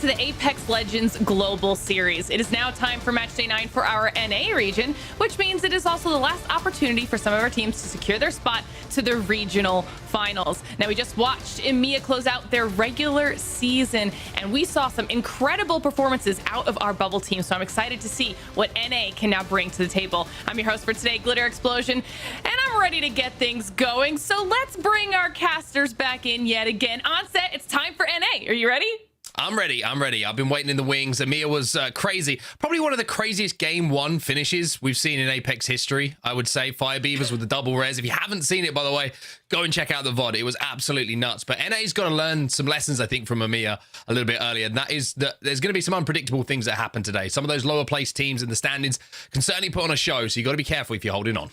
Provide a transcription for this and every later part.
to the Apex Legends Global Series. It is now time for match day 9 for our NA region, which means it is also the last opportunity for some of our teams to secure their spot to the regional finals. Now, we just watched EMEA close out their regular season, and we saw some incredible performances out of our bubble team, so I'm excited to see what NA can now bring to the table. I'm your host for today, Glitter Explosion, and I'm ready to get things going, so let's bring our casters back in yet again. On set, it's time for NA. Are you ready? I'm ready. I've been waiting in the wings. EMEA was crazy. Probably one of the craziest game 1 finishes we've seen in Apex history, I would say. Fire Beavers with the double res. If you haven't seen it, by the way, go and check out the VOD. It was absolutely nuts. But NA's got to learn some lessons, I think, from EMEA a little bit earlier. And that is that there's going to be some unpredictable things that happen today. Some of those lower placed teams in the standings can certainly put on a show. So you got to be careful if you're holding on.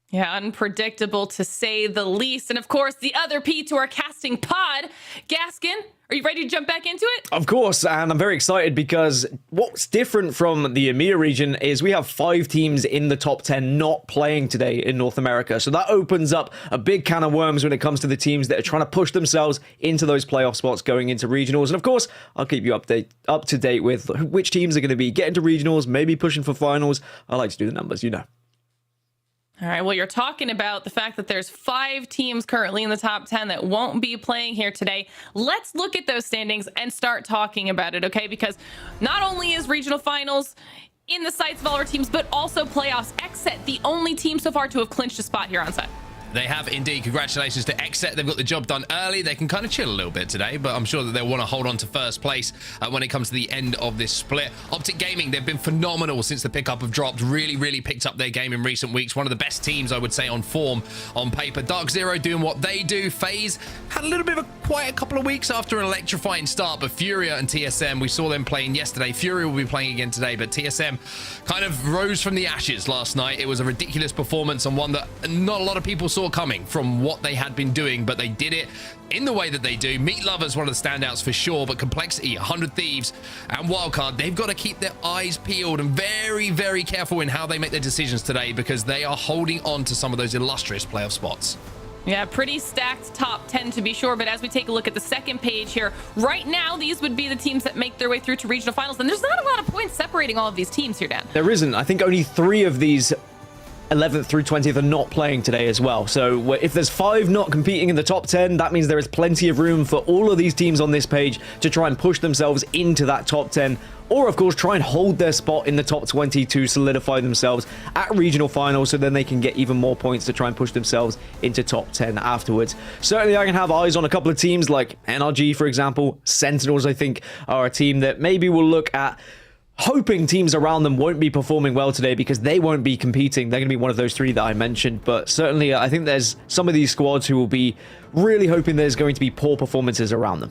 Yeah, unpredictable to say the least. And of course, the other P to our casting pod, Gaskin. Are you ready to jump back into it? Of course, and I'm very excited because what's different from the EMEA region is we have 5 teams in the top 10 not playing today in North America. So that opens up a big can of worms when it comes to the teams that are trying to push themselves into those playoff spots going into regionals. And of course, I'll keep you up to date with which teams are going to be getting to regionals, maybe pushing for finals. I like to do the numbers, you know. All right, well, you're talking about the fact that there's 5 teams currently in the top 10 that won't be playing here today. Let's look at those standings and start talking about it, okay? Because not only is regional finals in the sights of all our teams, but also playoffs. Xset, the only team so far to have clinched a spot here on set. They have indeed. Congratulations to Xset. They've got the job done early. They can kind of chill a little bit today, but I'm sure that they'll want to hold on to first place when it comes to the end of this split. Optic Gaming, they've been phenomenal since the pickup of dropped. Really picked up their game in recent weeks. One of the best teams, I would say, on form on paper. Dark Zero doing what they do. FaZe had a little bit of a quiet couple of weeks after an electrifying start, but Furia and TSM, we saw them playing yesterday. Furia will be playing again today, but TSM kind of rose from the ashes last night. It was a ridiculous performance and one that not a lot of people saw coming from what they had been doing, but they did it in the way that they do. Meat Lover's one of the standouts for sure, but Complexity, 100 Thieves, and Wildcard, they've got to keep their eyes peeled and very careful in how they make their decisions today because they are holding on to some of those illustrious playoff spots. Yeah, pretty stacked top 10 to be sure, but as we take a look at the second page here, right now, these would be the teams that make their way through to regional finals, and there's not a lot of points separating all of these teams here, Dan. There isn't. I think only 3 of these 11th through 20th are not playing today as well. So if there's 5 not competing in the top 10, that means there is plenty of room for all of these teams on this page to try and push themselves into that top 10, or of course try and hold their spot in the top 20 to solidify themselves at regional finals, so then they can get even more points to try and push themselves into top 10 afterwards. Certainly I can have eyes on a couple of teams like NRG, for example. Sentinels, I think, are a team that maybe we'll look at hoping teams around them won't be performing well today because they won't be competing. They're going to be one of those 3 that I mentioned, but certainly I think there's some of these squads who will be really hoping there's going to be poor performances around them.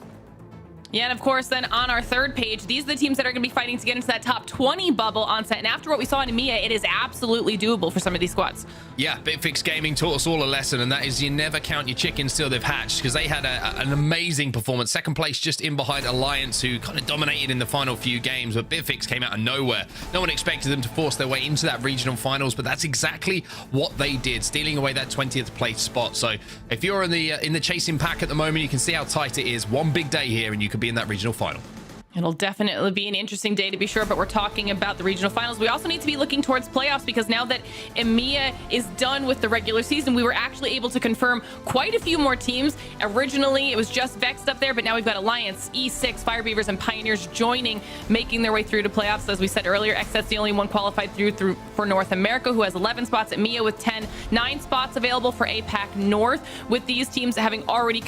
Yeah, and of course, then on our third page, these are the teams that are going to be fighting to get into that top 20 bubble on set. And after what we saw in EMEA, it is absolutely doable for some of these squads. Yeah, Bitfix Gaming taught us all a lesson, and that is you never count your chickens till they've hatched, because they had an amazing performance. Second place just in behind Alliance, who kind of dominated in the final few games, but Bitfix came out of nowhere. No one expected them to force their way into that regional finals, but that's exactly what they did, stealing away that 20th place spot. So if you're in the chasing pack at the moment, you can see how tight it is. One big day here, and you could be in that regional final. It'll definitely be an interesting day to be sure, but we're talking about the regional finals. We also need to be looking towards playoffs because now that EMEA is done with the regular season, we were actually able to confirm quite a few more teams. Originally, it was just Vexed up there, but now we've got Alliance, E6, Fire Beavers, and Pioneers joining, making their way through to playoffs. As we said earlier, Xset's the only one qualified through for North America, who has 11 spots. EMEA with 10, 9 spots available for APAC North, with these teams having already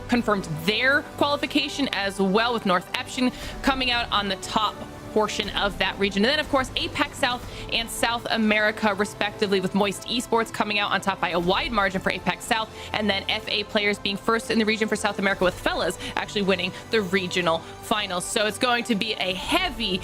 confirmed their qualification as well, with North Eption coming out on the top portion of that region. And then of course APAC South and South America respectively, with Moist Esports coming out on top by a wide margin for APAC South, and then FA Players being first in the region for South America, with Fellas actually winning the regional finals. So it's going to be a heavy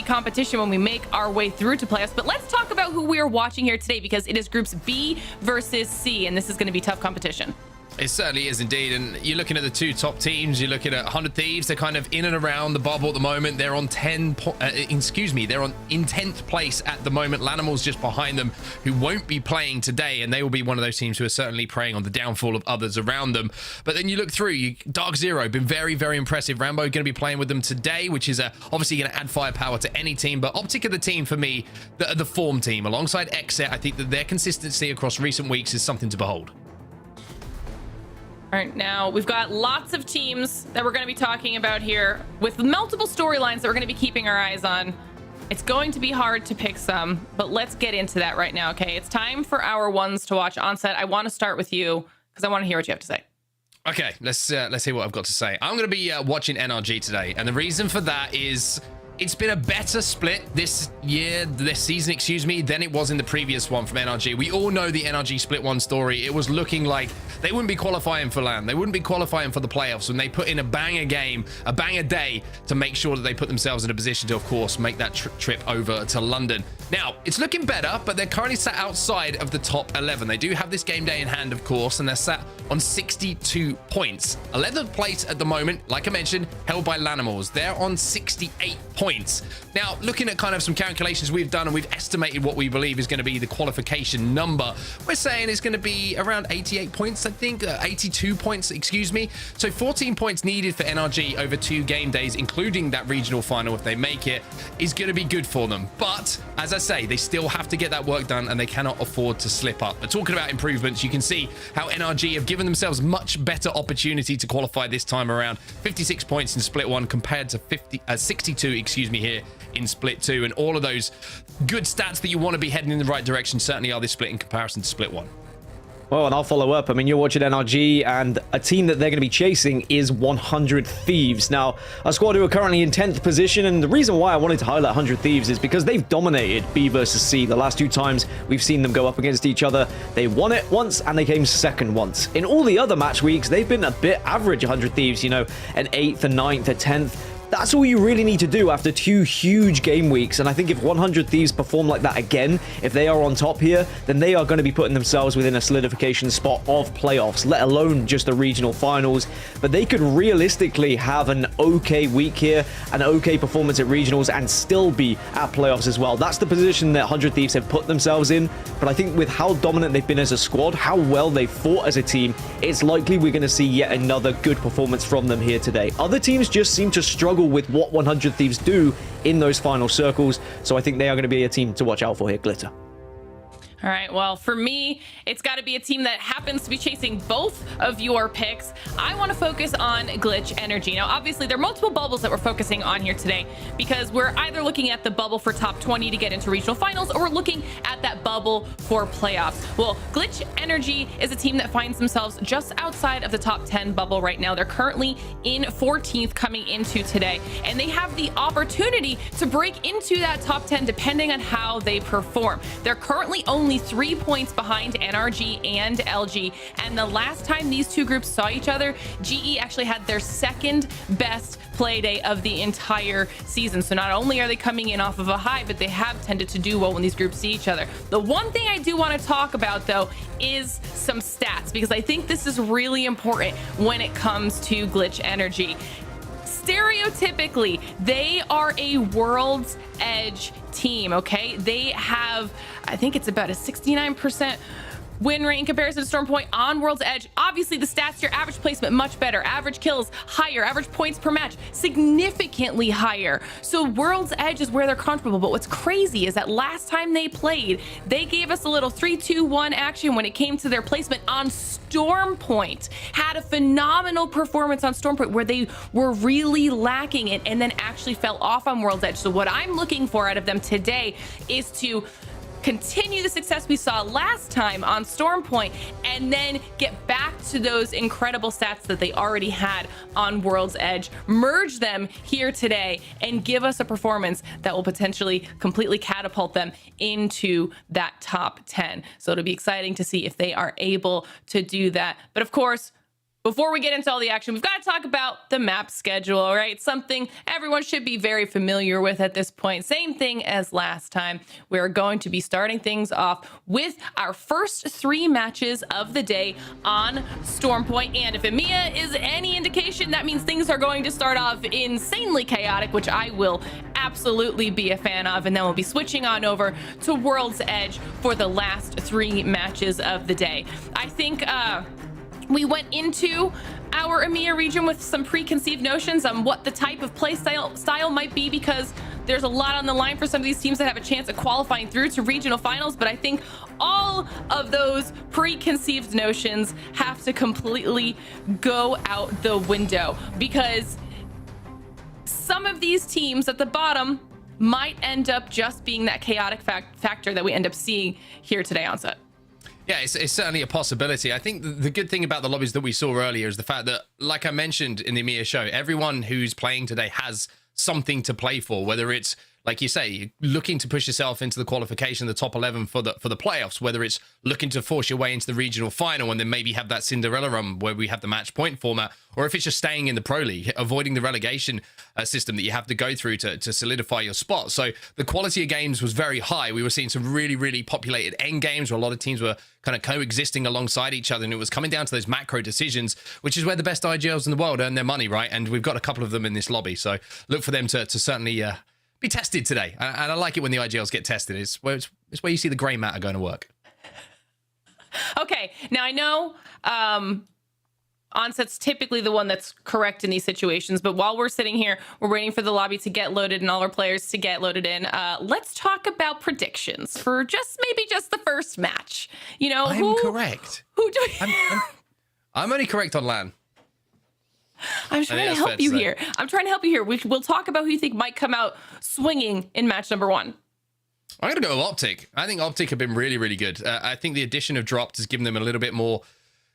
competition when we make our way through to playoffs. But let's talk about who we are watching here today, because it is groups B versus C, and this is going to be tough competition. It certainly is indeed. And you're looking at the two top teams. You're looking at 100 Thieves. They're kind of in and around the bubble at the moment. They're on they're in 10th place at the moment. Lanimal's just behind them, who won't be playing today, and they will be one of those teams who are certainly preying on the downfall of others around them. But then you look through, Dark Zero, been very, very impressive. Rambo going to be playing with them today, which is obviously going to add firepower to any team. But Optic are the team for me, the form team. Alongside Exet, I think that their consistency across recent weeks is something to behold. All right, now we've got lots of teams that we're going to be talking about here with multiple storylines that we're going to be keeping our eyes on. It's going to be hard to pick some, but let's get into that right now, okay? It's time for our ones to watch. Onset, I want to start with you because I want to hear what you have to say. Okay, let's hear what I've got to say. I'm going to be watching NRG today, and the reason for that is it's been a better split this season, excuse me, than it was in the previous one from NRG. We all know the NRG split one story. It was looking like they wouldn't be qualifying for LAN. They wouldn't be qualifying for the playoffs when they put in a banger game, a banger day to make sure that they put themselves in a position to, of course, make that trip over to London. Now, it's looking better, but they're currently sat outside of the top 11. They do have this game day in hand, of course, and they're sat on 62 points. 11th place at the moment, like I mentioned, held by Lanimals. They're on 68 points. Now, looking at kind of some calculations we've done, and we've estimated what we believe is going to be the qualification number, we're saying it's going to be around 88 points, I think, 82 points, excuse me. So 14 points needed for NRG over 2 game days, including that regional final if they make it, is going to be good for them. But as I say, they still have to get that work done, and they cannot afford to slip up. But talking about improvements, you can see how NRG have given themselves much better opportunity to qualify this time around. 56 points in split 1 compared to 62, excuse me, here in split 2, and all of those good stats that you want to be heading in the right direction certainly are this split in comparison to split 1. Well, and I'll follow up. I mean, you're watching NRG, and a team that they're going to be chasing is 100 Thieves. Now, a squad who are currently in 10th position, and the reason why I wanted to highlight 100 Thieves is because they've dominated B versus C. The last 2 times we've seen them go up against each other, they won it once, and they came second once. In all the other match weeks, they've been a bit average, 100 Thieves, you know, an 8th, a 9th, a 10th. That's all you really need to do after 2 huge game weeks, and I think if 100 Thieves perform like that again, if they are on top here, then they are going to be putting themselves within a solidification spot of playoffs, let alone just the regional finals. But they could realistically have an okay week here, an okay performance at regionals, and still be at playoffs as well. That's the position that 100 Thieves have put themselves in, but I think with how dominant they've been as a squad, how well they've fought as a team, it's likely we're going to see yet another good performance from them here today. Other teams just seem to struggle with what 100 Thieves do in those final circles, so I think they are going to be a team to watch out for here, Glitter. All right, well, for me, it's got to be a team that happens to be chasing both of your picks. I want to focus on Glitch Energy. Now, obviously, there are multiple bubbles that we're focusing on here today because we're either looking at the bubble for top 20 to get into regional finals, or we're looking at that bubble for playoffs. Well, Glitch Energy is a team that finds themselves just outside of the top 10 bubble right now. They're currently in 14th coming into today, and they have the opportunity to break into that top 10 depending on how they perform. They're currently only 3 points behind NRG and LG, and the last time these two groups saw each other, GE actually had their second best play day of the entire season. So not only are they coming in off of a high, but they have tended to do well when these groups see each other. The one thing I do want to talk about, though, is some stats, because I think this is really important when it comes to Glitch Energy. Stereotypically, they are a World's Edge team, okay? They have, I think it's about a 69% win rate in comparison to Storm Point on World's Edge. Obviously, the stats here, average placement, much better. Average kills, higher. Average points per match, significantly higher. So World's Edge is where they're comfortable. But what's crazy is that last time they played, they gave us a little 3-2-1 action when it came to their placement on Storm Point. Had a phenomenal performance on Storm Point where they were really lacking it and then actually fell off on World's Edge. So what I'm looking for out of them today is to continue the success we saw last time on Storm Point and then get back to those incredible stats that they already had on World's Edge, merge them here today, and give us a performance that will potentially completely catapult them into that top 10. So it'll be exciting to see if they are able to do that. But of course, before we get into all the action, we've got to talk about the map schedule, right? Something everyone should be very familiar with at this point. Same thing as last time. We're going to be starting things off with our first 3 matches of the day on Stormpoint. And if EMEA is any indication, that means things are going to start off insanely chaotic, which I will absolutely be a fan of. And then we'll be switching on over to World's Edge for the last 3 matches of the day. I think, we went into our EMEA region with some preconceived notions on what the type of play style might be, because there's a lot on the line for some of these teams that have a chance at qualifying through to regional finals. But I think all of those preconceived notions have to completely go out the window, because some of these teams at the bottom might end up just being that chaotic factor that we end up seeing here today on set. Yeah, it's certainly a possibility. I think the good thing about the lobbies that we saw earlier is the fact that, like I mentioned in the EMEA show, everyone who's playing today has something to play for, whether it's, like you say, looking to push yourself into the qualification, the top 11 for the playoffs, whether it's looking to force your way into the regional final and then maybe have that Cinderella run where we have the match point format, or if it's just staying in the Pro League, avoiding the relegation system that you have to go through to solidify your spot. So the quality of games was very high. We were seeing some really, really populated end games where a lot of teams were kind of coexisting alongside each other, and it was coming down to those macro decisions, which is where the best IGLs in the world earn their money, right? And we've got a couple of them in this lobby, so look for them to certainly be tested today. And I like it when the IGLs get tested. It's where you see the grey matter going to work. Okay, now I know Onset's typically the one that's correct in these situations, but while we're sitting here, we're waiting for the lobby to get loaded and all our players to get loaded in. Let's talk about predictions for maybe just the first match. You know, I'm correct. Who do I'm only correct on LAN. I'm trying to help you here. I'm trying to help you here. We'll talk about who you think might come out swinging in match number 1. I'm going to go with Optic. I think Optic have been really, really good. I think the addition of Dropped has given them a little bit more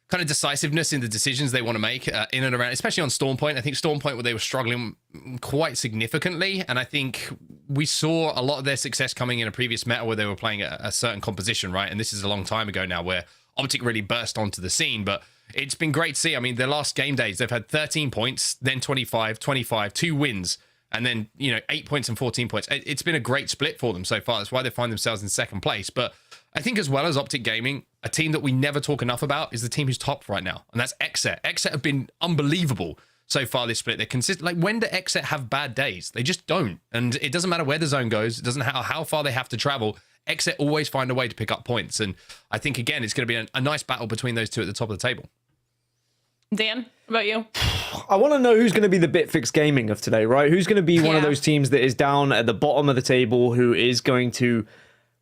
kind of decisiveness in the decisions they want to make in and around, especially on Stormpoint. I think Stormpoint, where they were struggling quite significantly, and I think we saw a lot of their success coming in a previous meta where they were playing a certain composition, right? And this is a long time ago now where Optic really burst onto the scene, but it's been great to see. I mean, their last game days, they've had 13 points, then 25, 2 wins, and then, 8 points and 14 points. It's been a great split for them so far. That's why they find themselves in second place. But I think as well as Optic Gaming, a team that we never talk enough about is the team who's top right now, and that's Exet. Exet have been unbelievable so far this split. They're consistent. Like, when do Exet have bad days? They just don't. And it doesn't matter where the zone goes. It doesn't matter how far they have to travel. Exet always find a way to pick up points. And I think, again, it's going to be a nice battle between those two at the top of the table. Dan, what about you? I want to know who's going to be the Bitfix Gaming of today, right? Who's going to be one of those teams that is down at the bottom of the table, who is going to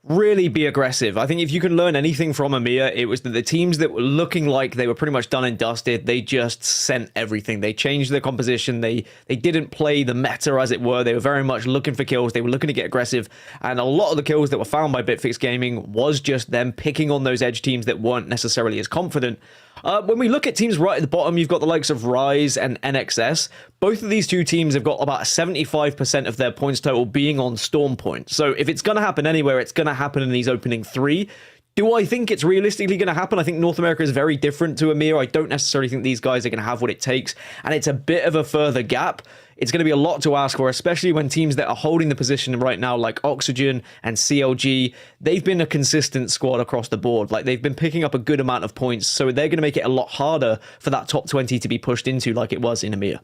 really be aggressive. I think if you can learn anything from EMEA, it was that the teams that were looking like they were pretty much done and dusted, they just sent everything. They changed their composition. They didn't play the meta, as it were. They were very much looking for kills. They were looking to get aggressive. And a lot of the kills that were found by Bitfix Gaming was just them picking on those edge teams that weren't necessarily as confident. When we look at teams right at the bottom, you've got the likes of Rise and NXS. Both of these two teams have got about 75% of their points total being on Stormpoint. So if it's going to happen anywhere, it's going to happen in these opening 3. Do I think it's realistically going to happen? I think North America is very different to EMEA. I don't necessarily think these guys are going to have what it takes, and it's a bit of a further gap. It's going to be a lot to ask for, especially when teams that are holding the position right now, like Oxygen and CLG, they've been a consistent squad across the board. Like, they've been picking up a good amount of points, so they're going to make it a lot harder for that top 20 to be pushed into like it was in EMEA.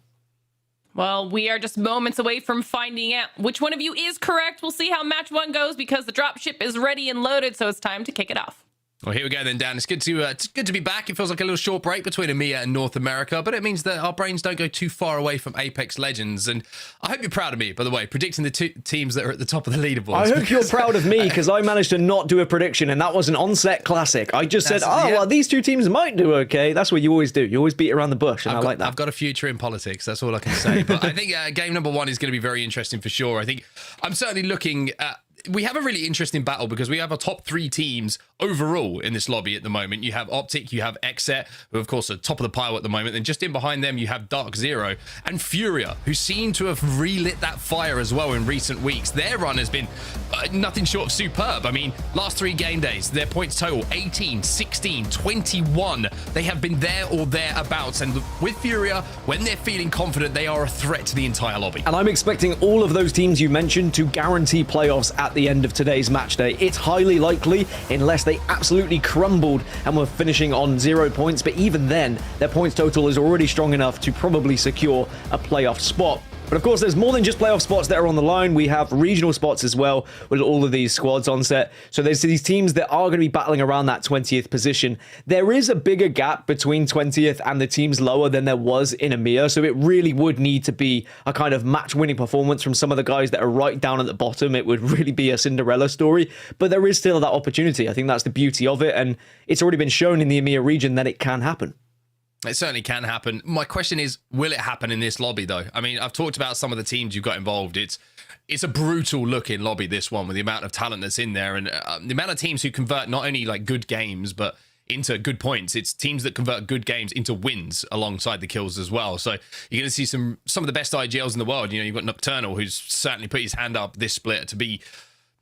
Well, we are just moments away from finding out which one of you is correct. We'll see how match 1 goes, because the dropship is ready and loaded, so it's time to kick it off. Well, here we go then, Dan. It's good to be back. It feels like a little short break between EMEA and North America, but it means that our brains don't go too far away from Apex Legends. And I hope you're proud of me, by the way, predicting the 2 teams that are at the top of the leaderboard. I hope you're proud of me, because I managed to not do a prediction, and that was an on-set classic. I just said, well, these 2 teams might do okay. That's what you always do. You always beat around the bush, and I like that. I've got a future in politics. That's all I can say. But I think game number 1 is going to be very interesting for sure. I think I'm certainly looking at we have a really interesting battle because we have our top 3 teams overall in this lobby at the moment. You have Optic, you have Xset, who of course are top of the pile at the moment. And just in behind them, you have Dark Zero and Furia, who seem to have relit that fire as well in recent weeks. Their run has been nothing short of superb. I mean, last 3 game days, their points total 18, 16, 21. They have been there or thereabouts. And with Furia, when they're feeling confident, they are a threat to the entire lobby. And I'm expecting all of those teams you mentioned to guarantee playoffs at the end of today's match day. It's highly likely, unless they absolutely crumbled and were finishing on 0 points. But even then, their points total is already strong enough to probably secure a playoff spot. But of course, there's more than just playoff spots that are on the line. We have regional spots as well with all of these squads on set. So there's these teams that are going to be battling around that 20th position. There is a bigger gap between 20th and the teams lower than there was in EMEA. So it really would need to be a kind of match-winning performance from some of the guys that are right down at the bottom. It would really be a Cinderella story. But there is still that opportunity. I think that's the beauty of it. And it's already been shown in the EMEA region that it can happen. It certainly can happen. My question is, will it happen in this lobby, though? I mean, I've talked about some of the teams you've got involved. It's a brutal-looking lobby, this one, with the amount of talent that's in there and the amount of teams who convert not only like good games, but into good points. It's teams that convert good games into wins alongside the kills as well. So you're going to see some of the best IGLs in the world. You know, you've got Nocturnal, who's certainly put his hand up this split to be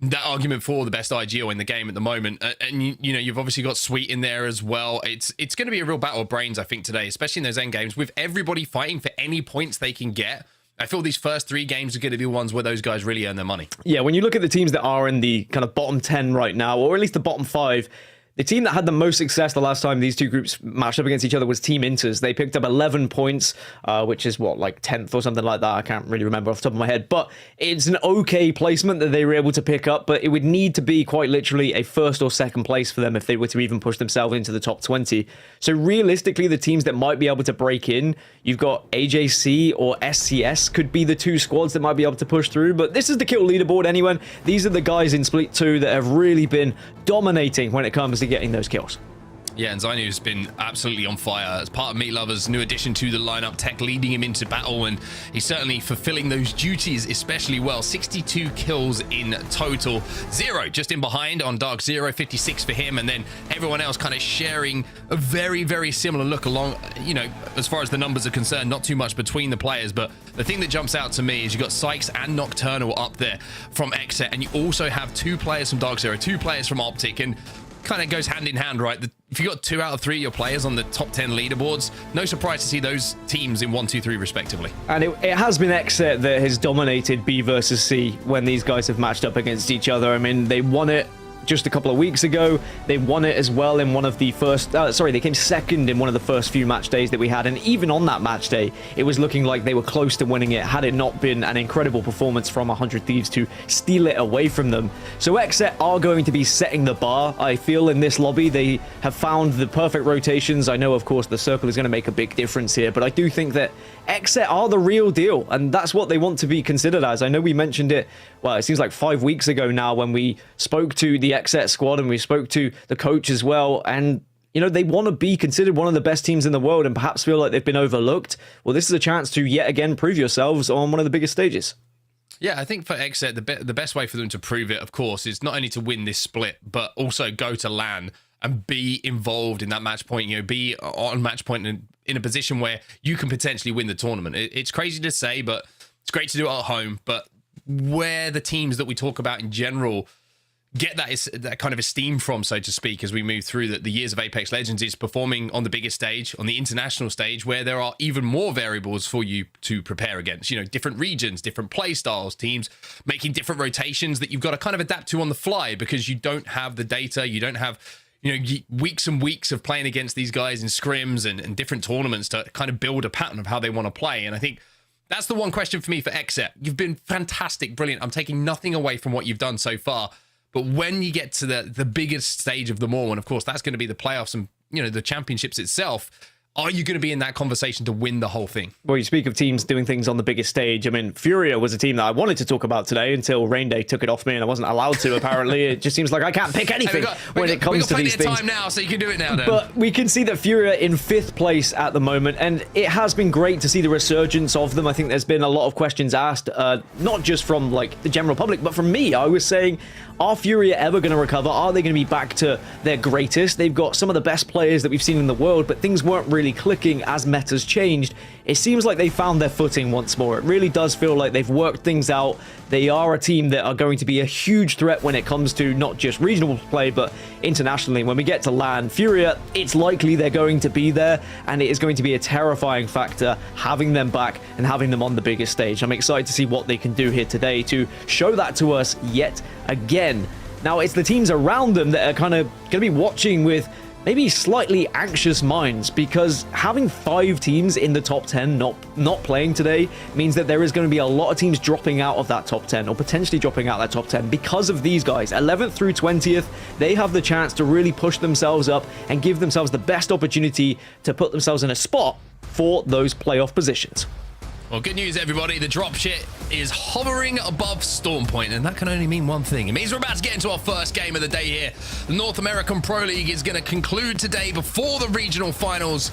that argument for the best IGL in the game at the moment. And you know, you've obviously got Sweet in there as well. It's going to be a real battle of brains, I think, today, especially in those end games with everybody fighting for any points they can get. I feel these first 3 games are going to be ones where those guys really earn their money. Yeah, when you look at the teams that are in the kind of bottom 10 right now, or at least the bottom 5, the team that had the most success the last time these two groups matched up against each other was Team Inters. They picked up 11 points, which is like 10th or something like that. I can't really remember off the top of my head, but it's an okay placement that they were able to pick up, but it would need to be quite literally a first or second place for them if they were to even push themselves into the top 20. So realistically, the teams that might be able to break in, you've got AJC or SCS could be the 2 squads that might be able to push through, but this is the kill leaderboard anyway. These are the guys in Split 2 that have really been dominating when it comes to getting those kills. Yeah, and Zainu's been absolutely on fire as part of Meat Lover's new addition to the lineup, tech leading him into battle, and he's certainly fulfilling those duties especially well. 62 kills in total, 0 just in behind on Dark Zero, 56 for him, and then everyone else kind of sharing a very, very similar look along, you know, as far as the numbers are concerned, not too much between the players, but the thing that jumps out to me is you've got Sykes and Nocturnal up there from Xset, and you also have 2 players from Dark Zero, 2 players from Optic, and kind of goes hand in hand, right? If you got 2 out of 3 of your players on the top 10 leaderboards, no surprise to see those teams in 1, 2, 3 respectively. And it has been Xset that has dominated B versus C when these guys have matched up against each other. I mean, they won it just a couple of weeks ago. They won it as well in one of the first, they came second in one of the first few match days that we had. And even on that match day, it was looking like they were close to winning it had it not been an incredible performance from 100 Thieves to steal it away from them. So Xset are going to be setting the bar. I feel in this lobby, they have found the perfect rotations. I know, of course, the circle is going to make a big difference here, but I do think that Xset are the real deal, and that's what they want to be considered as. I know we mentioned it, well, it seems like 5 weeks ago now when we spoke to the Xset squad and we spoke to the coach as well, and you know, they want to be considered one of the best teams in the world and perhaps feel like they've been overlooked. Well, this is a chance to yet again prove yourselves on one of the biggest stages. Yeah, I think for Xset, the best way for them to prove it, of course, is not only to win this split, but also go to LAN and be involved in that match point, you know, be on match point in a position where you can potentially win the tournament. It's crazy to say, but it's great to do it at home. But where the teams that we talk about in general get that kind of esteem from, so to speak, as we move through the years of Apex Legends, is performing on the biggest stage, on the international stage, where there are even more variables for you to prepare against. You know, different regions, different play styles, teams making different rotations that you've got to kind of adapt to on the fly because you don't have the data, you don't have, you know, weeks and weeks of playing against these guys in scrims and different tournaments to kind of build a pattern of how they want to play. And I think that's the one question for me for Xset. You've been fantastic, brilliant. I'm taking nothing away from what you've done so far. But when you get to the biggest stage of them all, and of course that's going to be the playoffs and, you know, the championships itself, are you going to be in that conversation to win the whole thing? Well, you speak of teams doing things on the biggest stage. I mean, Furia was a team that I wanted to talk about today until Rain Day took it off me and I wasn't allowed to, apparently. It just seems like I can't pick anything when it comes to these things. We got plenty of time now, so you can do it now then. But we can see that Furia in 5th place at the moment, and it has been great to see the resurgence of them. I think there's been a lot of questions asked, not just from like the general public, but from me. I was saying, are Furia ever going to recover? Are they going to be back to their greatest? They've got some of the best players that we've seen in the world, but things weren't really clicking as metas changed. It seems like they found their footing once more. It really does feel like they've worked things out. They are a team that are going to be a huge threat when it comes to not just regional play, but internationally. When we get to LAN, Furia, it's likely they're going to be there, and it is going to be a terrifying factor having them back and having them on the biggest stage. I'm excited to see what they can do here today to show that to us yet again. Now, it's the teams around them that are kind of going to be watching with maybe slightly anxious minds, because having 5 teams in the top 10 not playing today means that there is going to be a lot of teams dropping out of that top 10 or potentially dropping out of that top 10 because of these guys. 11th through 20th, they have the chance to really push themselves up and give themselves the best opportunity to put themselves in a spot for those playoff positions. Well, good news, everybody. The drop shit is hovering above Storm Point, and that can only mean one thing. It means we're about to get into our first game of the day here. The North American Pro League is going to conclude today before the regional finals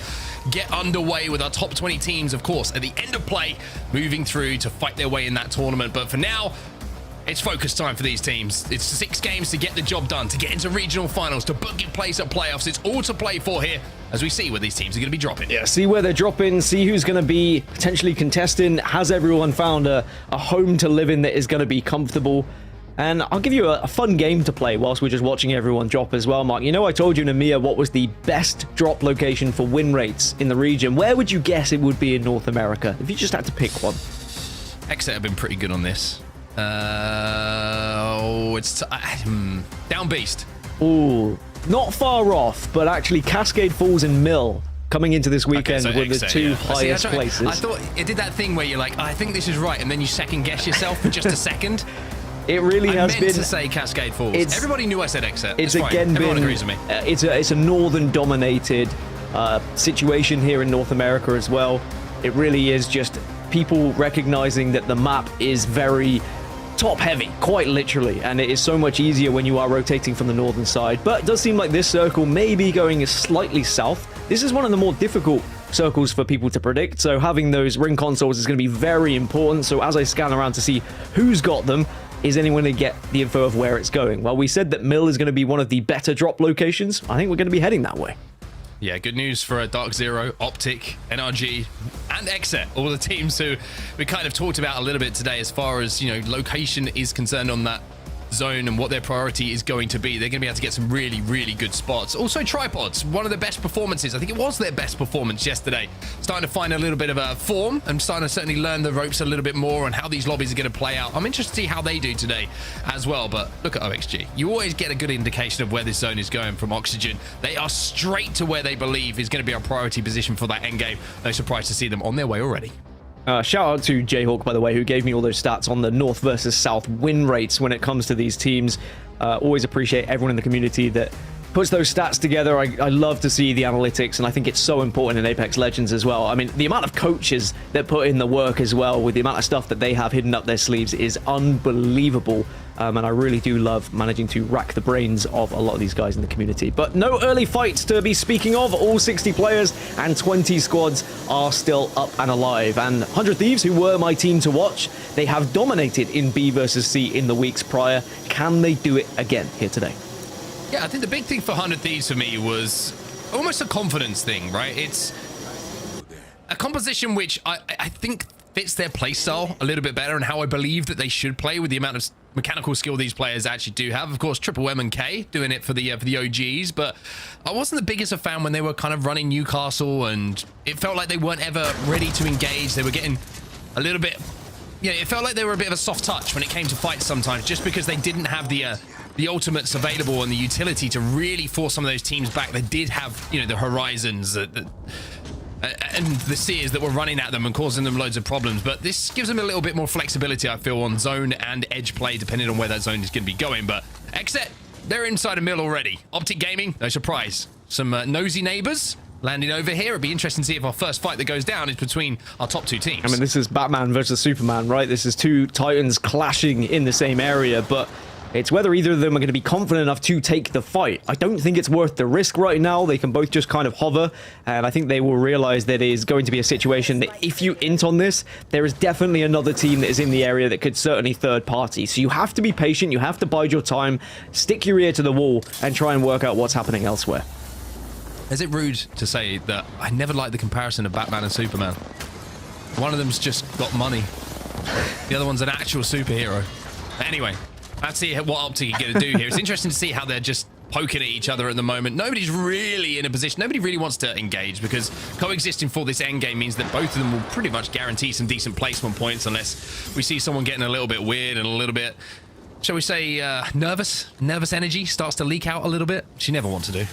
get underway, with our top 20 teams, of course, at the end of play, moving through to fight their way in that tournament. But for now, it's focus time for these teams. It's 6 games to get the job done, to get into regional finals, to book your place at playoffs. It's all to play for here as we see where these teams are going to be dropping. Yeah, see where they're dropping, see who's going to be potentially contesting. Has everyone found a home to live in that is going to be comfortable? And I'll give you a fun game to play whilst we're just watching everyone drop as well, Mark. You know, I told you in EMEA what was the best drop location for win rates in the region. Where would you guess it would be in North America if you just had to pick one? Exeter have been pretty good on this. It's Down Beast. Ooh, not far off, but actually Cascade Falls and Mill coming into this weekend so were the Exeter, 2 yeah. highest places. I thought it did that thing where you're like, I think this is right, and then you second guess yourself for just a second. It really has been. I meant to say Cascade Falls. Everybody knew I said Exeter. It's again Everyone been. agrees with me. It's a northern-dominated situation here in North America as well. It really is just people recognizing that the map is very top-heavy, quite literally, and it is so much easier when you are rotating from the northern side. But it does seem like this circle may be going slightly south. This is one of the more difficult circles for people to predict, so having those ring consoles is going to be very important. So as I scan around to see who's got them, is anyone going to get the info of where it's going? Well, we said that Mill is going to be one of the better drop locations. I think we're going to be heading that way. Yeah, good news for Dark Zero, Optic, NRG, and Exet, all the teams who we kind of talked about a little bit today as far as, you know, location is concerned on that zone and what their priority is going to be. They're going to be able to get some really, really good spots. Also, Tripods, one of the best performances. I think it was their best performance yesterday. Starting to find a little bit of a form and starting to certainly learn the ropes a little bit more on how these lobbies are going to play out. I'm interested to see how they do today as well. But look at OXG. You always get a good indication of where this zone is going from Oxygen. They are straight to where they believe is going to be our priority position for that endgame. No surprise to see them on their way already. Shout out to Jayhawk, by the way, who gave me all those stats on the North versus South win rates when it comes to these teams. Always appreciate everyone in the community that puts those stats together. I love to see the analytics, and I think it's so important in Apex Legends as well. I mean, the amount of coaches that put in the work as well, with the amount of stuff that they have hidden up their sleeves, is unbelievable. And I really do love managing to rack the brains of a lot of these guys in the community. But no early fights to be speaking of. All 60 players and 20 squads are still up and alive. And 100 Thieves, who were my team to watch, they have dominated in B versus C in the weeks prior. Can they do it again here today? Yeah, I think the big thing for 100 Thieves for me was almost a confidence thing, right? It's a composition which I think fits their playstyle a little bit better and how I believe that they should play with the amount of mechanical skill these players actually do have. Of course, Triple M and K doing it for the OGs, but I wasn't the biggest of fan when they were kind of running Newcastle, and it felt like they weren't ever ready to engage. They were getting a little bit, you know, it felt like they were a bit of a soft touch when it came to fights sometimes, just because they didn't have the ultimates available and the utility to really force some of those teams back. They did have, you know, the Horizons, and the Seers that were running at them and causing them loads of problems. But this gives them a little bit more flexibility, I feel, on zone and edge play, depending on where that zone is going to be going. But Exet, they're inside a mill already. Optic Gaming, no surprise. Some nosy neighbors landing over here. It'd be interesting to see if our first fight that goes down is between our top two teams. I mean, this is Batman versus Superman, right? This is two Titans clashing in the same area, but it's whether either of them are going to be confident enough to take the fight. I don't think it's worth the risk right now. They can both just kind of hover, and I think they will realize that it is going to be a situation that if you int on this, there is definitely another team that is in the area that could certainly third party. So you have to be patient, you have to bide your time, stick your ear to the wall, and try and work out what's happening elsewhere. Is it rude to say that I never liked the comparison of Batman and Superman? One of them's just got money. The other one's an actual superhero. Anyway, let's see what Optic are going to do here. It's interesting to see how they're just poking at each other at the moment. Nobody's really in a position. Nobody really wants to engage because coexisting for this endgame means that both of them will pretty much guarantee some decent placement points unless we see someone getting a little bit weird and a little bit, shall we say, nervous energy starts to leak out a little bit, which you never want to do.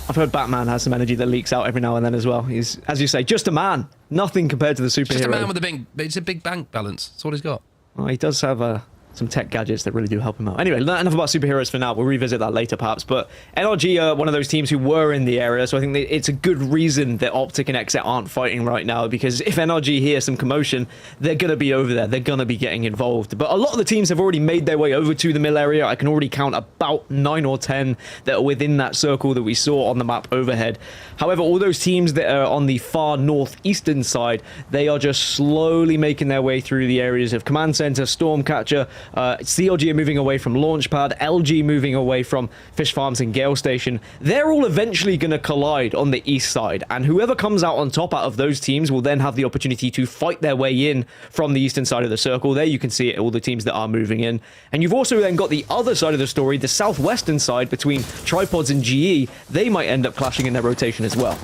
I've heard Batman has some energy that leaks out every now and then as well. He's, as you say, just a man. Nothing compared to the superhero. Just a man with it's a big bank balance. That's what he's got. Well, he does have some tech gadgets that really do help him out. Anyway, enough about superheroes for now. We'll revisit that later, perhaps. But NRG are one of those teams who were in the area, so I think it's a good reason that Optic and Exet aren't fighting right now, because if NRG hear some commotion, they're going to be over there. They're going to be getting involved. But a lot of the teams have already made their way over to the mill area. I can already count about 9 or 10 that are within that circle that we saw on the map overhead. However, all those teams that are on the far northeastern side, they are just slowly making their way through the areas of Command Center, Stormcatcher. CLG are moving away from Launchpad, LG moving away from Fish Farms and Gale Station. They're all eventually going to collide on the east side, and whoever comes out on top out of those teams will then have the opportunity to fight their way in from the eastern side of the circle. There you can see it, all the teams that are moving in. And you've also then got the other side of the story, the southwestern side between Tripods and GE. They might end up clashing in their rotation as well.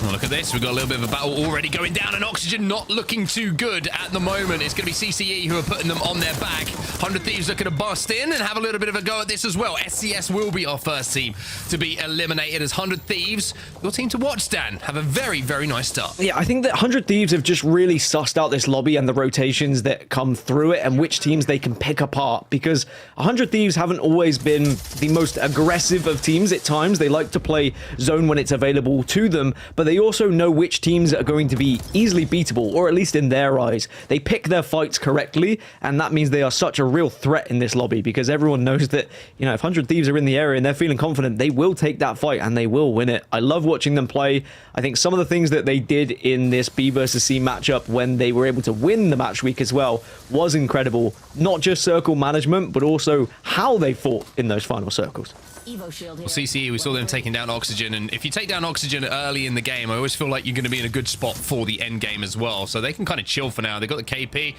Oh, look at this. We've got a little bit of a battle already going down, and Oxygen not looking too good at the moment. It's going to be CCE who are putting them on their back. 100 Thieves looking to bust in and have a little bit of a go at this as well. SCS will be our first team to be eliminated as 100 Thieves, your team to watch, Dan. Have a very, very nice start. Yeah, I think that 100 Thieves have just really sussed out this lobby and the rotations that come through it and which teams they can pick apart, because 100 Thieves haven't always been the most aggressive of teams at times. They like to play zone when it's available to them, but they also know which teams are going to be easily beatable, or at least in their eyes. They pick their fights correctly, and that means they are such a real threat in this lobby, because everyone knows that, you know, if 100 Thieves are in the area and they're feeling confident, they will take that fight and they will win it. I love watching them play. I think some of the things that they did in this B versus C matchup when they were able to win the match week as well was incredible. Not just circle management, but also how they fought in those final circles. Well, CCE, we saw them taking down Oxygen, and if you take down Oxygen early in the game, I always feel like you're going to be in a good spot for the end game as well. So they can kind of chill for now. They've got the KP.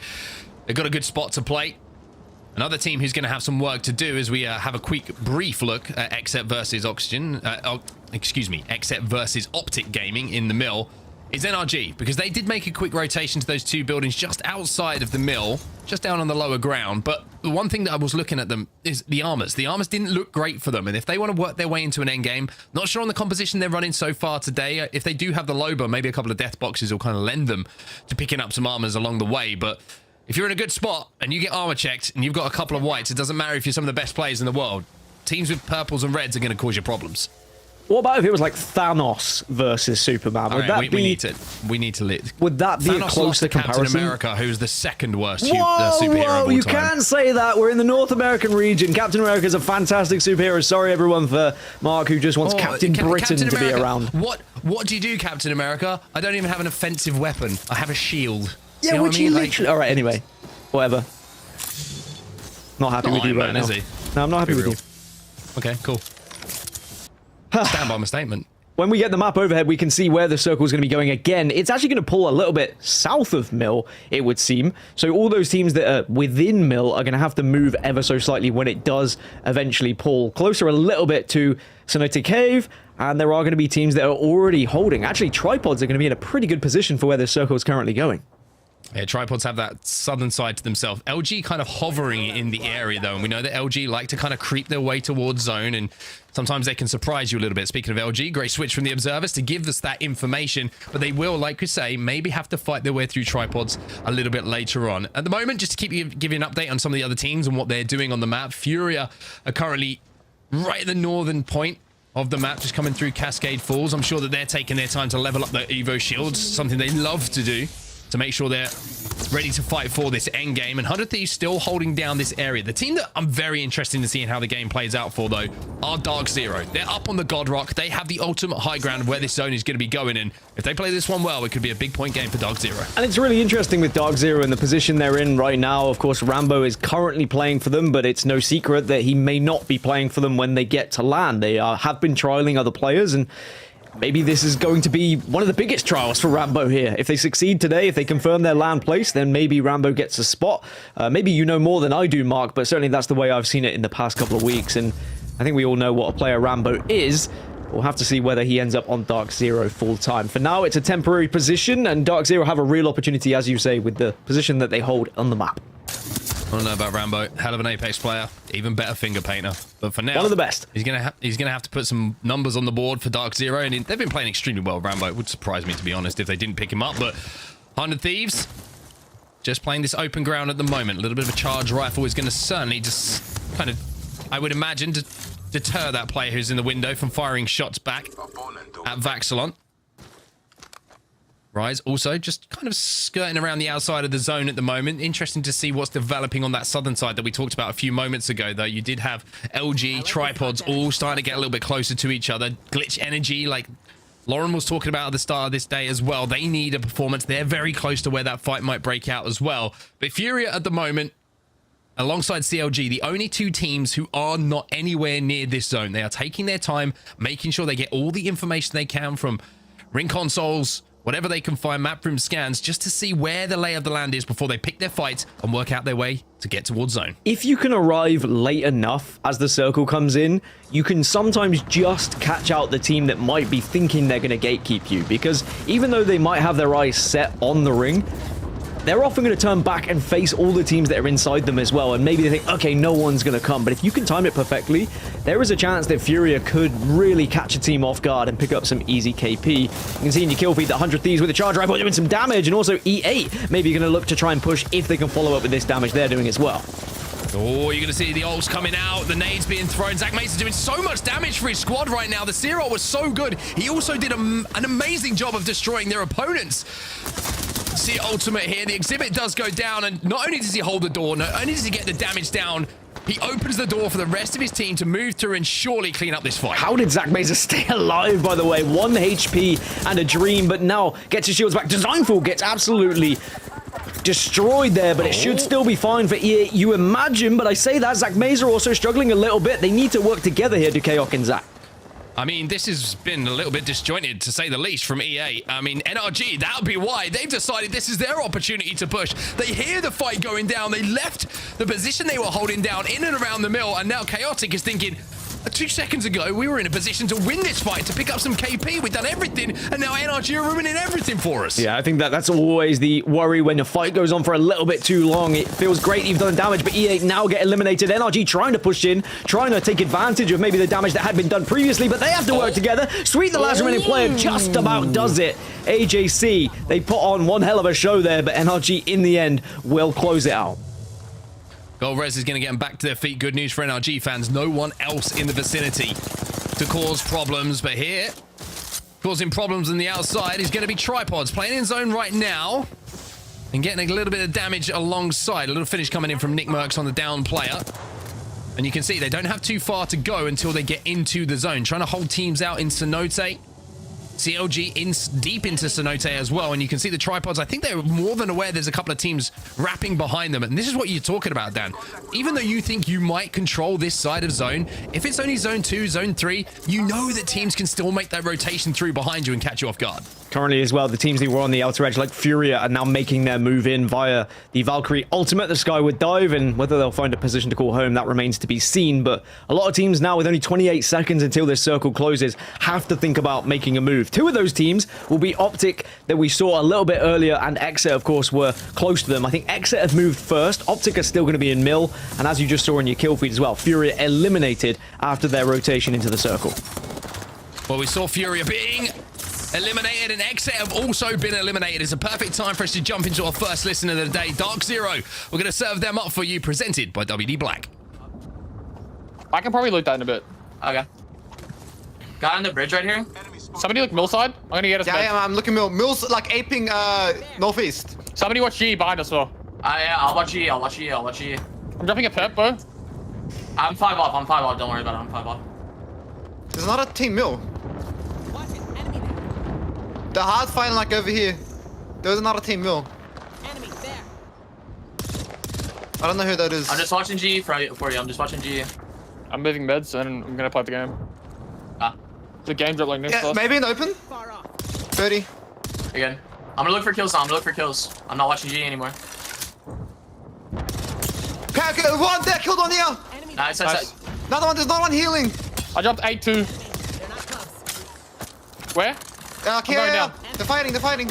They've got a good spot to play. Another team who's going to have some work to do as we have a quick, brief look at Exet versus Oxygen. Exet versus Optic Gaming in the mill is NRG, because they did make a quick rotation to those two buildings just outside of the mill, just down on the lower ground. But the one thing that I was looking at them is the armors. The armors didn't look great for them, and if they want to work their way into an end game, not sure on the composition they're running so far today. If they do have the Loba, maybe a couple of death boxes will kind of lend them to picking up some armors along the way. But if you're in a good spot and you get armor checked and you've got a couple of whites, it doesn't matter if you're some of the best players in the world. Teams with purples and reds are going to cause you problems. What about if it was like Thanos versus Superman? Would that be? We need to. Would that be Thanos a closer comparison? Captain America, who's the second worst Whoa, superhero of all you time. can't say that. We're in the North American region. Captain America is a fantastic superhero. Sorry, everyone, for Mark, who just wants Captain Britain Captain to be around. What do you do, Captain America? I don't even have an offensive weapon. I have a shield. Yeah, you know which what I mean? literally... All right, anyway. Whatever. Not happy with you right now. Is he? No, I'm not happy with you. Okay, cool. Stand by my statement. When we get the map overhead, we can see where the circle is going to be going again. It's actually going to pull a little bit south of Mill, it would seem. So all those teams that are within Mill are going to have to move ever so slightly when it does eventually pull closer a little bit to Cenote Cave. And there are going to be teams that are already holding. Actually, Tripods are going to be in a pretty good position for where the circle is currently going. Yeah, Tripods have that southern side to themselves. LG kind of hovering in the area, though, and we know that LG like to kind of creep their way towards zone, and sometimes they can surprise you a little bit. Speaking of LG, great switch from the observers to give us that information, but they will, like we say, maybe have to fight their way through Tripods a little bit later on. At the moment, just to give you an update on some of the other teams and what they're doing on the map, Furia are currently right at the northern point of the map, just coming through Cascade Falls. I'm sure that they're taking their time to level up their Evo shields, something they love to do, to make sure they're ready to fight for this end game. And 100 Thieves still holding down this area. The team that I'm very interested in seeing how the game plays out for, though, are Dark Zero. They're up on the God Rock. They have the ultimate high ground of where this zone is going to be going. And if they play this one well, it could be a big point game for Dark Zero. And it's really interesting with Dark Zero in the position they're in right now. Of course, Rambo is currently playing for them, but it's no secret that he may not be playing for them when they get to LAN. They have been trialing other players, and maybe this is going to be one of the biggest trials for Rambo here. If they succeed today, if they confirm their LAN place, then maybe Rambo gets a spot. Maybe you know more than I do, Mark, but certainly that's the way I've seen it in the past couple of weeks. And I think we all know what a player Rambo is. We'll have to see whether he ends up on Dark Zero full time. For now, it's a temporary position, and Dark Zero have a real opportunity, as you say, with the position that they hold on the map. I don't know about Rambo. Hell of an Apex player. Even better finger painter. But for now, One of the best. He's gonna have to put some numbers on the board for Dark Zero, and they've been playing extremely well. Rambo, it would surprise me, to be honest, if they didn't pick him up. But 100 Thieves just playing this open ground at the moment. A little bit of a charge rifle is going to certainly just kind of, I would imagine, to deter that player who's in the window from firing shots back at Vaxilon. Rise also just kind of skirting around the outside of the zone at the moment. Interesting to see what's developing on that southern side that we talked about a few moments ago, though. You did have LG, Tripods all starting to get a little bit closer to each other. Glitch Energy, like Lauren was talking about at the start of this day as well. They need a performance. They're very close to where that fight might break out as well. But Furia at the moment, alongside CLG, the only two teams who are not anywhere near this zone. They are taking their time, making sure they get all the information they can from ring consoles, whatever they can find, map room scans, just to see where the lay of the land is before they pick their fight and work out their way to get towards zone. If you can arrive late enough as the circle comes in, you can sometimes just catch out the team that might be thinking they're going to gatekeep you, because even though they might have their eyes set on the ring, they're often going to turn back and face all the teams that are inside them as well, and maybe they think, okay, no one's going to come. But if you can time it perfectly, there is a chance that Furia could really catch a team off guard and pick up some easy KP. You can see in your kill feed that 100 Thieves with a charge rifle doing some damage, and also E8 maybe going to look to try and push if they can follow up with this damage they're doing as well. Oh, you're going to see the ults coming out, the nades being thrown. Zach Mason doing so much damage for his squad right now. The Zero was so good. He also did an amazing job of destroying their opponents. See ultimate here. The exhibit does go down, and not only does he hold the door, not only does he get the damage down, he opens the door for the rest of his team to move through and surely clean up this fight. How did Zach Mazer stay alive, by the way? 1 HP and a dream, but now gets his shields back. Designful gets absolutely destroyed there, but it should still be fine for EA, you imagine. But I say that, Zach Mazer also struggling a little bit. They need to work together here, Dukeok and Zach. I mean, this has been a little bit disjointed, to say the least, from EA. I mean, NRG, that would be why. They've decided this is their opportunity to push. They hear the fight going down. They left the position they were holding down in and around the mill, and now Chaotic is thinking, 2 seconds ago, we were in a position to win this fight, to pick up some KP. We've done everything, and now NRG are ruining everything for us. Yeah, I think that's always the worry when the fight goes on for a little bit too long. It feels great you've done damage, but EA now get eliminated. NRG trying to push in, trying to take advantage of maybe the damage that had been done previously, but they have to work together. Sweet, the last remaining player, just about does it. AJC, they put on one hell of a show there, but NRG in the end will close it out. Goldrez is going to get them back to their feet. Good news for NRG fans. No one else in the vicinity to cause problems. But here, causing problems on the outside is going to be Tripods. Playing in zone right now and getting a little bit of damage alongside. A little finish coming in from Nick Merckx on the down player. And you can see they don't have too far to go until they get into the zone. Trying to hold teams out in Cenote. CLG deep into Cenote as well, and you can see the Tripods. I think they're more than aware there's a couple of teams wrapping behind them, and this is what you're talking about, Dan. Even though you think you might control this side of zone, if it's only zone 2, zone 3, you know that teams can still make that rotation through behind you and catch you off guard. Currently as well, the teams that were on the outer edge like Furia are now making their move in via the Valkyrie ultimate, the Skyward Dive, and whether they'll find a position to call home, that remains to be seen. But a lot of teams now, with only 28 seconds until this circle closes, have to think about making a move. 2 of those teams will be Optic, that we saw a little bit earlier, and Exit, of course, were close to them. I think Exit have moved first. Optic are still going to be in mill, and as you just saw in your kill feed as well, Furia eliminated after their rotation into the circle. Well, we saw Furia being eliminated, and Exit have also been eliminated. It's a perfect time for us to jump into our first listen of the day. Dark Zero, we're going to serve them up for you, presented by WD Black. I can probably loot that in a bit. Okay. Guy on the bridge right here. Somebody look mill side. I'm gonna get us. Yeah, I'm looking mill. Mill's like aping northeast. Somebody watch G behind us, though. Yeah, I'll watch E. I'll watch E. I'll watch E. I'm dropping a pep, bro. I'm 5 off. I'm 5 off. Don't worry about it. I'm 5 off. There's another team mill. The hard's fighting like over here. There's another team mill. I don't know who that is. I'm just watching G for you. I'm just watching G. I'm moving meds and I'm gonna play the game. Ah. The game dropped like next to Yeah, us. maybe an open. 30. Again. I'm gonna look for kills now. I'm gonna look for kills. I'm not watching G anymore. Okay, one there, killed one here. Nice. Another one, there's no one healing. I dropped 8-2. Where? Okay, going yeah. down. They're fighting.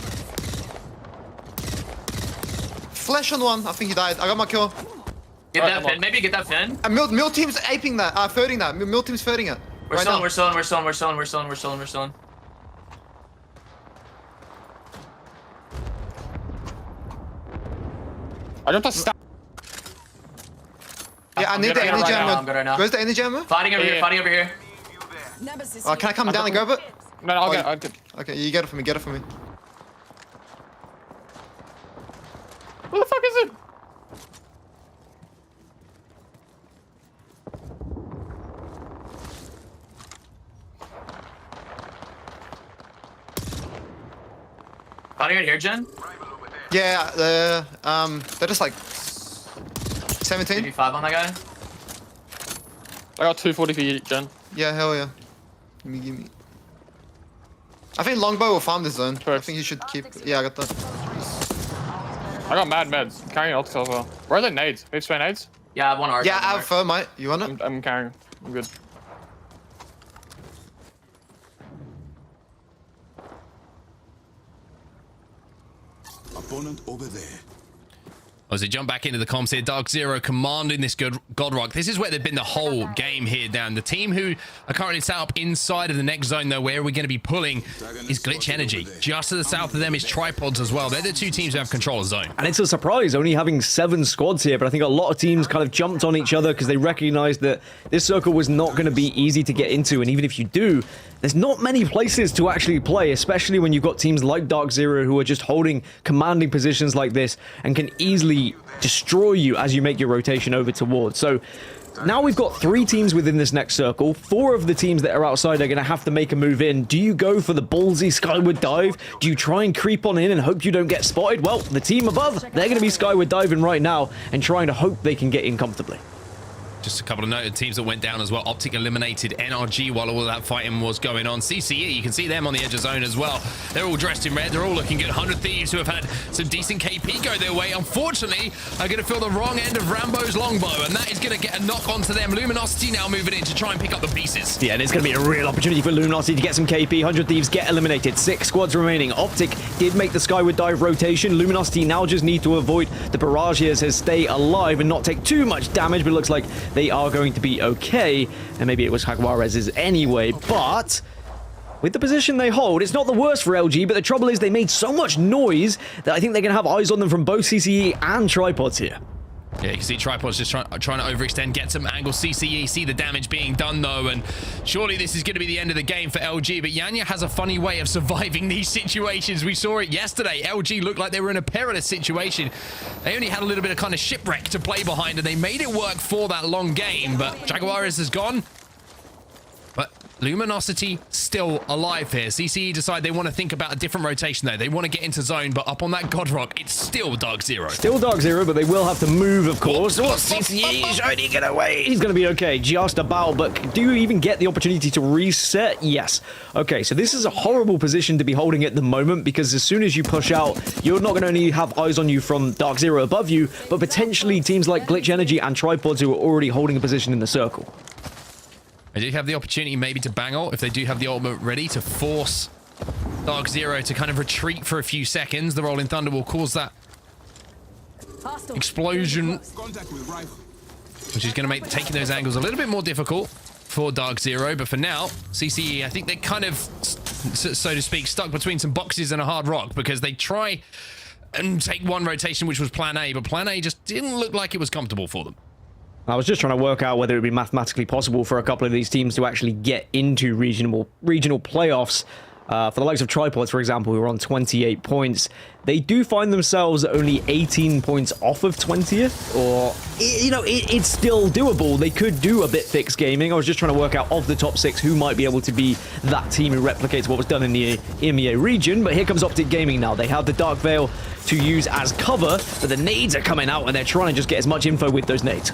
Flesh on one. I think he died. I got my kill. Get Alright, that I'm fin. Maybe get that fin. And mill team's aping that. Thirding that. Mill team's thirding it. We're Right now. still. I dropped a stack. Yeah, I need the energy right now, ammo. I'm good right now. Where's the energy ammo? Fighting over Yeah. here. Fighting over here. Oh, can I come down and grab it? No, I'll get it. Okay, you get it for me. Get it for me. Where the fuck is it? Fighting right here, Jen. Yeah, they're just like 17. 85 on that guy. I got 240 for you, Jen. Yeah, hell yeah. Give me. I think Longbow will farm this zone. I Correct. think you should keep. Yeah, I got that. I got mad meds. I'm carrying ulti as well. Where are the nades? They spray nades? Yeah, I have one arc. Yeah, I have fur, mate. You want it? I'm carrying. I'm good. Opponent over there. As they jump back into the comms here, Dark Zero commanding this Godrock. This is where they've been the whole game here, Dan. The team who are currently set up inside of the next zone, though, where we're going to be pulling is Glitch Energy. Just to the south of them is Tripods as well. They're the two teams who have control of zone. And it's a surprise, only having 7 squads here, but I think a lot of teams kind of jumped on each other because they recognized that this circle was not going to be easy to get into, and even if you do, there's not many places to actually play, especially when you've got teams like Dark Zero who are just holding commanding positions like this and can easily destroy you as you make your rotation over towards. So now we've got 3 teams within this next circle. 4 of the teams that are outside are going to have to make a move in. Do you go for the ballsy skyward dive? Do you try and creep on in and hope you don't get spotted? Well, the team above, they're going to be skyward diving right now and trying to hope they can get in comfortably. Just a couple of noted teams that went down as well. Optic eliminated NRG while all of that fighting was going on. CCE, you can see them on the edge of zone as well. They're all dressed in red. They're all looking good. 100 Thieves who have had some decent KP go their way, unfortunately, are going to feel the wrong end of Rambo's longbow, and that is going to get a knock onto them. Luminosity now moving in to try and pick up the pieces. Yeah, and it's going to be a real opportunity for Luminosity to get some KP. 100 Thieves get eliminated. 6 squads remaining. Optic did make the skyward dive rotation. Luminosity now just need to avoid the barrage here, says stay alive and not take too much damage, but it looks like they are going to be okay. And maybe it was Jaguarez's anyway, but with the position they hold, it's not the worst for LG, but the trouble is they made so much noise that I think they're going to have eyes on them from both CCE and Tripods here. Yeah, you can see Tripod's just trying to overextend, get some angles. CCE, see the damage being done, though, and surely this is going to be the end of the game for LG, but Yanya has a funny way of surviving these situations. We saw it yesterday. LG looked like they were in a perilous situation. They only had a little bit of kind of shipwreck to play behind, and they made it work for that long game, but Jaguarez is gone. But Luminosity still alive here. CCE decide they want to think about a different rotation, though. They want to get into zone, but up on that Godrock, it's still Dark Zero. Still Dark Zero, but they will have to move, of course. Oh, CCE is trying to get away. He's going to be okay, just about, but do you even get the opportunity to reset? Yes. Okay, so this is a horrible position to be holding at the moment, because as soon as you push out, you're not going to only have eyes on you from Dark Zero above you, but potentially teams like Glitch Energy and Tripods who are already holding a position in the circle. They do have the opportunity maybe to bang ult if they do have the ultimate ready to force Dark Zero to kind of retreat for a few seconds. The Rolling Thunder will cause that explosion, which is going to make taking those angles a little bit more difficult for Dark Zero. But for now, CCE, I think they're kind of, so to speak, stuck between some boxes and a hard rock, because they try and take one rotation, which was plan A, but plan A just didn't look like it was comfortable for them. I was just trying to work out whether it would be mathematically possible for a couple of these teams to actually get into regional playoffs. For the likes of Tripods, for example, who are on 28 points, they do find themselves only 18 points off of 20th, or, you know, it's still doable. They could do a bit fixed gaming. I was just trying to work out of the top 6 who might be able to be that team who replicates what was done in the EMEA region, but here comes Optic Gaming now. They have the Dark Veil to use as cover, but the nades are coming out, and they're trying to just get as much info with those nades.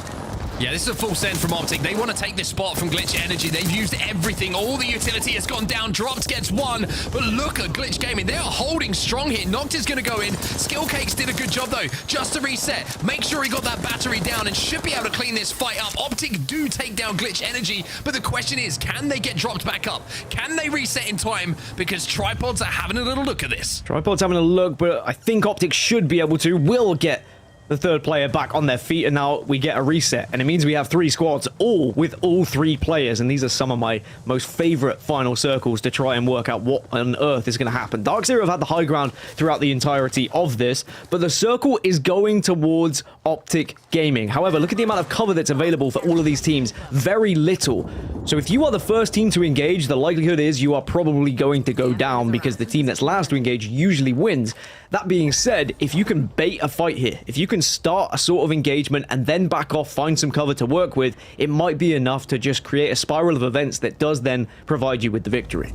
Yeah, this is a full send from Optic. They want to take this spot from Glitch Energy. They've used everything. All the utility has gone down. Dropped gets one. But look at Glitch Gaming. They are holding strong here. Noct is going to go in. Skill Cakes did a good job, though. Just to reset. Make sure he got that battery down and should be able to clean this fight up. Optic do take down Glitch Energy. But the question is, can they get dropped back up? Can they reset in time? Because Tripods are having a little look at this. Tripods having a look, but I think Optic should be able to. Will get the third player back on their feet, and now we get a reset, and it means we have 3 squads, all with all 3 players, and these are some of my most favorite final circles to try and work out what on earth is going to happen. Dark Zero have had the high ground throughout the entirety of this, but the circle is going towards Optic Gaming. However, look at the amount of cover that's available for all of these teams. Very little. So if you are the first team to engage, the likelihood is you are probably going to go down, because the team that's last to engage usually wins. That being said, if you can bait a fight here, if you can start a sort of engagement and then back off, find some cover to work with, it might be enough to just create a spiral of events that does then provide you with the victory.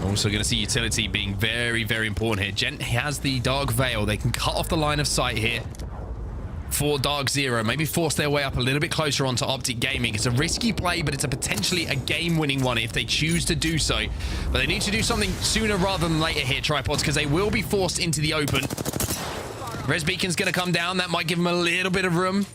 Also going to see utility being very, very important here. Gent has the Dark Veil. They can cut off the line of sight here for Dark Zero. Maybe force their way up a little bit closer onto Optic Gaming. It's a risky play, but it's a potentially a game-winning one if they choose to do so. But they need to do something sooner rather than later here, Tripods, because they will be forced into the open. Res Beacon's going to come down. That might give them a little bit of room.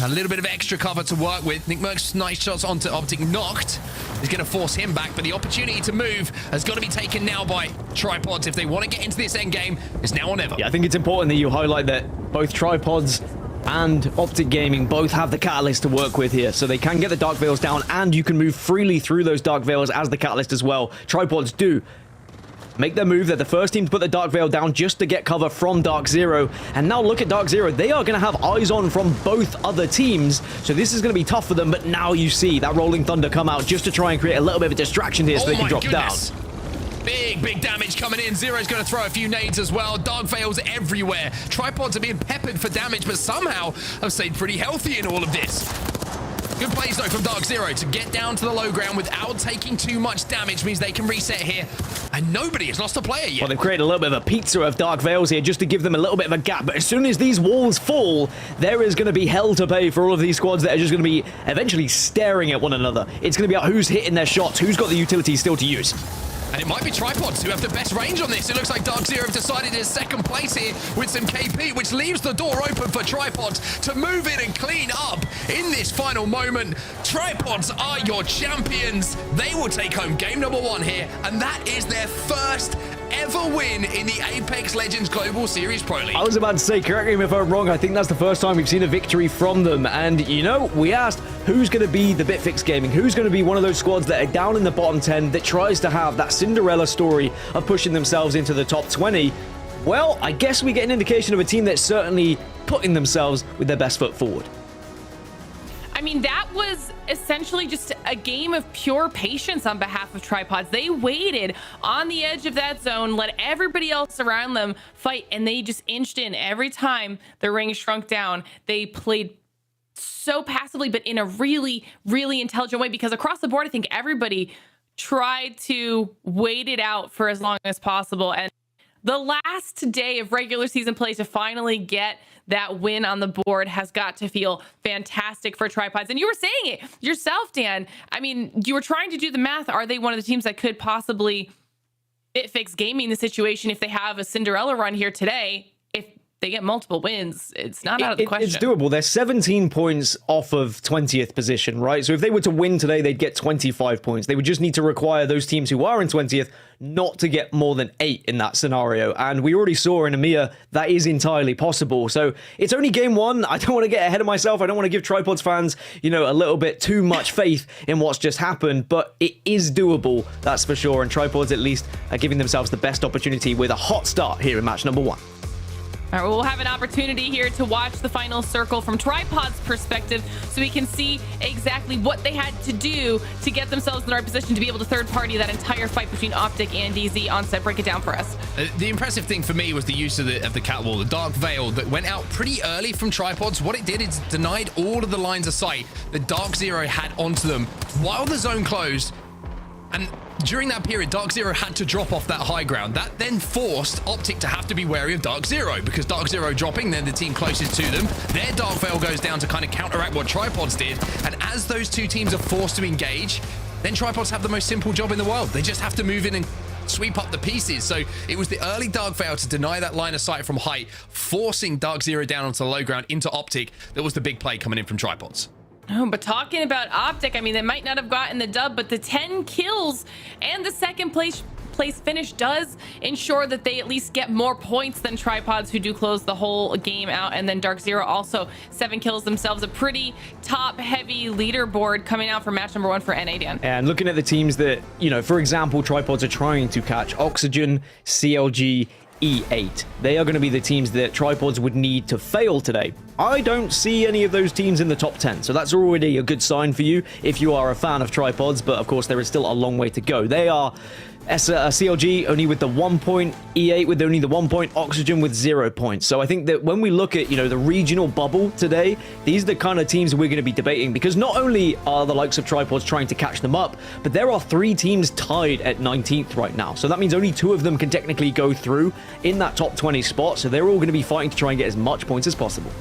A little bit of extra cover to work with. Nick Merck's nice shots onto Optic. Noct is going to force him back, but the opportunity to move has got to be taken now by Tripods. If they want to get into this endgame, it's now or never. Yeah, I think it's important that you highlight that both Tripods and Optic Gaming both have the Catalyst to work with here, so they can get the Dark Veils down, and you can move freely through those Dark Veils as the Catalyst as well. Tripods do make their move. They're the first team to put the Dark Veil down just to get cover from Dark Zero. And now look at Dark Zero. They are going to have eyes on from both other teams. So this is going to be tough for them. But now you see that Rolling Thunder come out just to try and create a little bit of a distraction here so they can drop down. Big damage coming in. Zero's going to throw a few nades as well. Dark Veils everywhere. Tripods are being peppered for damage, but somehow have stayed pretty healthy in all of this. Good plays, though, from Dark Zero to get down to the low ground without taking too much damage means they can reset here. And nobody has lost a player yet. Well, they've created a little bit of a pizza of Dark Veils here just to give them a little bit of a gap. But as soon as these walls fall, there is going to be hell to pay for all of these squads that are just going to be eventually staring at one another. It's going to be about who's hitting their shots, who's got the utility still to use. And it might be Tripods who have the best range on this. It looks like Dark Zero have decided in second place here with some KP, which leaves the door open for Tripods to move in and clean up in this final moment. Tripods are your champions. They will take home game number 1 here, and that is their first ever win in the Apex Legends Global Series Pro League. I was about to say, correct me if I'm wrong, I think that's the first time we've seen a victory from them. And, you know, we asked who's going to be the Bitfix Gaming, who's going to be one of those squads that are down in the bottom 10 that tries to have that Cinderella story of pushing themselves into the top 20. Well, I guess we get an indication of a team that's certainly putting themselves with their best foot forward. I mean, that was essentially just a game of pure patience on behalf of Tripods. They waited on the edge of that zone, let everybody else around them fight, and they just inched in every time the ring shrunk down. They played so passively, but in a really, really intelligent way, because across the board, I think everybody tried to wait it out for as long as possible. And the last day of regular season play to finally get that win on the board has got to feel fantastic for Tripods. And you were saying it yourself, Dan. I mean, you were trying to do the math. Are they one of the teams that could possibly Bitfix Gaming the situation if they have a Cinderella run here today? If they get multiple wins, it's not out of the question. It's doable. They're 17 points off of 20th position, right? So if they were to win today, they'd get 25 points. They would just need to require those teams who are in 20th not to get more than 8 in that scenario. And we already saw in EMEA that is entirely possible. So it's only game 1. I don't want to get ahead of myself. I don't want to give Tripods fans, you know, a little bit too much faith in what's just happened, but it is doable, that's for sure. And Tripods at least are giving themselves the best opportunity with a hot start here in match number 1. All right, well, we'll have an opportunity here to watch the final circle from Tripod's perspective so we can see exactly what they had to do to get themselves in the right position to be able to third party that entire fight between Optic and DZ. On set, break it down for us. The impressive thing for me was the use of the cat wall, the dark veil that went out pretty early from Tripods. What it did is denied all of the lines of sight that Dark Zero had onto them while the zone closed. And during that period, Dark Zero had to drop off that high ground. That then forced Optic to have to be wary of Dark Zero, because Dark Zero dropping, then the team closest to them, their Dark Veil goes down to kind of counteract what Tripods did. And as those two teams are forced to engage, then Tripods have the most simple job in the world. They just have to move in and sweep up the pieces. So it was the early Dark Veil to deny that line of sight from height, forcing Dark Zero down onto the low ground into Optic. That was the big play coming in from Tripods. Oh, but talking about Optic, I mean, they might not have gotten the dub, but the 10 kills and the second place finish does ensure that they at least get more points than Tripods, who do close the whole game out. And then Dark Zero also 7 kills themselves. A pretty top heavy leaderboard coming out for match number 1 for NA, Dan. And looking at the teams that, you know, for example, Tripods are trying to catch: Oxygen, CLG, E8. They are going to be the teams that Tripods would need to fail today. I don't see any of those teams in the top 10, so that's already a good sign for you if you are a fan of Tripods, but of course there is still a long way to go. They are CLG only with the 1 point, E8 with only the 1 point, Oxygen with 0 points. So I think that when we look at, you know, the regional bubble today, these are the kind of teams we're going to be debating, because not only are the likes of Tripods trying to catch them up, but there are 3 teams tied at 19th right now. So that means only 2 of them can technically go through in that top 20 spot. So they're all going to be fighting to try and get as much points as possible.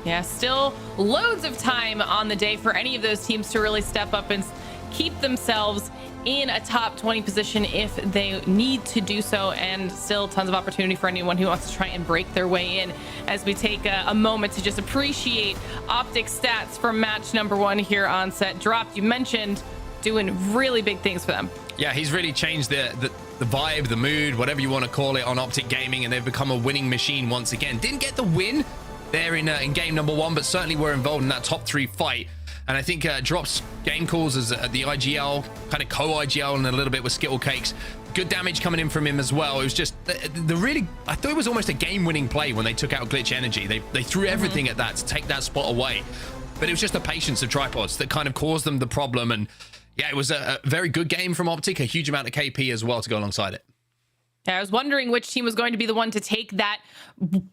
Yeah, still loads of time on the day for any of those teams to really step up and keep themselves in a top 20 position if they need to do so, and still tons of opportunity for anyone who wants to try and break their way in, as we take a moment to just appreciate Optic stats from match number 1 here on set. Dropped, you mentioned doing really big things for them. Yeah, he's really changed the vibe, the mood, whatever you want to call it, on Optic Gaming, and they've become a winning machine once again. Didn't get the win there in game number 1, but certainly were involved in that top 3 fight. And I think Drop's game calls as the IGL, kind of co-IGL, and a little bit with Skittle Cakes. Good damage coming in from him as well. It was just I thought it was almost a game-winning play when they took out Glitch Energy. They threw everything at that to take that spot away. But it was just the patience of Tripods that kind of caused them the problem. And yeah, it was a very good game from Optic, a huge amount of KP as well to go alongside it. I was wondering which team was going to be the one to take that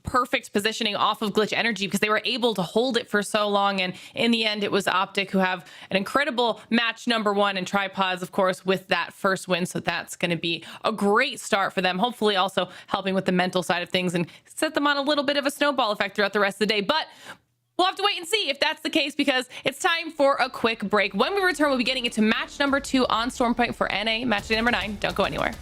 perfect positioning off of Glitch Energy, because they were able to hold it for so long. And in the end, it was Optic who have an incredible match number 1, and Tripods, of course, with that first win. So that's going to be a great start for them. Hopefully also helping with the mental side of things and set them on a little bit of a snowball effect throughout the rest of the day. But we'll have to wait and see if that's the case, because it's time for a quick break. When we return, we'll be getting into match number 2 on Stormpoint for NA, match day number 9. Don't go anywhere.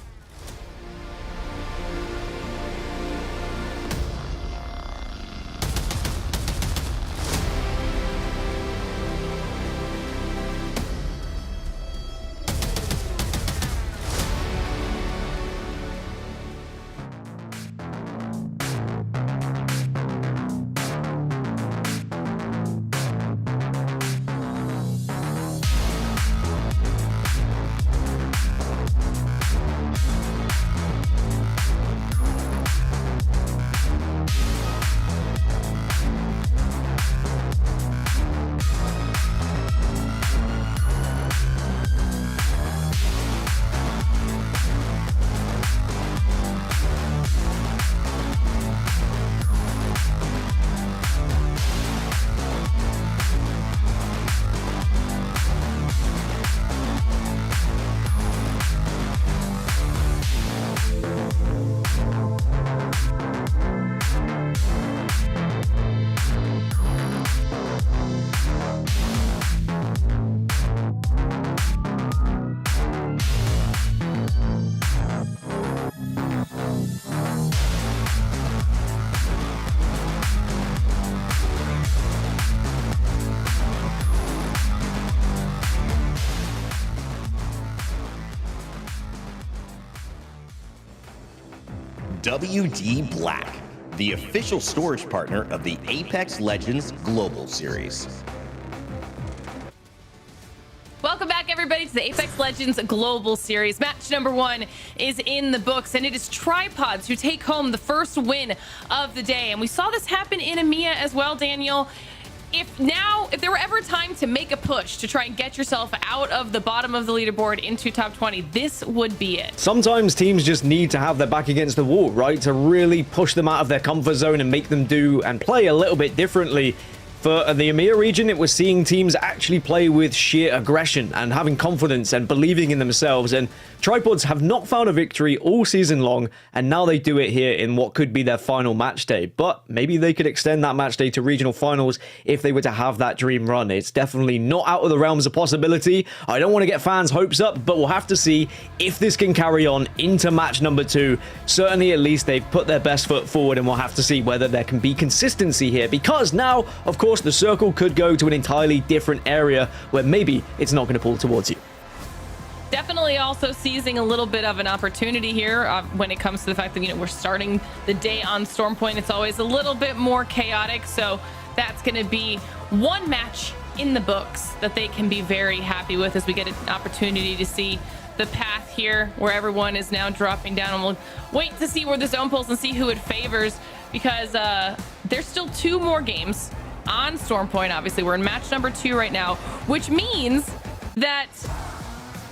WD Black, the official storage partner of the Apex Legends Global Series. Welcome back, everybody, ready to the Apex Legends Global Series. Match number 1 is in the books, and it is Tripods who take home the first win of the day. And we saw this happen in EMEA as well, Daniel. If there were ever a time to make a push to try and get yourself out of the bottom of the leaderboard into top 20, this would be it. Sometimes teams just need to have their back against the wall, right? To really push them out of their comfort zone and make them do and play a little bit differently. For the EMEA region, it was seeing teams actually play with sheer aggression and having confidence and believing in themselves. And Tripods have not found a victory all season long, and now they do it here in what could be their final match day. But maybe they could extend that match day to regional finals if they were to have that dream run. It's definitely not out of the realms of possibility. I don't want to get fans' hopes up, but we'll have to see if this can carry on into match number 2. Certainly, at least they've put their best foot forward, and we'll have to see whether there can be consistency here. Because now, of course, the circle could go to an entirely different area where maybe it's not going to pull towards you. Definitely also seizing a little bit of an opportunity here when it comes to the fact that, we're starting the day on Storm Point. It's always a little bit more chaotic, so that's going to be one match in the books that they can be very happy with as we get an opportunity to see the path here where everyone is now dropping down, and we'll wait to see where the zone pulls and see who it favors, because there's still 2 more games on Storm Point. Obviously, we're in match number 2 right now, which means that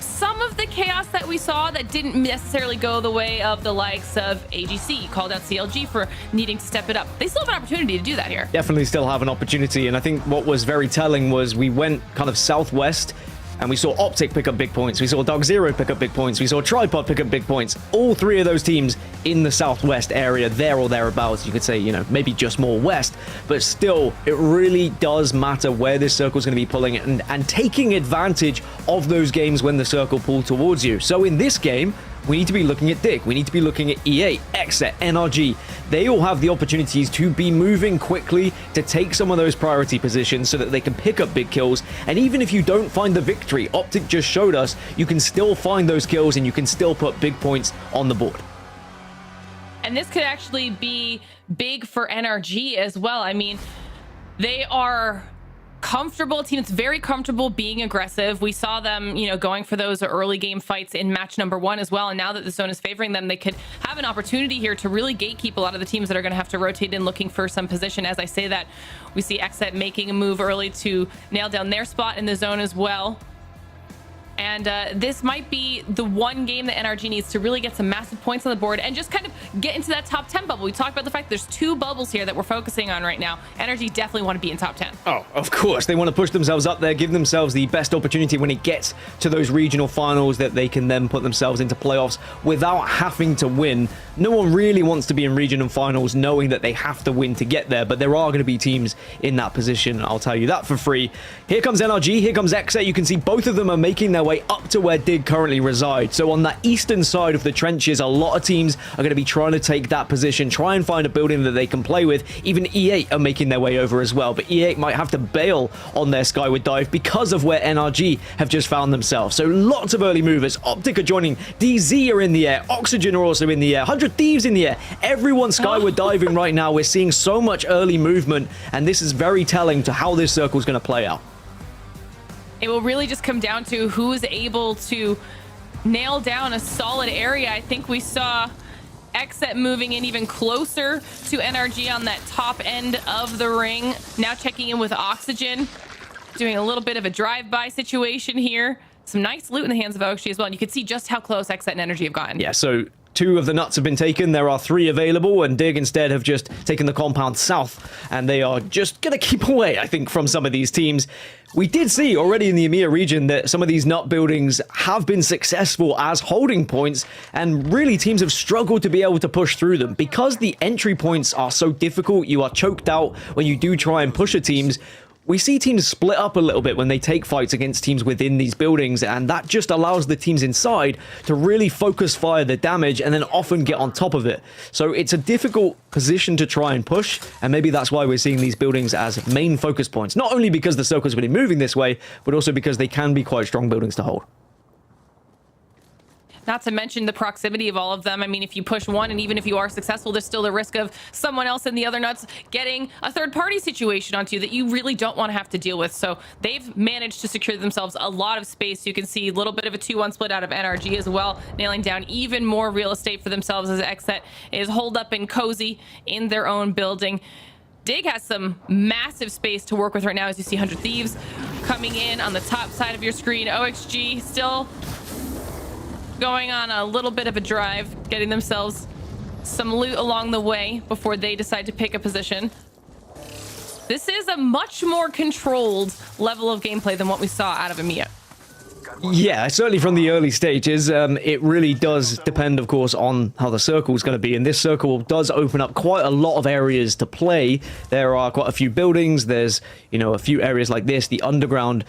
some of the chaos that we saw that didn't necessarily go the way of the likes of AGC, called out CLG for needing to step it up. They still have an opportunity to do that here. Definitely still have an opportunity, and I think what was very telling was we went kind of southwest, and we saw Optic pick up big points. We saw Dog Zero pick up big points. We saw Tripod pick up big points. All 3 of those teams in the southwest area, there or thereabouts. You could say, maybe just more west. But still, it really does matter where this circle is going to be pulling and taking advantage of those games when the circle pulled towards you. So in this game, we need to be looking at Dig. We need to be looking at EA, Exet, NRG. They all have the opportunities to be moving quickly to take some of those priority positions so that they can pick up big kills. And even if you don't find the victory, Optic just showed us you can still find those kills and you can still put big points on the board. And this could actually be big for NRG as well. I mean, they are comfortable team. It's very comfortable being aggressive. We saw them, going for those early game fights in match number 1 as well. And now that the zone is favoring them, they could have an opportunity here to really gatekeep a lot of the teams that are going to have to rotate in looking for some position. As I say that, we see Exet making a move early to nail down their spot in the zone as well. And this might be the one game that NRG needs to really get some massive points on the board and just kind of get into that top 10 bubble. We talked about the fact there's 2 bubbles here that we're focusing on right now. NRG definitely want to be in top 10. Oh, of course. They want to push themselves up there, give themselves the best opportunity when it gets to those regional finals that they can then put themselves into playoffs without having to win. No one really wants to be in regional finals knowing that they have to win to get there, but there are going to be teams in that position. I'll tell you that for free. Here comes NRG, here comes Exet. You can see both of them are making their way up to where Dig currently resides. So on that eastern side of the trenches, a lot of teams are going to be trying to take that position, try and find a building that they can play with. Even E8 are making their way over as well, but E8 might have to bail on their skyward dive because of where NRG have just found themselves. So lots of early movers. Optic are joining, DZ are in the air, Oxygen are also in the air, 100 Thieves in the air. Everyone's skyward diving right now. We're seeing so much early movement, and this is very telling to how this circle is going to play out. It will really just come down to who's able to nail down a solid area. I think we saw Exet moving in even closer to NRG on that top end of the ring. Now checking in with Oxygen, doing a little bit of a drive-by situation here. Some nice loot in the hands of OXG as well. And you can see just how close Exet and NRG have gotten. Yeah, so 2 of the nuts have been taken. There are 3 available, and Dig instead have just taken the compound south, and they are just going to keep away, I think, from some of these teams. We did see already in the EMEA region that some of these nut buildings have been successful as holding points, and really teams have struggled to be able to push through them. Because the entry points are so difficult, you are choked out when you do try and push at teams. We see teams split up a little bit when they take fights against teams within these buildings, and that just allows the teams inside to really focus fire the damage and then often get on top of it. So it's a difficult position to try and push, and maybe that's why we're seeing these buildings as main focus points. Not only because the circle's really moving this way, but also because they can be quite strong buildings to hold. Not to mention the proximity of all of them. I mean, if you push one, and even if you are successful, there's still the risk of someone else in the other nuts getting a third-party situation onto you that you really don't want to have to deal with. So they've managed to secure themselves a lot of space. You can see a little bit of a 2-1 split out of NRG as well, nailing down even more real estate for themselves as Xset is holed up and cozy in their own building. Dig has some massive space to work with right now, as you see 100 Thieves coming in on the top side of your screen. OXG still going on a little bit of a drive, getting themselves some loot along the way before they decide to pick a position. This is a much more controlled level of gameplay than what we saw out of EMEA. Yeah, certainly from the early stages. It really does depend, of course, on how the circle is going to be. And this circle does open up quite a lot of areas to play. There are quite a few buildings. There's, a few areas like this, the underground,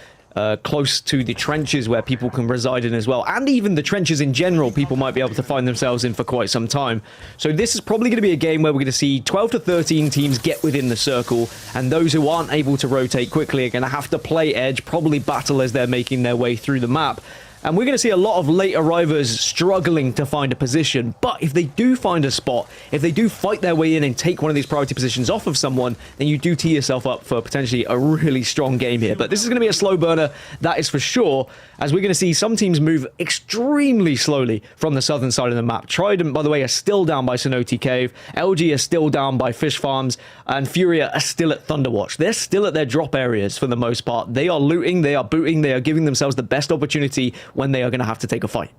close to the trenches where people can reside in as well. And even the trenches in general, people might be able to find themselves in for quite some time. So this is probably going to be a game where we're going to see 12 to 13 teams get within the circle. And those who aren't able to rotate quickly are going to have to play edge, probably battle as they're making their way through the map. And we're going to see a lot of late arrivers struggling to find a position. But if they do find a spot, if they do fight their way in and take one of these priority positions off of someone, then you do tee yourself up for potentially a really strong game here. But this is going to be a slow burner, that is for sure, as we're going to see some teams move extremely slowly from the southern side of the map. Trident, by the way, are still down by Cenote Cave. LG are still down by Fish Farms. And Furia are still at Thunderwatch. They're still at their drop areas for the most part. They are looting, they are booting, they are giving themselves the best opportunity when they are going to have to take a fight.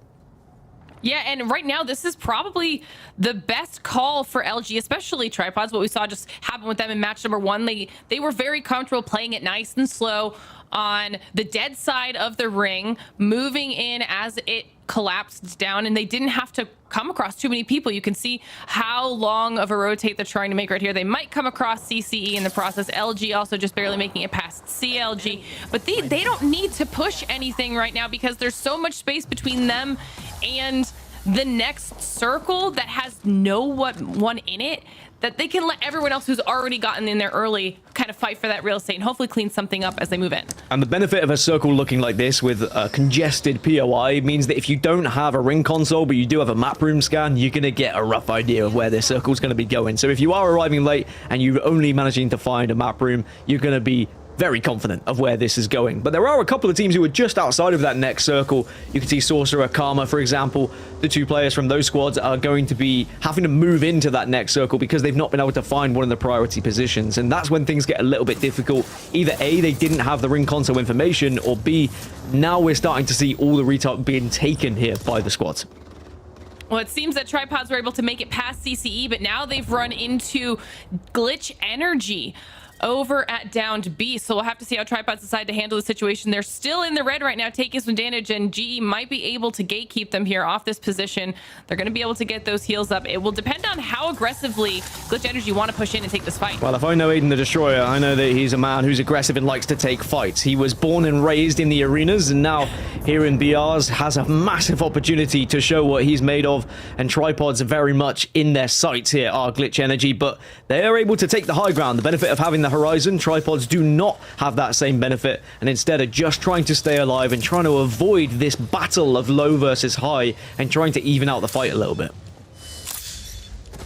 Yeah, and right now, this is probably the best call for LG, especially Tripods. What we saw just happen with them in match number 1. They were very comfortable playing it nice and slow on the dead side of the ring, moving in as it collapsed down, and they didn't have to come across too many people. You can see how long of a rotate they're trying to make right here. They might come across CCE in the process. LG also just barely making it past CLG, but they don't need to push anything right now because there's so much space between them and the next circle that has no one in it, that they can let everyone else who's already gotten in there early kind of fight for that real estate and hopefully clean something up as they move in. And the benefit of a circle looking like this with a congested POI means that if you don't have a ring console, but you do have a map room scan, you're going to get a rough idea of where this circle's going to be going. So if you are arriving late and you're only managing to find a map room, you're going to be very confident of where this is going. But there are a couple of teams who are just outside of that next circle. You can see Sorcerer, Karma, for example. The two players from those squads are going to be having to move into that next circle because they've not been able to find one of the priority positions. And that's when things get a little bit difficult. Either A, they didn't have the ring console information, or B, now we're starting to see all the retard being taken here by the squads. Well, it seems that Tripods were able to make it past CCE, but now they've run into Glitch Energy over at downed B. So we'll have to see how Tripods decide to handle the situation. They're still in the red right now, taking some damage, and GE might be able to gatekeep them here off this position. They're going to be able to get those heals up. It will depend on how aggressively Glitch Energy want to push in and take this fight. Well, if I know Aiden the Destroyer, I know that he's a man who's aggressive and likes to take fights. He was born and raised in the arenas, and now here in BRs has a massive opportunity to show what he's made of, and Tripods are very much in their sights here are Glitch Energy, but they are able to take the high ground. The benefit of having the horizon, Tripods do not have that same benefit, and instead are just trying to stay alive and trying to avoid this battle of low versus high and trying to even out the fight a little bit.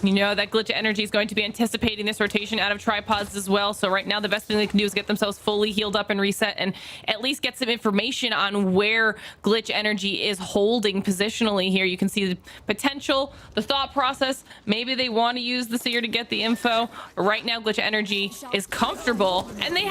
You know that Glitch Energy is going to be anticipating this rotation out of Tripods as well. So right now, the best thing they can do is get themselves fully healed up and reset and at least get some information on where Glitch Energy is holding positionally here. You can see the potential, the thought process. Maybe they want to use the Seer to get the info. But right now, Glitch Energy is comfortable, and they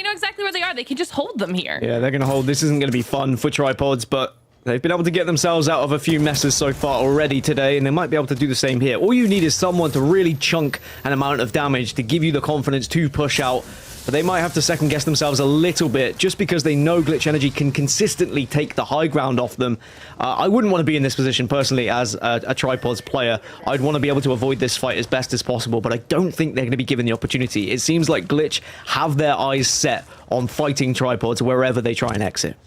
know exactly where they are. They can just hold them here. Yeah, they're going to hold. This isn't going to be fun for Tripods, but they've been able to get themselves out of a few messes so far already today, and they might be able to do the same here. All you need is someone to really chunk an amount of damage to give you the confidence to push out, but they might have to second guess themselves a little bit just because they know Glitch Energy can consistently take the high ground off them. I wouldn't want to be in this position personally as a Tripods player. I'd want to be able to avoid this fight as best as possible, but I don't think they're going to be given the opportunity. It seems like Glitch have their eyes set on fighting Tripods wherever they try and exit.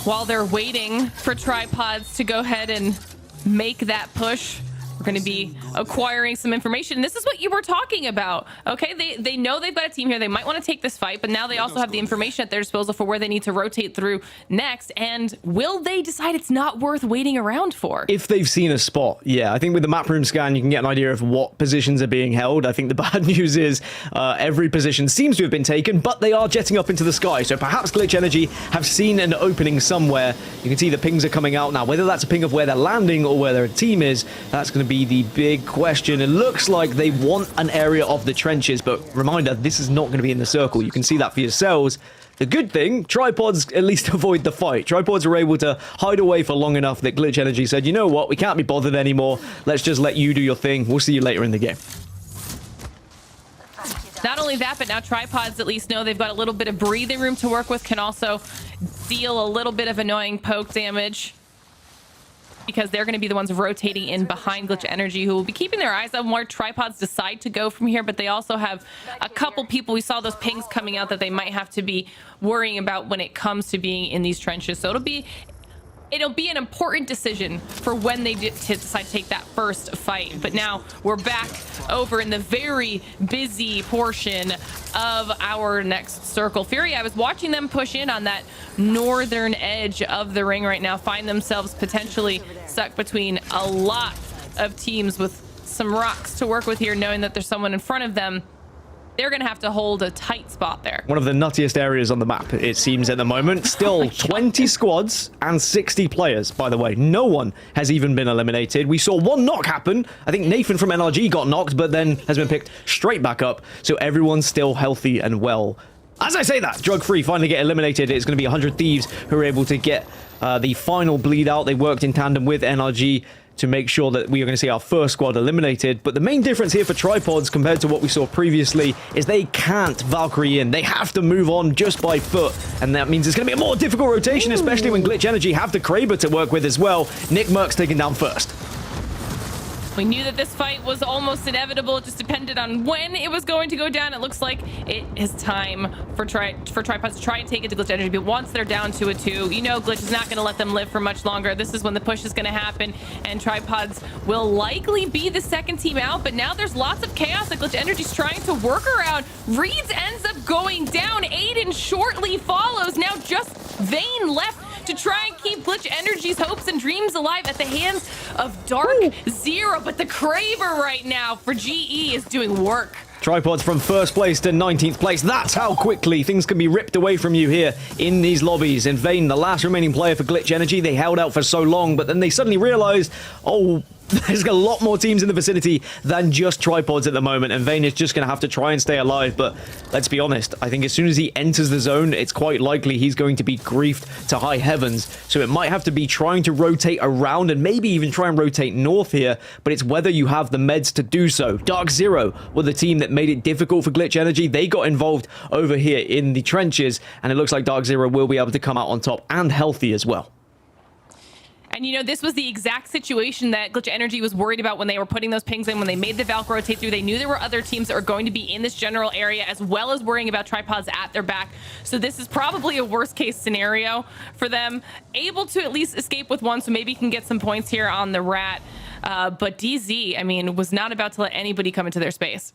While they're waiting for Tripods to go ahead and make that push, We're going to be acquiring some information. This is what you were talking about. Okay, they know they've got a team here. They might want to take this fight, but now they also have the information at their disposal for where they need to rotate through next. And will they decide it's not worth waiting around for? If they've seen a spot, yeah. I think with the map room scan, you can get an idea of what positions are being held. I think the bad news is every position seems to have been taken, but they are jetting up into the sky. So perhaps Glitch Energy have seen an opening somewhere. You can see the pings are coming out now. Whether that's a ping of where they're landing or where their team is, that's going to be the big question. It looks like they want an area of the trenches, but reminder, this is not going to be in the circle. You can see that for yourselves. The good thing, Tripods at least avoid the fight. Tripods are able to hide away for long enough that Glitch Energy said, you know what, we can't be bothered anymore. Let's just let you do your thing. We'll see you later in the game. Not only that, but now Tripods at least know they've got a little bit of breathing room to work with, can also deal a little bit of annoying poke damage because they're going to be the ones rotating in behind Glitch Energy, who will be keeping their eyes on where Tripods decide to go from here, but they also have a couple people. We saw those pings coming out that they might have to be worrying about when it comes to being in these trenches. So it'll be an important decision for when they decide to take that first fight. But now we're back over in the very busy portion of our next circle. Fury, I was watching them push in on that northern edge of the ring right now, find themselves potentially stuck between a lot of teams with some rocks to work with here, knowing that there's someone in front of them. They're going to have to hold a tight spot there. One of the nuttiest areas on the map, it seems, at the moment. Still 20 squads and 60 players, by the way. No one has even been eliminated. We saw one knock happen. I think Nathan from NRG got knocked, but then has been picked straight back up. So everyone's still healthy and well. As I say that, Drug-Free finally get eliminated. It's going to be 100 Thieves who are able to get the final bleed out. They worked in tandem with NRG to make sure that we are going to see our first squad eliminated. But the main difference here for Tripods compared to what we saw previously is they can't Valkyrie in. They have to move on just by foot. And that means it's going to be a more difficult rotation, especially when Glitch Energy have the Kraber to work with as well. Nick Merck's taken down first. We knew that this fight was almost inevitable. It just depended on when it was going to go down. It looks like it is time for Tripods to try and take it to Glitch Energy. But once they're down to a 2, you know Glitch is not going to let them live for much longer. This is when the push is going to happen, and Tripods will likely be the second team out. But now there's lots of chaos that Glitch Energy's trying to work around. Reeds ends up going down. Aiden shortly follows. Now just Vayne left to try and keep Glitch Energy's hopes and dreams alive at the hands of Dark Zero. But the Kraber right now for GE is doing work. Tripods from first place to 19th place. That's how quickly things can be ripped away from you here in these lobbies. In Vayne, the last remaining player for Glitch Energy, they held out for so long, but then they suddenly realized, oh, there's a lot more teams in the vicinity than just Tripods at the moment, and Vayne is just going to have to try and stay alive. But let's be honest, I think as soon as he enters the zone, it's quite likely he's going to be griefed to high heavens. So it might have to be trying to rotate around and maybe even try and rotate north here, but it's whether you have the meds to do so. Dark Zero were the team that made it difficult for Glitch Energy. They got involved over here in the trenches, and it looks like Dark Zero will be able to come out on top and healthy as well. And, you know, this was the exact situation that Glitch Energy was worried about when they were putting those pings in, when they made the Valk rotate through. They knew there were other teams that were going to be in this general area, as well as worrying about Tripods at their back. So this is probably a worst case scenario for them. Able to at least escape with one, so maybe you can get some points here on the Rat. But DZ, I mean, was not about to let anybody come into their space.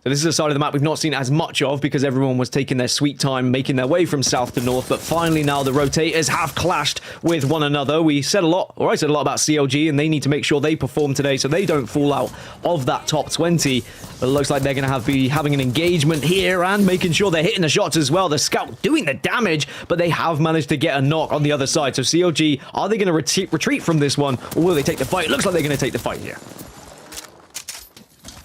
So this is a side of the map we've not seen as much of because everyone was taking their sweet time making their way from south to north. But finally now the rotators have clashed with one another. We said a lot, or I said a lot about CLG, and they need to make sure they perform today so they don't fall out of that top 20. But it looks like they're going to be having an engagement here and making sure they're hitting the shots as well. The Scout doing the damage, but they have managed to get a knock on the other side. So CLG, are they going to retreat from this one, or will they take the fight? It looks like they're going to take the fight here.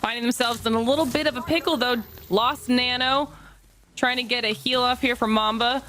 Finding themselves in a little bit of a pickle, though. Lost Nano. Trying to get a heal off here from Mamba.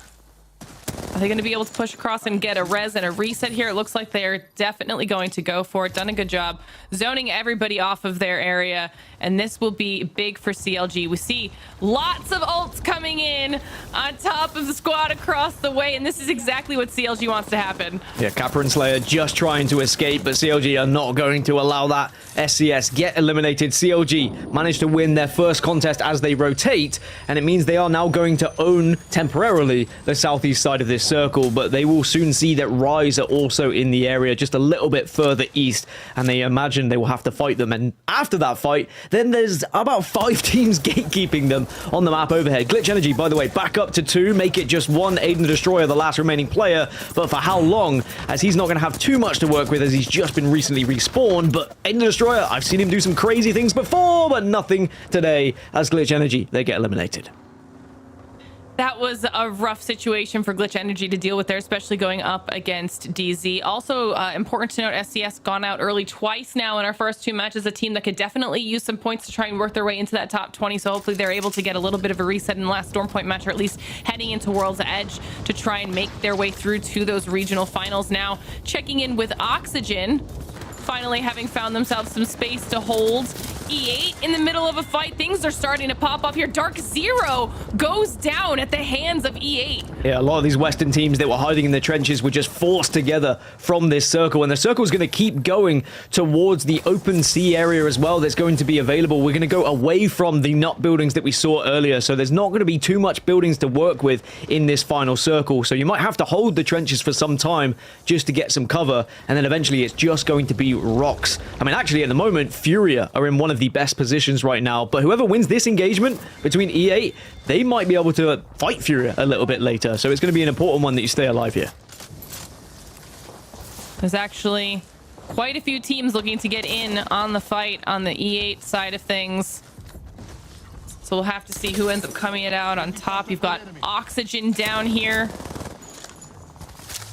Are they going to be able to push across and get a res and a reset here? It looks like they're definitely going to go for it. Done a good job zoning everybody off of their area. And this will be big for CLG. We see lots of ults coming in on top of the squad across the way. And this is exactly what CLG wants to happen. Yeah, Kappa and Slayer just trying to escape, but CLG are not going to allow that. SCS get eliminated. CLG managed to win their first contest as they rotate. And it means they are now going to own temporarily the southeast side of this circle, but they will soon see that Rise are also in the area just a little bit further east, and they imagine they will have to fight them. And after that fight, then there's about 5 teams gatekeeping them on the map overhead. Glitch Energy, by the way, back up to 2, make it just 1 Aiden the Destroyer, the last remaining player, but for how long, as he's not going to have too much to work with as he's just been recently respawned. But Aiden the Destroyer, I've seen him do some crazy things before, but nothing today as Glitch Energy, they get eliminated. That was a rough situation for Glitch Energy to deal with there, especially going up against DZ. Also, important to note, SCS gone out early twice now in our first 2 matches, a team that could definitely use some points to try and work their way into that top 20. So hopefully they're able to get a little bit of a reset in the last Storm Point match, or at least heading into World's Edge to try and make their way through to those regional finals. Now, checking in with Oxygen, finally having found themselves some space to hold. E8 in the middle of a fight. Things are starting to pop up here. Dark Zero goes down at the hands of E8. Yeah, a lot of these Western teams that were hiding in the trenches were just forced together from this circle, and the circle is going to keep going towards the open sea area as well that's going to be available. We're going to go away from the nut buildings that we saw earlier, so there's not going to be too much buildings to work with in this final circle, so you might have to hold the trenches for some time just to get some cover, and then eventually it's just going to be rocks. I mean, actually, at the moment, Furia are in one of the best positions right now, but whoever wins this engagement between E8, they might be able to fight Furia a little bit later, so it's going to be an important one that you stay alive here. There's actually quite a few teams looking to get in on the fight on the E8 side of things, so we'll have to see who ends up coming it out on top. You've got Oxygen down here,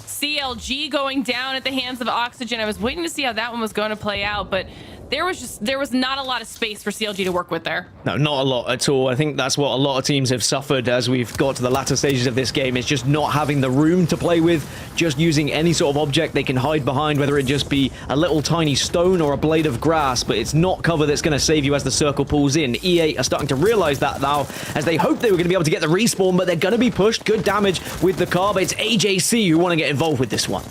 CLG going down at the hands of Oxygen. I was waiting to see how that one was going to play out, but there was not a lot of space for CLG to work with there. No, not a lot at all. I think that's what a lot of teams have suffered as we've got to the latter stages of this game. It's just not having the room to play with, just using any sort of object they can hide behind, whether it just be a little tiny stone or a blade of grass, but it's not cover that's going to save you as the circle pulls in. E8 are starting to realize that now, as they hoped they were going to be able to get the respawn, but they're going to be pushed. Good damage with the car, but it's AJC who want to get involved with this one.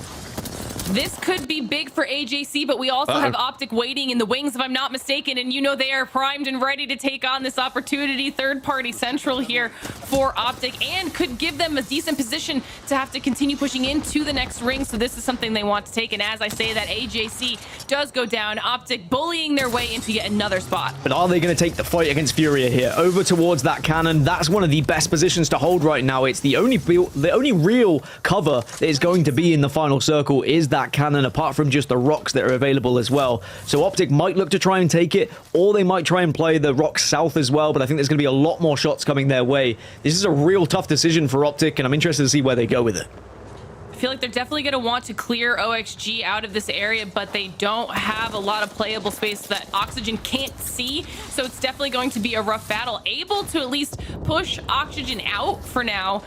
This could be big for AJC, but we also have Optic waiting in the wings, if I'm not mistaken, and you know they are primed and ready to take on this opportunity. Third-party central here for Optic, and could give them a decent position to have to continue pushing into the next ring, so this is something they want to take, and as I say that, AJC does go down. Optic bullying their way into yet another spot. But are they going to take the fight against Furia here? Over towards that cannon, that's one of the best positions to hold right now. It's the only real cover that is going to be in the final circle is that cannon, apart from just the rocks that are available as well. So Optic might look to try and take it, or they might try and play the rocks south as well, but I think there's going to be a lot more shots coming their way. This is a real tough decision for Optic, and I'm interested to see where they go with it. I feel like they're definitely going to want to clear OXG out of this area, but they don't have a lot of playable space that Oxygen can't see, so it's definitely going to be a rough battle. Able to at least push Oxygen out for now.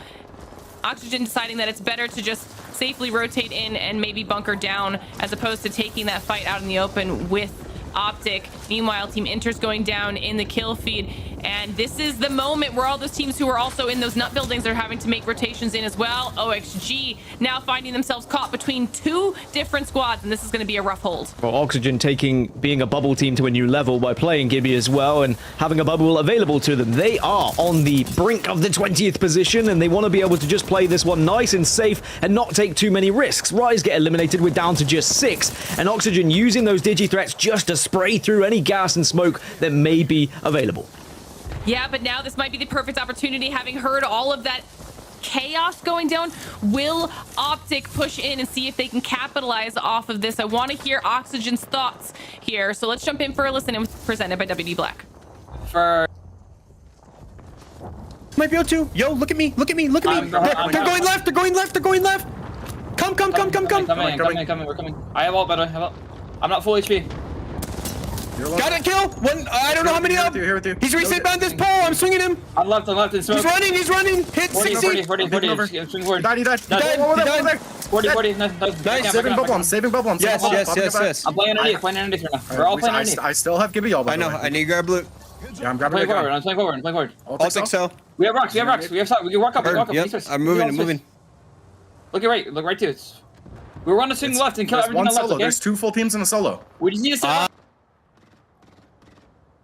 Oxygen deciding that it's better to just safely rotate in and maybe bunker down as opposed to taking that fight out in the open with Optic. Meanwhile, Team Inter's going down in the kill feed, and this is the moment where all those teams who are also in those nut buildings are having to make rotations in as well. OXG now finding themselves caught between 2 different squads, and this is going to be a rough hold. Well, Oxygen being a bubble team to a new level by playing Gibby as well and having a bubble available to them. They are on the brink of the 20th position, and they want to be able to just play this one nice and safe and not take too many risks. Rise get eliminated, we're down to just 6, and Oxygen using those digi threats just to spray through any gas and smoke that may be available. Yeah, but now this might be the perfect opportunity, having heard all of that chaos going down. Will Optic push in and see if they can capitalize off of this? I want to hear Oxygen's thoughts here, so let's jump in for a listen. And presented by WD Black. Might be able to. Yo, look at me, look at me, look at me. They're going left, they're going left, they're going left. Come. Coming, we're coming. I have ult, by the way, I'm not full HP. Got it, kill! One, I don't know how many up. Here with you. He's reset behind this pole, I'm swinging him. I'm left, in smoke. He's running, hit 60. 40, swing forward. He died. 40, nice. Saving bubble. Yes. I'm playing underneath right now. We're all playing underneath. I still have Gibby all by I know, I need to grab blue. Yeah, I'm grabbing it. I'm playing forward. All 6 cell. We have rocks, we have sight. We can walk up, Yep, I'm moving. Look right to it. We're running to swing left and kill everything on the left, okay? There's 2 full teams in a solo. We just need to stop.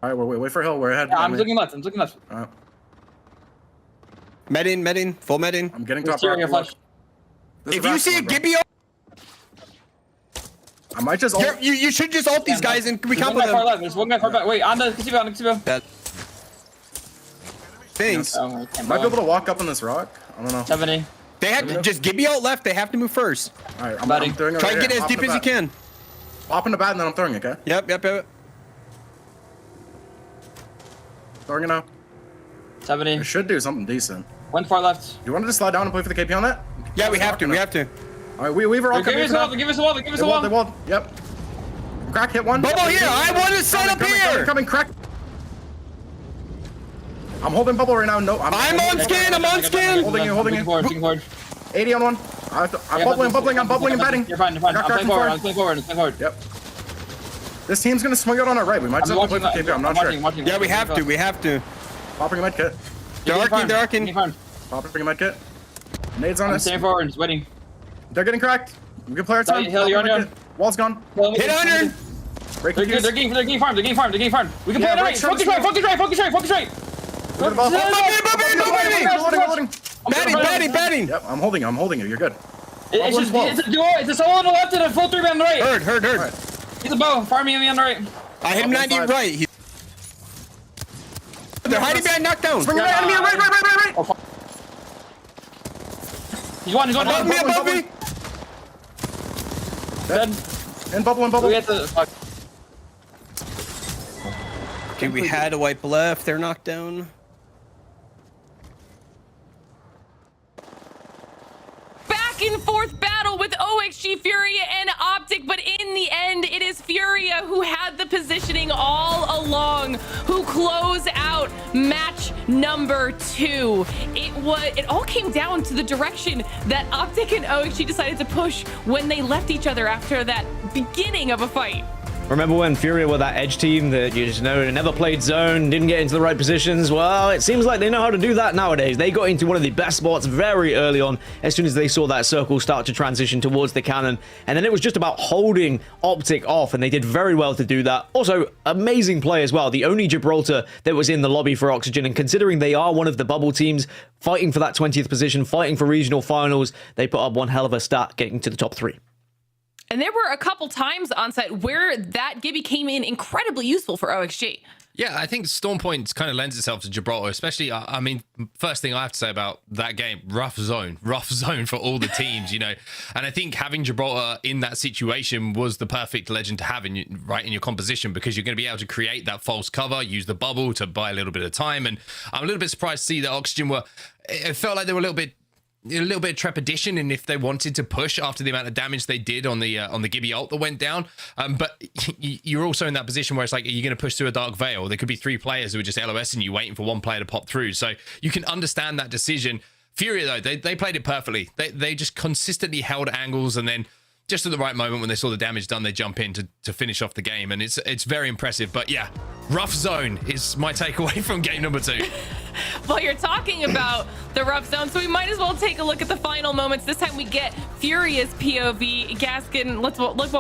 Alright, wait for hill. We're ahead. Yeah, I'm looking left. Alright. Med in, full med in. I'm getting top Stereo rock. flash. There's If you see a bro. Gibby, I might just ult. you should just ult these guys and we There's combo one guy far them. left. There's one guy far back. Wait, on the casino, on the casino. Things. Oh, I can't Might be able go. to walk up on this rock. I don't know. 70. They have to just Gibby ult left. They have to move first. All right, I'm Buddy. throwing it Try right and get here. as Hop deep in the as you bat. can. Hop in the bat and then I'm throwing it, okay? Yep. Throwing it now. 70. It should do something decent. One far left. You want to just slide down and play for the KP on that? Yeah, we have to. We have to. All right, Weaver all Give us a wall. Give us a wall. Give us a wall. They walled. Yep. Crack hit one. Bubble here. I want to set up here. Coming, crack. I'm holding bubble right now. No, I'm on skin. I'm on skin. Holding you. Looking forward. 80 on one. I'm bubbling and batting. You're fine. I got I'm cracked playing forward. Yep. This team's gonna swing out on our right. We might just have to play for KP. I'm not sure. Yeah, we have to. We have to. Popping a med kit. They're arcing. Popping a med kit. Nades on I'm us. staying forward. Just waiting. They're getting cracked. We can play our time. Hill, you're on your own. Wall's gone. Hit 100. Break They're fuse. getting farmed. We can play Yeah, it right. right, Focus right. Go to the ball. Loading. Loading. Batting. Yep, I'm holding you. You're good. It's just, it's a duo. It's a solo on the left and a full 3 man on the right. Heard. Alright. He's a bow. Farming me on the right. I hit him 90 5. right. They're hiding behind knockdown. Bring it right, enemy, right. Oh, fuck. He's one. Above me. Dead. And bubble. We get the. Fuck. Okay, we had a wipe left. They're knocked down. Back and forth battle with OXG, Furia, and Optic, but in the end, it is Furia who had the positioning all along, who close out match number 2. It all came down to the direction that Optic and OXG decided to push when they left each other after that beginning of a fight. Remember when Furia were that edge team that you just know never played zone, didn't get into the right positions? Well, it seems like they know how to do that nowadays. They got into one of the best spots very early on as soon as they saw that circle start to transition towards the cannon. And then it was just about holding Optic off, and they did very well to do that. Also, amazing play as well. The only Gibraltar that was in the lobby for Oxygen, and considering they are one of the bubble teams fighting for that 20th position, fighting for regional finals, they put up one hell of a stat getting to the top 3. And there were a couple times on site where that Gibby came in incredibly useful for OXG. Yeah, I think Storm Point kind of lends itself to Gibraltar, especially, I mean, first thing I have to say about that game, rough zone for all the teams, you know. And I think having Gibraltar in that situation was the perfect legend to have in your composition, because you're going to be able to create that false cover, use the bubble to buy a little bit of time. And I'm a little bit surprised to see that Oxygen it felt like they were a little bit of trepidation in if they wanted to push after the amount of damage they did on the Gibby ult that went down. But you're also in that position where it's like, are you going to push through a Dark Veil? There could be 3 players who are just LOSing you, waiting for one player to pop through. So you can understand that decision. Furia, though, they played it perfectly. They just consistently held angles, and then just at the right moment when they saw the damage done, they jump in to finish off the game. And it's very impressive. But yeah, rough zone is my takeaway from game number 2. Well, you're talking about the rough zone, so we might as well take a look at the final moments. This time we get Furia's POV. Gaskin,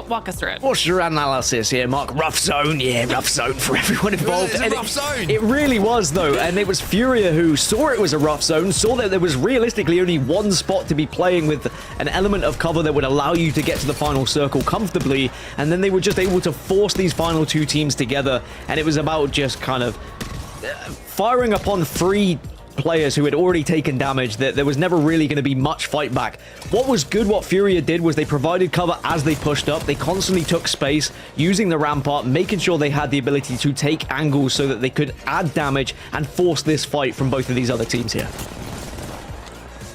walk us through it. What's your analysis here, Mark? Rough zone, yeah, rough zone for everyone involved. It's a rough zone. It really was, though, and it was Furia who saw it was a rough zone, saw that there was realistically only one spot to be playing with an element of cover that would allow you to get to the final circle comfortably, and then they were just able to force these final 2 teams together, and it was about just kind of firing upon 3 players who had already taken damage, that there was never really going to be much fight back. What was good, what Furia did, was they provided cover as they pushed up. They constantly took space, using the rampart, making sure they had the ability to take angles so that they could add damage and force this fight from both of these other teams here.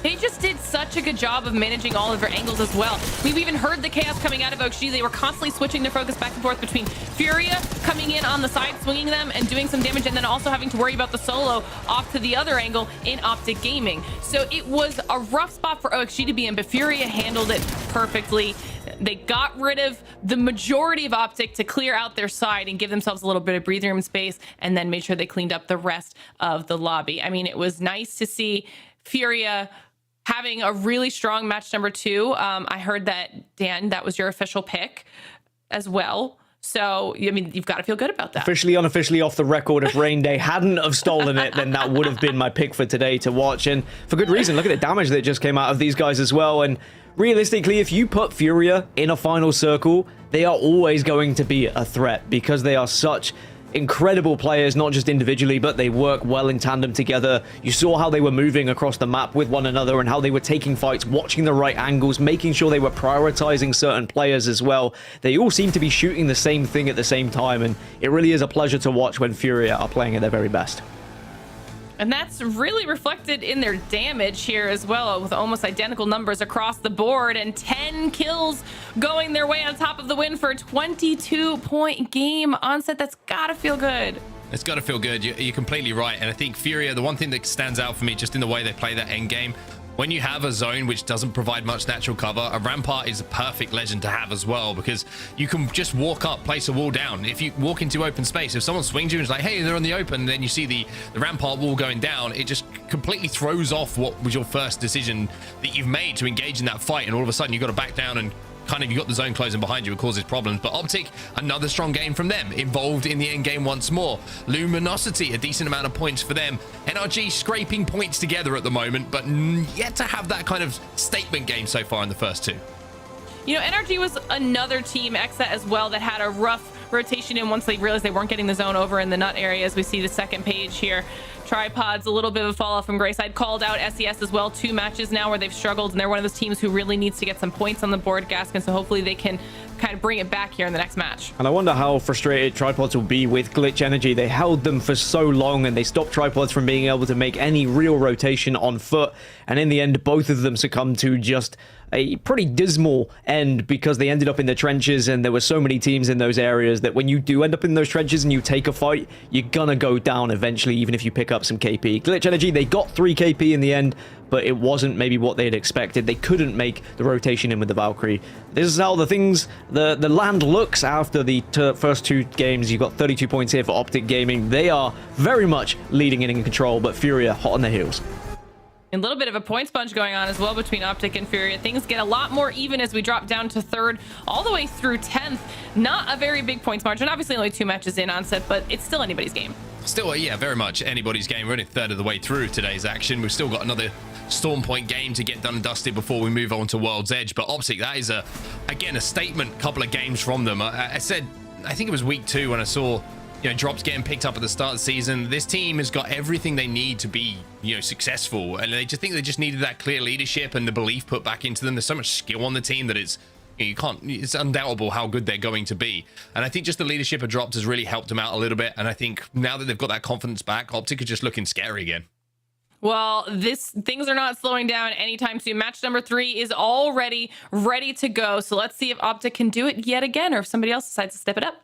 They just did such a good job of managing all of their angles as well. We've even heard the chaos coming out of OXG. They were constantly switching their focus back and forth between Furia coming in on the side, swinging them and doing some damage, and then also having to worry about the solo off to the other angle in Optic Gaming. So it was a rough spot for OXG to be in, but Furia handled it perfectly. They got rid of the majority of Optic to clear out their side and give themselves a little bit of breathing room space, and then made sure they cleaned up the rest of the lobby. I mean, it was nice to see Furia having a really strong match number 2. I heard that, Dan, that was your official pick as well. So, I mean, you've got to feel good about that. Officially, unofficially off the record, if Rain Day hadn't have stolen it, then that would have been my pick for today to watch. And for good reason. Look at the damage that just came out of these guys as well. And realistically, if you put Furia in a final circle, they are always going to be a threat because they are such incredible players, not just individually, but they work well in tandem together. You saw how they were moving across the map with one another and how they were taking fights, watching the right angles, making sure they were prioritizing certain players as well. They all seem to be shooting the same thing at the same time, and it really is a pleasure to watch when Furia are playing at their very best. And that's really reflected in their damage here as well, with almost identical numbers across the board and 10 kills going their way on top of the win for a 22-point game. Onset, that's gotta feel good. It's got to feel good. You're completely right. And I think Furia, the one thing that stands out for me just in the way they play that end game, when you have a zone which doesn't provide much natural cover, a rampart is a perfect legend to have as well, because you can just walk up, place a wall down. If you walk into open space, if someone swings you and is like, hey, they're on the open, then you see the rampart wall going down, it just completely throws off what was your first decision that you've made to engage in that fight, and all of a sudden you've got to back down and kind of, you got the zone closing behind you, it causes problems. But Optic, another strong game from them, involved in the end game once more. Luminosity, a decent amount of points for them. NRG scraping points together at the moment, but yet to have that kind of statement game so far in the first two. You know, NRG was another team, Exa as well, that had a rough rotation in once they realized they weren't getting the zone over in the nut area, as we see the second page here. Tripods, a little bit of a fall off from Grace. I'd called out SES as well, 2 matches now where they've struggled, and they're one of those teams who really needs to get some points on the board, Gaskin, so hopefully they can kind of bring it back here in the next match. And I wonder how frustrated Tripods will be with Glitch Energy. They held them for so long and they stopped Tripods from being able to make any real rotation on foot, and in the end both of them succumbed to just a pretty dismal end because they ended up in the trenches, and there were so many teams in those areas that when you do end up in those trenches and you take a fight, you're gonna go down eventually, even if you pick up some KP. Glitch Energy, they got 3 KP in the end, but it wasn't maybe what they had expected. They couldn't make the rotation in with the Valkyrie. This is how the land looks after the first 2 games. You've got 32 points here for Optic Gaming. They are very much leading and in control, but Furia hot on their heels. A little bit of a points bunch going on as well between Optic and Furia. Things get a lot more even as we drop down to 3rd all the way through 10th. Not a very big points margin. Obviously only 2 matches in Onset, but it's still anybody's game. Still, yeah, very much anybody's game. We're only 1/3 of the way through today's action. We've still got another Storm Point game to get done and dusted before we move on to World's Edge. But Optic, that is, again, a statement couple of games from them. I said, I think it was week 2 when I saw, you know, drops getting picked up at the start of the season. This team has got everything they need to be, you know, successful, and they just think they just needed that clear leadership and the belief put back into them. There's so much skill on the team that it's, you can't, it's undoubtable how good they're going to be. And I think just the leadership of drops has really helped them out a little bit. And I think now that they've got that confidence back, Optic are just looking scary again. Well, things are not slowing down anytime soon. Match number 3 is already ready to go. So let's see if Optic can do it yet again, or if somebody else decides to step it up.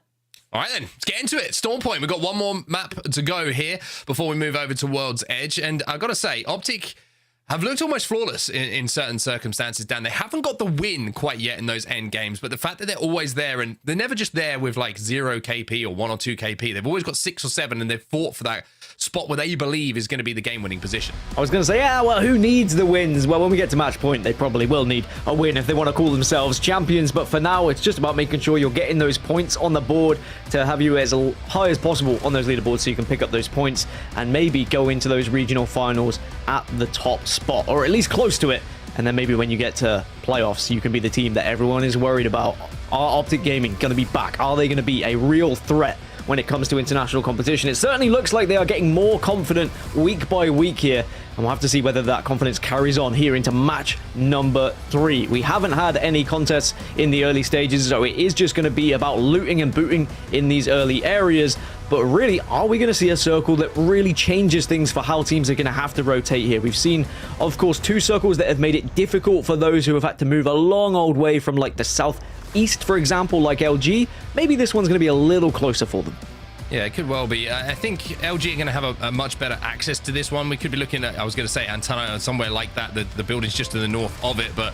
All right, then, let's get into it. Storm Point, we've got one more map to go here before we move over to World's Edge. And I've got to say, Optic have looked almost flawless in certain circumstances, Dan. They haven't got the win quite yet in those end games, but the fact that they're always there, and they're never just there with like 0 KP or 1 or 2 KP. They've always got 6 or 7, and they've fought for that spot where they believe is going to be the game-winning position. I was going to say, yeah, well, who needs the wins? Well, when we get to match point, they probably will need a win if they want to call themselves champions. But for now, it's just about making sure you're getting those points on the board to have you as high as possible on those leaderboards so you can pick up those points and maybe go into those regional finals at the top spot, or at least close to it. And then maybe when you get to playoffs, you can be the team that everyone is worried about. Are Optic Gaming going to be back? Are they going to be a real threat when it comes to international competition? It certainly looks like they are getting more confident week by week here, and we'll have to see whether that confidence carries on here into match number 3. We haven't had any contests in the early stages, so it is just going to be about looting and booting in these early areas. But really, are we going to see a circle that really changes things for how teams are going to have to rotate here? We've seen, of course, 2 circles that have made it difficult for those who have had to move a long old way from like the southeast, for example, like LG. Maybe this one's going to be a little closer for them. Yeah, it could well be. I think LG are going to have a much better access to this one. We could be looking at, I was going to say, Antenna or somewhere like that. The building's just to the north of it. But,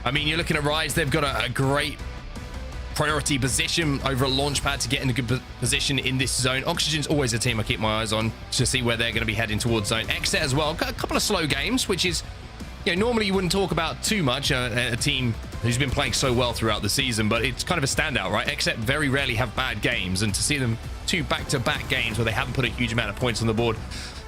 I mean, you're looking at Rise. They've got a great priority position over at Launchpad to get in a good position in this zone. Oxygen's always a team I keep my eyes on to see where they're going to be heading towards zone. Exet as well. Got a couple of slow games, which is, you know, normally you wouldn't talk about too much, a team who's been playing so well throughout the season, but it's kind of a standout, right? Except very rarely have bad games, and to see them 2 back-to-back games where they haven't put a huge amount of points on the board,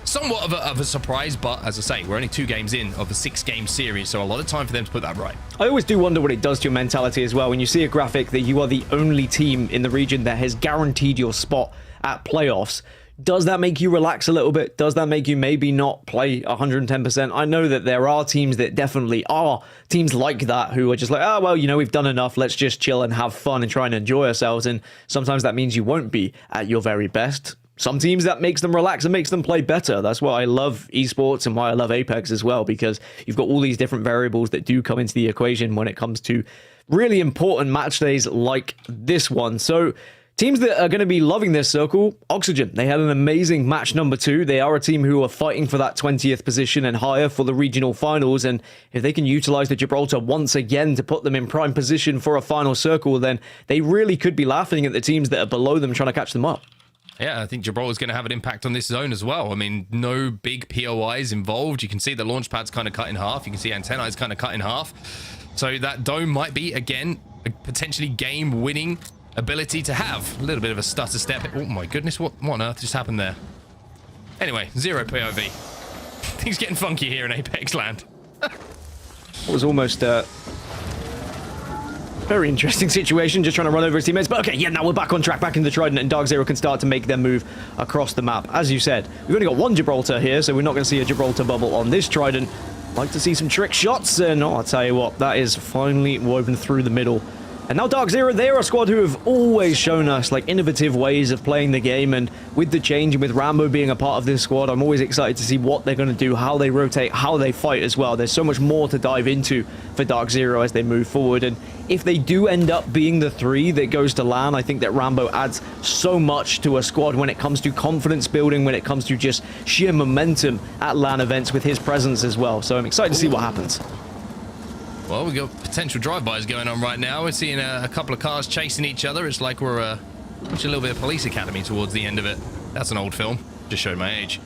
somewhat of a surprise, but as I say, we're only 2 games in of a 6-game series, so a lot of time for them to put that right. I always do wonder what it does to your mentality as well when you see a graphic that you are the only team in the region that has guaranteed your spot at playoffs. Does that make you relax a little bit? Does that make you maybe not play 110%? I know that there are teams that definitely are teams like that who are just like, oh, well, you know, we've done enough. Let's just chill and have fun and try and enjoy ourselves. And sometimes that means you won't be at your very best. Some teams that makes them relax and makes them play better. That's why I love esports and why I love Apex as well, because you've got all these different variables that do come into the equation when it comes to really important match days like this one. So teams that are going to be loving this circle, Oxygen. They had an amazing match number 2. They are a team who are fighting for that 20th position and higher for the regional finals. And if they can utilize the Gibraltar once again to put them in prime position for a final circle, then they really could be laughing at the teams that are below them trying to catch them up. Yeah, I think Gibraltar's going to have an impact on this zone as well. I mean, no big POIs involved. You can see the launch pad's kind of cut in half. You can see antennae kind of cut in half. So that dome might be, again, a potentially game-winning ability to have. A little bit of a stutter step. Oh my goodness, what on earth just happened there? Anyway, 0 POV. Things getting funky here in Apex land. It was almost very interesting situation, just trying to run over his teammates. But okay, yeah, now we're back on track, back in the Trident, and Dark Zero can start to make their move across the map. As you said, we've only got 1 Gibraltar here, so we're not going to see a Gibraltar bubble on this Trident. Like to see some trick shots, and I'll tell you what, that is finally woven through the middle. And now Dark Zero, they're a squad who have always shown us like innovative ways of playing the game, and with the change and with Rambo being a part of this squad, I'm always excited to see what they're going to do, how they rotate, how they fight as well. There's so much more to dive into for Dark Zero as they move forward, and if they do end up being the 3 that goes to LAN, I think that Rambo adds so much to a squad when it comes to confidence building, when it comes to just sheer momentum at LAN events with his presence as well. So I'm excited to see what happens. Well, we've got potential drive-bys going on right now. We're seeing a couple of cars chasing each other. It's like we're watching a little bit of Police Academy towards the end of it. That's an old film. Just showed my age.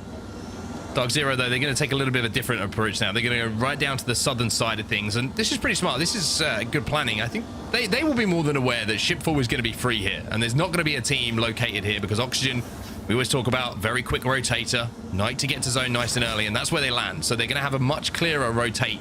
Dark Zero, though, they're going to take a little bit of a different approach now. They're going to go right down to the southern side of things, and this is pretty smart. This is good planning. I think they will be more than aware that Shipfall is going to be free here, and there's not going to be a team located here because Oxygen, we always talk about very quick rotator, night to get to zone nice and early, and that's where they land. So they're going to have a much clearer rotate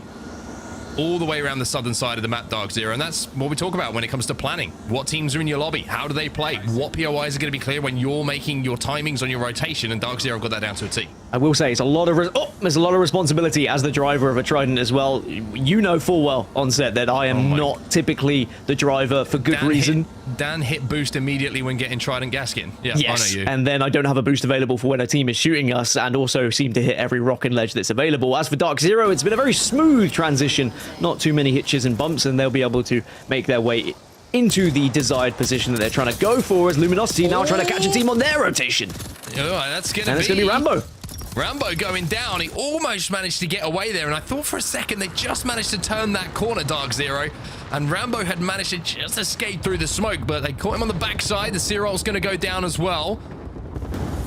all the way around the southern side of the map, Dark Zero, and that's what we talk about when it comes to planning. What teams are in your lobby? How do they play? What POIs are going to be clear when you're making your timings on your rotation? And Dark Zero got that down to a T. I will say it's a lot of there's a lot of responsibility as the driver of a Trident as well. You know full well on set that I am not typically the driver for good reason. Dan hit boost immediately when getting Trident gasket. Yeah, yes, I know you. And then I don't have a boost available for when a team is shooting us, and also seem to hit every rock and ledge that's available. As for Dark Zero, it's been a very smooth transition, not too many hitches and bumps, and they'll be able to make their way into the desired position that they're trying to go for, as Luminosity now trying to catch a team on their rotation. Oh, that's going to be Rambo. Rambo going down. He almost managed to get away there, and I thought for a second they just managed to turn that corner, Dark Zero, and Rambo had managed to just escape through the smoke, but they caught him on the backside. The Cyrol's going to go down as well.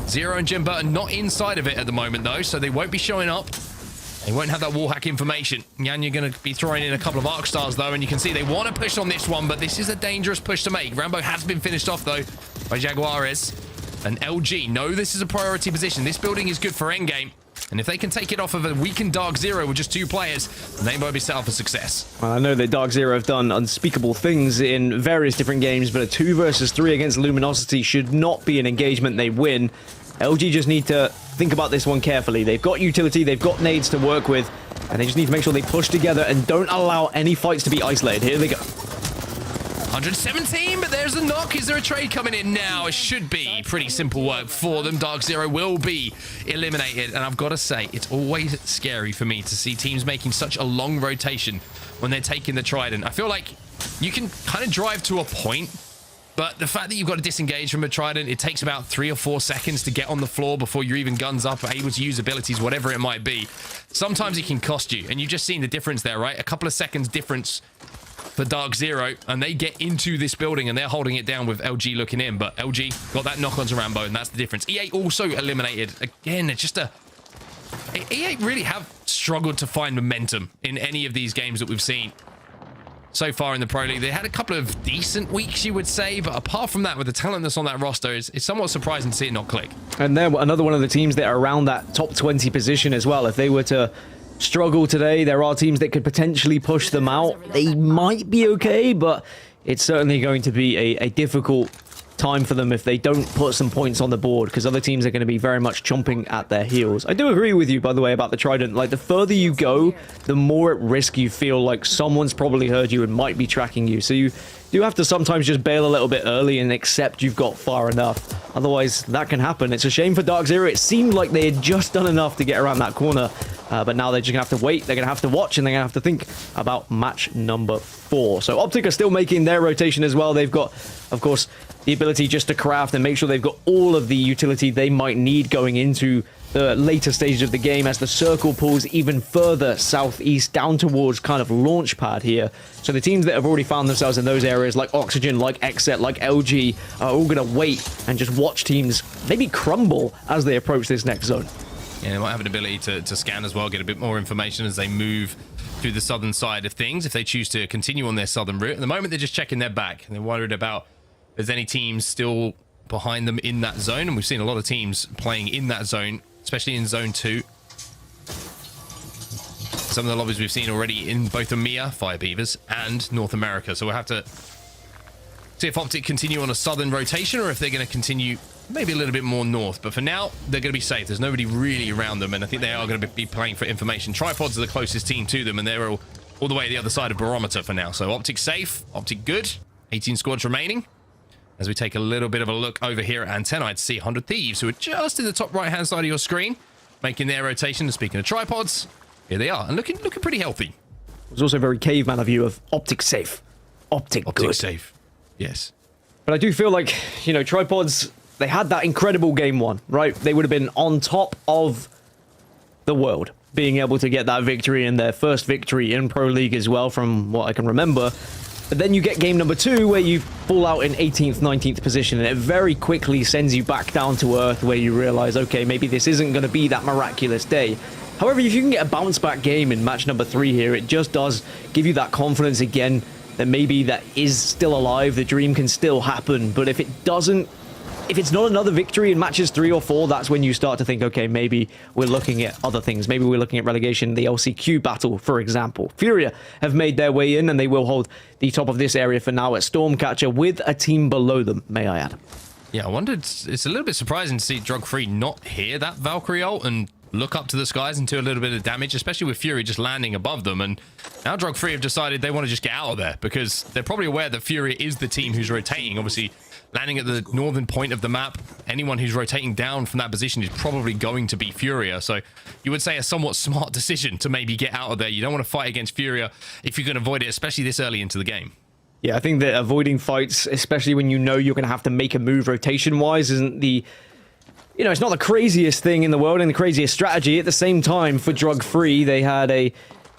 Zero and Jim Burton not inside of it at the moment, though, so they won't be showing up. They won't have that wall hack information. Yan, you're going to be throwing in a couple of arc stars, though, and you can see they want to push on this one, but this is a dangerous push to make. Rambo has been finished off, though, by Jaguares. And LG, no, this is a priority position. This building is good for endgame. And if they can take it off of a weakened Dark Zero with just 2 players, they might be set up for success. Well, I know that Dark Zero have done unspeakable things in various different games, but a 2 versus 3 against Luminosity should not be an engagement they win. LG just need to think about this one carefully. They've got utility, they've got nades to work with, and they just need to make sure they push together and don't allow any fights to be isolated. Here they go. 117, but there's a knock. Is there a trade coming in now? It should be pretty simple work for them. Dark Zero will be eliminated, and I've got to say, it's always scary for me to see teams making such a long rotation when they're taking the Trident. I feel like you can kind of drive to a point, but the fact that you've got to disengage from a Trident, it takes about 3 or 4 seconds to get on the floor before you're even guns up, able to use abilities, whatever it might be. Sometimes it can cost you, and you've just seen the difference there, right? A couple of seconds difference for Dark Zero, and they get into this building and they're holding it down with LG looking in, but LG got that knock onto Rambo, and that's the difference. EA also eliminated. Again, it's just EA really have struggled to find momentum in any of these games that we've seen. so far in the Pro League. They had a couple of decent weeks, you would say, but apart from that, with the talent that's on that roster, it's somewhat surprising to see it not click. And they're another one of the teams that are around that top 20 position as well. If they were to struggle today, there are teams that could potentially push them out. They might be okay, but it's certainly going to be a difficult time for them if they don't put some points on the board, because other teams are going to be very much chomping at their heels. I do agree with you, by the way, about the Trident. Like, the further you go, the more at risk you feel like someone's probably heard you and might be tracking you. So you do have to sometimes just bail a little bit early and accept you've got far enough. Otherwise, that can happen. It's a shame for Dark Zero. It seemed like they had just done enough to get around that corner, but now they're just going to have to wait. They're going to have to watch, and they're going to have to think about match number 4. So Optic are still making their rotation as well. They've got, of course, the ability just to craft and make sure they've got all of the utility they might need going into the later stages of the game as the circle pulls even further southeast down towards kind of launch pad here. So the teams that have already found themselves in those areas, like Oxygen, like Exet, like LG, are all going to wait and just watch teams maybe crumble as they approach this next zone. Yeah, they might have an ability to scan as well, get a bit more information as they move through the southern side of things, if they choose to continue on their southern route. At the moment, they're just checking their back, and they're worried about if there's any teams still behind them in that zone, and we've seen a lot of teams playing in that zone, especially in Zone 2. Some of the lobbies we've seen already in both EMEA, Fire Beavers, and North America. So we'll have to see if Optic continue on a southern rotation or if they're going to continue maybe a little bit more north. But for now, they're going to be safe. There's nobody really around them, and I think they are going to be playing for information. Tripods are the closest team to them, and they're all the way the other side of Barometer for now. So Optic safe, Optic good, 18 squads remaining. As we take a little bit of a look over here at Antenna, I'd see 100 Thieves, who are just in the top right-hand side of your screen, making their rotation. And speaking of tripods, here they are, and looking pretty healthy. It was also very caveman of you of Optic safe. Optic good. Safe, yes. But I do feel like, you know, tripods, they had that incredible game 1, right? They would have been on top of the world, being able to get that victory and their first victory in Pro League as well, from what I can remember. But then you get game number 2 where you fall out in 18th, 19th position, and it very quickly sends you back down to earth where you realize, okay, maybe this isn't going to be that miraculous day. However, if you can get a bounce back game in match number 3 here, it just does give you that confidence again that maybe that is still alive, the dream can still happen. But if it doesn't, if it's not another victory in matches 3 or 4, that's when you start to think, okay, maybe we're looking at other things. Maybe we're looking at relegation, the LCQ battle, for example. Furia have made their way in, and they will hold the top of this area for now at Stormcatcher with a team below them, may I add. Yeah, I wondered, it's a little bit surprising to see Drug Free not hear that Valkyrie ult and look up to the skies and do a little bit of damage, especially with Fury just landing above them. And now Drug Free have decided they want to just get out of there, because they're probably aware that Fury is the team who's rotating. Obviously, landing at the northern point of the map, anyone who's rotating down from that position is probably going to be Furia. So you would say a somewhat smart decision to maybe get out of there. You don't want to fight against Furia if you can avoid it, especially this early into the game. Yeah, I think that avoiding fights, especially when you know you're going to have to make a move rotation-wise, isn't the... You know, it's not the craziest thing in the world and the craziest strategy. At the same time, for Drug Free, they had a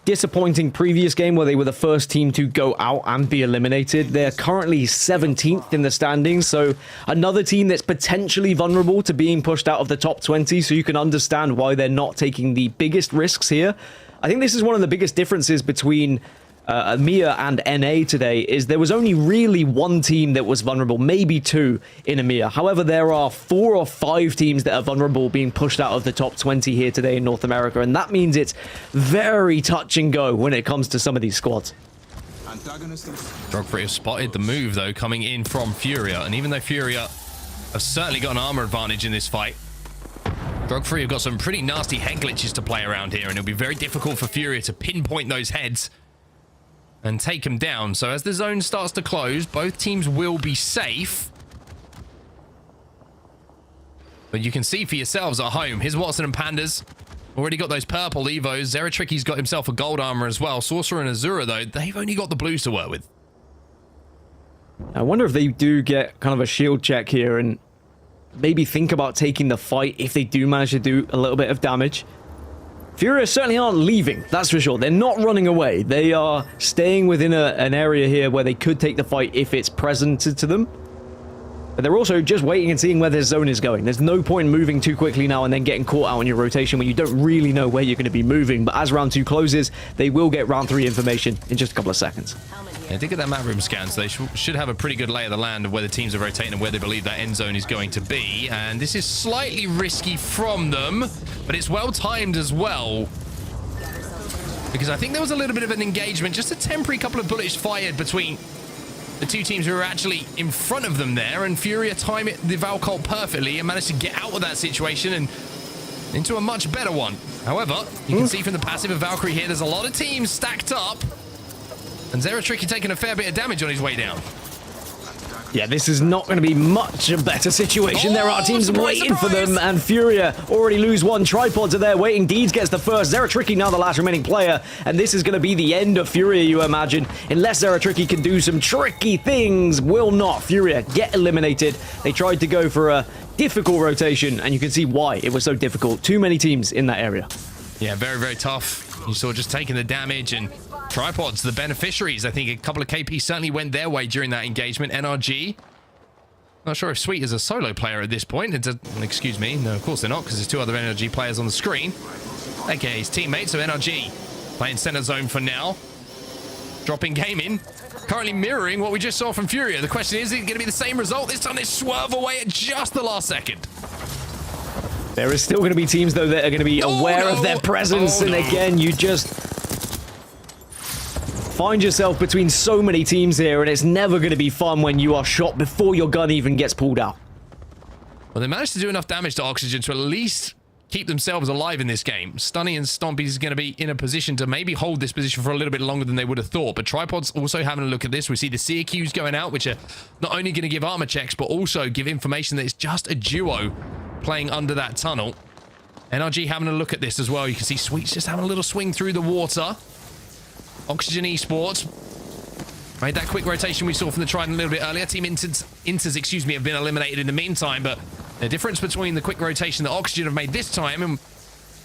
disappointing previous game where they were the first team to go out and be eliminated. They're currently 17th in the standings, so another team that's potentially vulnerable to being pushed out of the top 20, so you can understand why they're not taking the biggest risks here. I think this is one of the biggest differences between EMEA and NA today, is there was only really one team that was vulnerable, maybe 2 in EMEA. However, there are 4 or 5 teams that are vulnerable being pushed out of the top 20 here today in North America, and that means it's very touch and go when it comes to some of these squads. Drug Free have spotted the move, though, coming in from Furia, and even though Furia have certainly got an armor advantage in this fight, Drug Free have got some pretty nasty head glitches to play around here, and it'll be very difficult for Furia to pinpoint those heads and take them down. So as the zone starts to close, both teams will be safe. But you can see for yourselves at home, here's Watson and Pandas. Already got those purple Evos. Zeratricky's got himself a gold armor as well. Sorcerer and Azura, though, they've only got the blues to work with. I wonder if they do get kind of a shield check here and maybe think about taking the fight if they do manage to do a little bit of damage. Furia certainly aren't leaving, that's for sure. They're not running away. They are staying within an area here where they could take the fight if it's presented to them. But they're also just waiting and seeing where their zone is going. There's no point moving too quickly now and then getting caught out on your rotation when you don't really know where you're going to be moving. But as round 2 closes, they will get round 3 information in just a couple of seconds. Yeah, did get that map room scan, so they should have a pretty good lay of the land of where the teams are rotating and where they believe that end zone is going to be. And this is slightly risky from them, but it's well timed as well. Because I think there was a little bit of an engagement, just a temporary couple of bullets fired between the two teams who were actually in front of them there, and Furia timed the Valcolt perfectly and managed to get out of that situation and into a much better one. However, you can see from the passive of Valkyrie here, there's a lot of teams stacked up. And Zeratricky taking a fair bit of damage on his way down. Yeah, this is not going to be much a better situation. There are teams waiting for them, and Furia already lose one. Tripods are there waiting. Deeds gets the first. Zeratricky now the last remaining player, and this is going to be the end of Furia, you imagine. Unless Zeratricky can do some tricky things, will not Furia get eliminated. They tried to go for a difficult rotation, and you can see why it was so difficult. Too many teams in that area. Yeah, very, very tough. You saw just taking the damage, and Tripods, the beneficiaries. I think a couple of KP certainly went their way during that engagement. NRG. Not sure if Sweet is a solo player at this point. Excuse me. No, of course they're not, because there's two other NRG players on the screen. Okay, his teammates of NRG playing center zone for now. Dropping gaming. Currently mirroring what we just saw from Furia. The question is it going to be the same result? This time they swerve away at just the last second. There is still going to be teams, though, that are going to be aware of their presence. And again, you just find yourself between so many teams here, and it's never going to be fun when you are shot before your gun even gets pulled out. Well, they managed to do enough damage to Oxygen to at least keep themselves alive in this game. Stunny and Stompy is going to be in a position to maybe hold this position for a little bit longer than they would have thought. But Tripod's also having a look at this. We see the CQs going out, which are not only going to give armor checks, but also give information that it's just a duo playing under that tunnel. NRG having a look at this as well. You can see Sweet's just having a little swing through the water. Oxygen Esports made that quick rotation we saw from the Trident a little bit earlier. Team Inters, excuse me, have been eliminated in the meantime, but the difference between the quick rotation that Oxygen have made this time and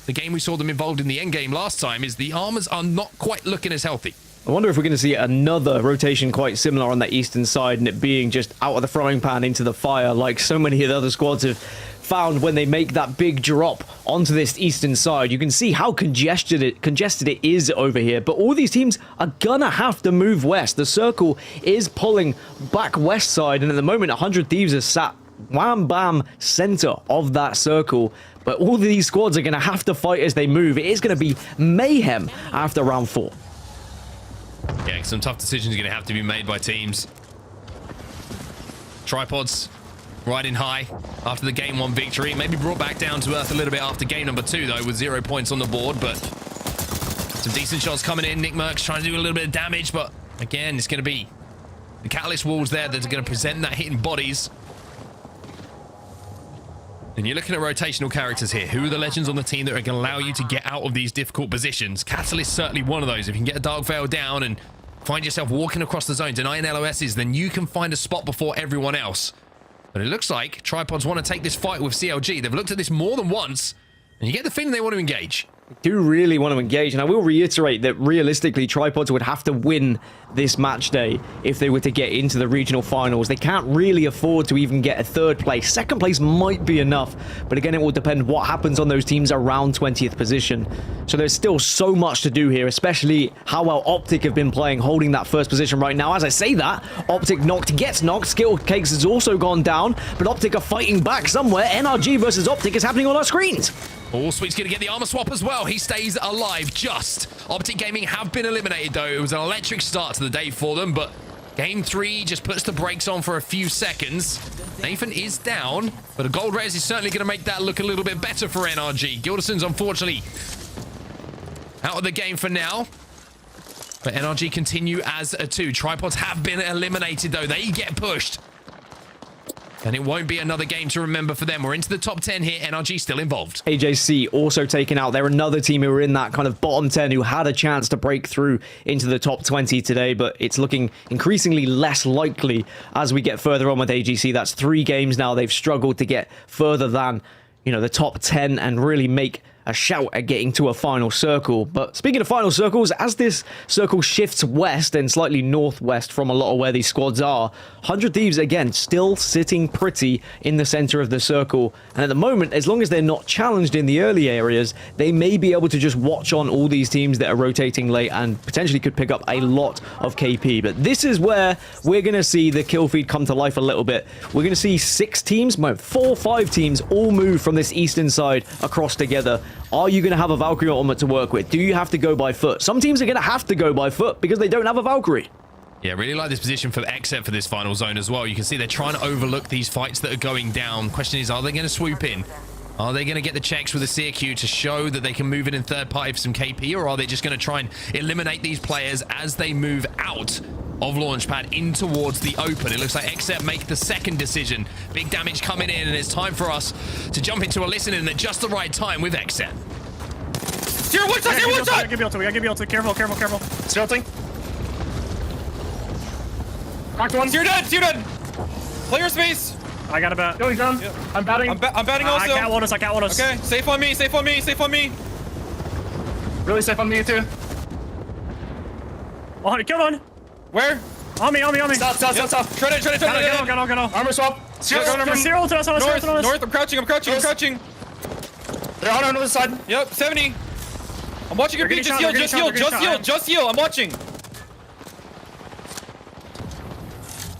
the game we saw them involved in the end game last time is the armors are not quite looking as healthy. I wonder if we're going to see another rotation quite similar on that eastern side, and it being just out of the frying pan into the fire, like so many of the other squads have found when they make that big drop onto this eastern side. You can see how congested it is over here, but all these teams are gonna have to move west. The circle is pulling back west side, and at the moment 100 Thieves are sat wham bam center of that circle, but all of these squads are gonna have to fight as they move. It is gonna be mayhem after round 4. Yeah, some tough decisions are going to have to be made by teams. Tripods riding high after the game 1 victory. Maybe brought back down to earth a little bit after game number 2, though, with 0 points on the board. But some decent shots coming in. Nick Merckx trying to do a little bit of damage, but again, it's going to be the Catalyst walls there that are going to present that hitting bodies. And you're looking at rotational characters here. Who are the legends on the team that are going to allow you to get out of these difficult positions? Catalyst certainly one of those. If you can get a Dark Veil down and find yourself walking across the zone, denying LOSs, then you can find a spot before everyone else. But it looks like Tripods want to take this fight with CLG. They've looked at this more than once, and you get the feeling they want to engage. Do really want to engage, and I will reiterate that realistically Tripods would have to win this match day if they were to get into the regional finals. They can't really afford to even get a 3rd place. 2nd place might be enough, but again, it will depend what happens on those teams around 20th position. So there's still so much to do here, especially how well Optic have been playing, holding that 1st position right now. As I say that, Optic gets knocked. Skill Cakes has also gone down, but Optic are fighting back somewhere. NRG versus Optic is happening on our screens. Oh, Sweet's going to get the armor swap as well. He stays alive just. Optic Gaming have been eliminated, though. It was an electric start to the day for them, but game 3 just puts the brakes on for a few seconds. Nathan is down, but a gold res is certainly going to make that look a little bit better for NRG. Gilderson's unfortunately out of the game for now, but NRG continue as a 2. Tripods have been eliminated, though. They get pushed. And it won't be another game to remember for them. We're into the top 10 here. NRG still involved. AJC also taken out. They're another team who were in that kind of bottom 10 who had a chance to break through into the top 20 today, but it's looking increasingly less likely as we get further on with AJC. That's 3 games now. They've struggled to get further than, you know, the top 10 and really make a shout at getting to a final circle. But speaking of final circles, as this circle shifts west and slightly northwest from a lot of where these squads are, 100 Thieves, again, still sitting pretty in the center of the circle. And at the moment, as long as they're not challenged in the early areas, they may be able to just watch on all these teams that are rotating late and potentially could pick up a lot of KP. But this is where we're going to see the kill feed come to life a little bit. We're going to see 6 teams, 4 or 5 teams all move from this eastern side across together. Are you going to have a Valkyrie ultimate to work with? Do you have to go by foot? Some teams are going to have to go by foot because they don't have a Valkyrie. Yeah, really like this position for Exet for this final zone as well. You can see they're trying to overlook these fights that are going down. Question is, are they going to swoop in? Are they going to get the checks with the CQ to show that they can move in third party for some KP, or are they just going to try and eliminate these players as they move out of Launchpad in towards the open? It looks like Exet make the second decision. Big damage coming in, and it's time for us to jump into a listening at just the right time with Exet. Zero, one shot, zero, one shot! We gotta give you ult. Careful. Zero thing. Knocked one. Zero dead. Player space. I got a bat. Going down. Yep. I'm batting. I'm batting also. I can't want us. Okay, safe on me. Really safe on me too. Oh, kill one. Where? On me. Stop. Shred it. Get on. Armor swap. Zero to us. North. I'm crouching. They're on another side. Yep, 70. I'm watching your beat. Just heal. I'm watching.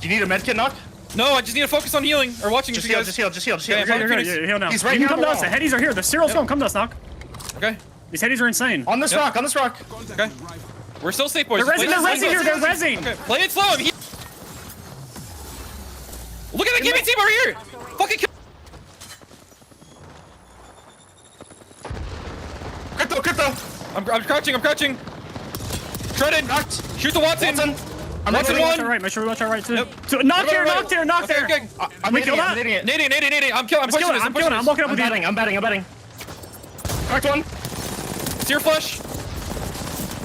Do you need a medkit, Knock? No, I just need to focus on healing or watching. Just heal. Yeah, you're heal now. He's right here. Come to now. us. The headies are here. The Cyril's going. Come to us, Knock. Okay. These headies are insane. On this rock. Okay. We're still safe, boys. They're rezzing here. They're rezzing. Okay. Play it slow. Look at the KB team over here. Fucking kill. Crypto. I'm crouching. Shredded. Knocked. Shoot the Watson. I'm Watson one. Make sure we watch our right too. Yep. Knock there. Okay. I'm kill that. Nading. I'm pushing this. I'm walking up with you. I'm betting. Cracked one. Sear flush.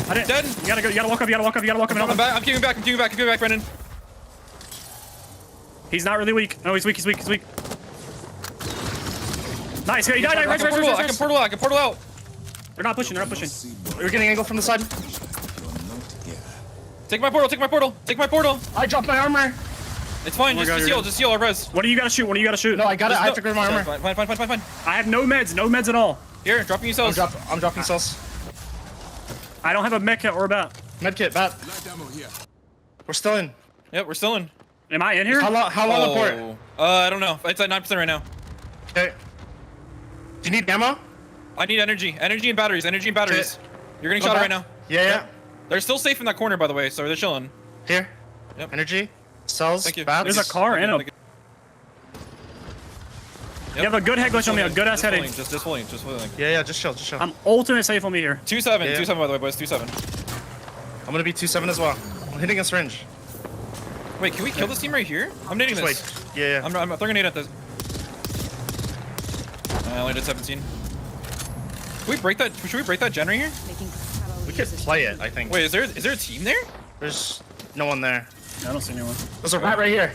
I didn't. Dead. You gotta walk up. I'm keeping back, Brendan. He's not really weak. No, he's weak. Nice. He died. I can portal out. They're not pushing. We're getting angle from the side. Take my portal. I dropped my armor. It's fine. Just heal. Our res. What do you gotta shoot? No, I got it. I took my armor. Fine. I have no meds at all. Here, dropping you cells. I'm dropping cells. I don't have a medkit or a bat. Medkit, bat. We're still in. Yep, we're still in. Am I in here? How long the port? I don't know. It's at 9% right now. Okay. Do you need ammo? I need energy. Energy and batteries. Okay. You're getting shot right now. Yeah. They're still safe in that corner, by the way, so they're chilling. Here. Yep. Energy. Cells. Thank you. Bats. There's a car and a... You have a good head glitch on me, a good ass heading. Just holding. Yeah, just chill. I'm ultimate safe on me here. 2-7, 2-7 by the way, boys, 2-7. I'm gonna be 2-7 as well. I'm hitting a syringe. Wait, can we kill this team right here? I'm nading this. Wait. Yeah. I'm throwing a nade at this. I only did 17. Should we break that gen right here? We could play it, I think. Wait, is there a team there? There's no one there. I don't see anyone. There's a rat right here.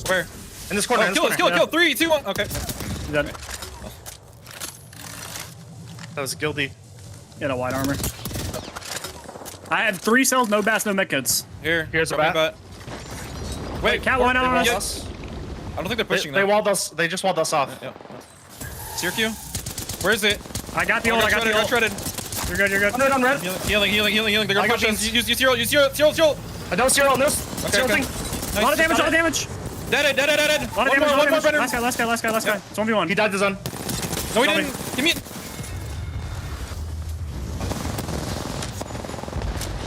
Where? In this corner. Oh, kill. 3, 2, 1. Okay. Dead. That was guilty. He had a white armor. I had 3 cells, no bats, no medkits. Here's a bat. Wait, cat line on us. I don't think they're pushing. They walled us. They just walled us off. Yeah. Q. Where is it? I got the ult. I got the ult. Shredded. You're good. On red. Healing. They're gonna push us. Use zero. I don't zero on this. Okay. Nice. A lot of damage. Dead. A lot of damage. Last guy. It's 1v1. He died the zone. No, he didn't. Give me it.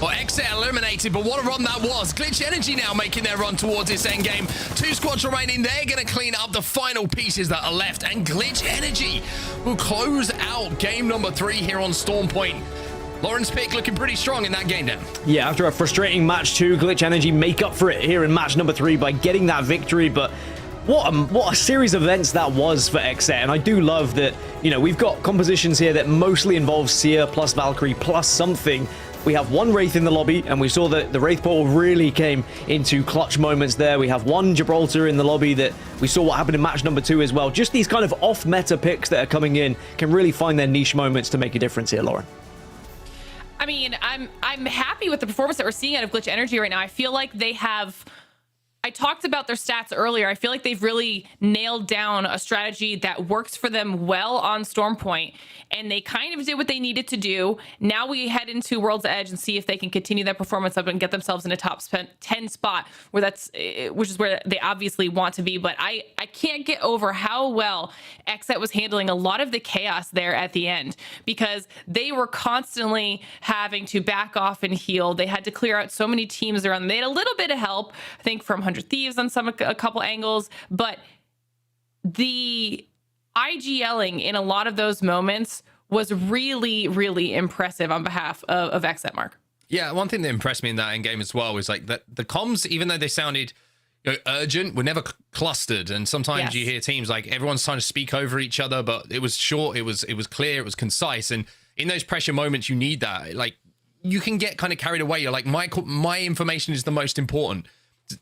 Well, Exet eliminated, but what a run that was. Glitch Energy now making their run towards this endgame. 2 squads remaining. They're going to clean up the final pieces that are left, and Glitch Energy will close out game number 3 here on Storm Point. Lawrence Pick looking pretty strong in that game down. Yeah, after a frustrating match 2, Glitch Energy make up for it here in match number 3 by getting that victory, but what a series of events that was for Exet, and I do love that, you know, we've got compositions here that mostly involve Seer plus Valkyrie plus something, we have one Wraith in the lobby, and we saw that the Wraith portal really came into clutch moments there. We have one Gibraltar in the lobby that we saw what happened in match number 2 as well. Just these kind of off-meta picks that are coming in can really find their niche moments to make a difference here, Lauren. I mean, I'm happy with the performance that we're seeing out of Glitch Energy right now. I feel like they have... I talked about their stats earlier. I feel like they've really nailed down a strategy that works for them well on Stormpoint, and they kind of did what they needed to do. Now we head into World's Edge and see if they can continue that performance up and get themselves in a top 10 spot, which is where they obviously want to be. But I can't get over how well XSET was handling a lot of the chaos there at the end, because they were constantly having to back off and heal. They had to clear out so many teams around them. They had a little bit of help, I think, from 100 Thieves on a couple angles, but the IGLing in a lot of those moments was really, really impressive on behalf of XSET, Mark. Yeah, one thing that impressed me in that end game as well was like that the comms, even though they sounded urgent, were never clustered. And sometimes you hear teams like everyone's trying to speak over each other, but it was short, it was clear, it was concise. And in those pressure moments, you need that. Like, you can get kind of carried away. You're like, my information is the most important.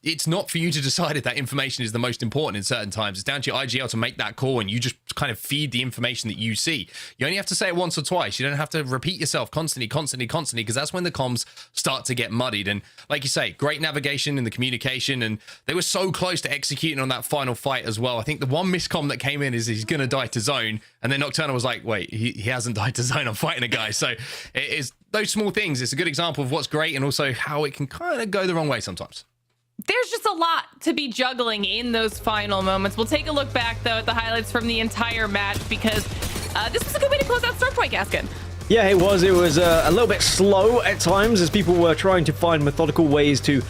It's not for you to decide if that information is the most important in certain times. It's down to your IGL to make that call, and you just kind of feed the information that you see. You only have to say it once or twice. You don't have to repeat yourself constantly, because that's when the comms start to get muddied. And like you say, great navigation and the communication, and they were so close to executing on that final fight as well. I think the one miscomm that came in is he's going to die to zone, and then Nocturnal was like, wait, he hasn't died to zone, I'm fighting a guy. So it is those small things. It's a good example of what's great and also how it can kind of go the wrong way sometimes. There's just a lot to be juggling in those final moments. We'll take a look back, though, at the highlights from the entire match, because this was a good way to close out Stormpoint, Gaskin. Yeah, it was. It was a little bit slow at times as people were trying to find methodical ways to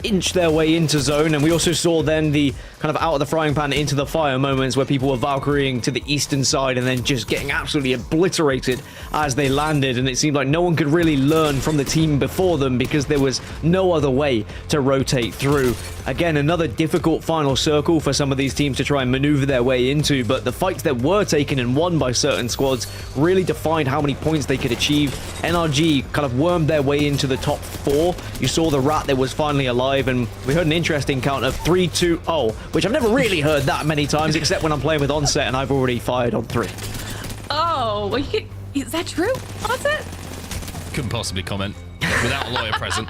inch their way into zone, and we also saw then the kind of out of the frying pan into the fire moments where people were Valkyrieing to the eastern side and then just getting absolutely obliterated as they landed, and it seemed like no one could really learn from the team before them because there was no other way to rotate through. Again, another difficult final circle for some of these teams to try and maneuver their way into, but the fights that were taken and won by certain squads really defined how many points they could achieve. NRG kind of wormed their way into the top 4. You saw the rat that was finally alive, and we heard an interesting count of 3-2-0, which I've never really heard that many times, except when I'm playing with Onset and I've already fired on 3. Oh, well, is that true, Onset? Couldn't possibly comment without a lawyer present.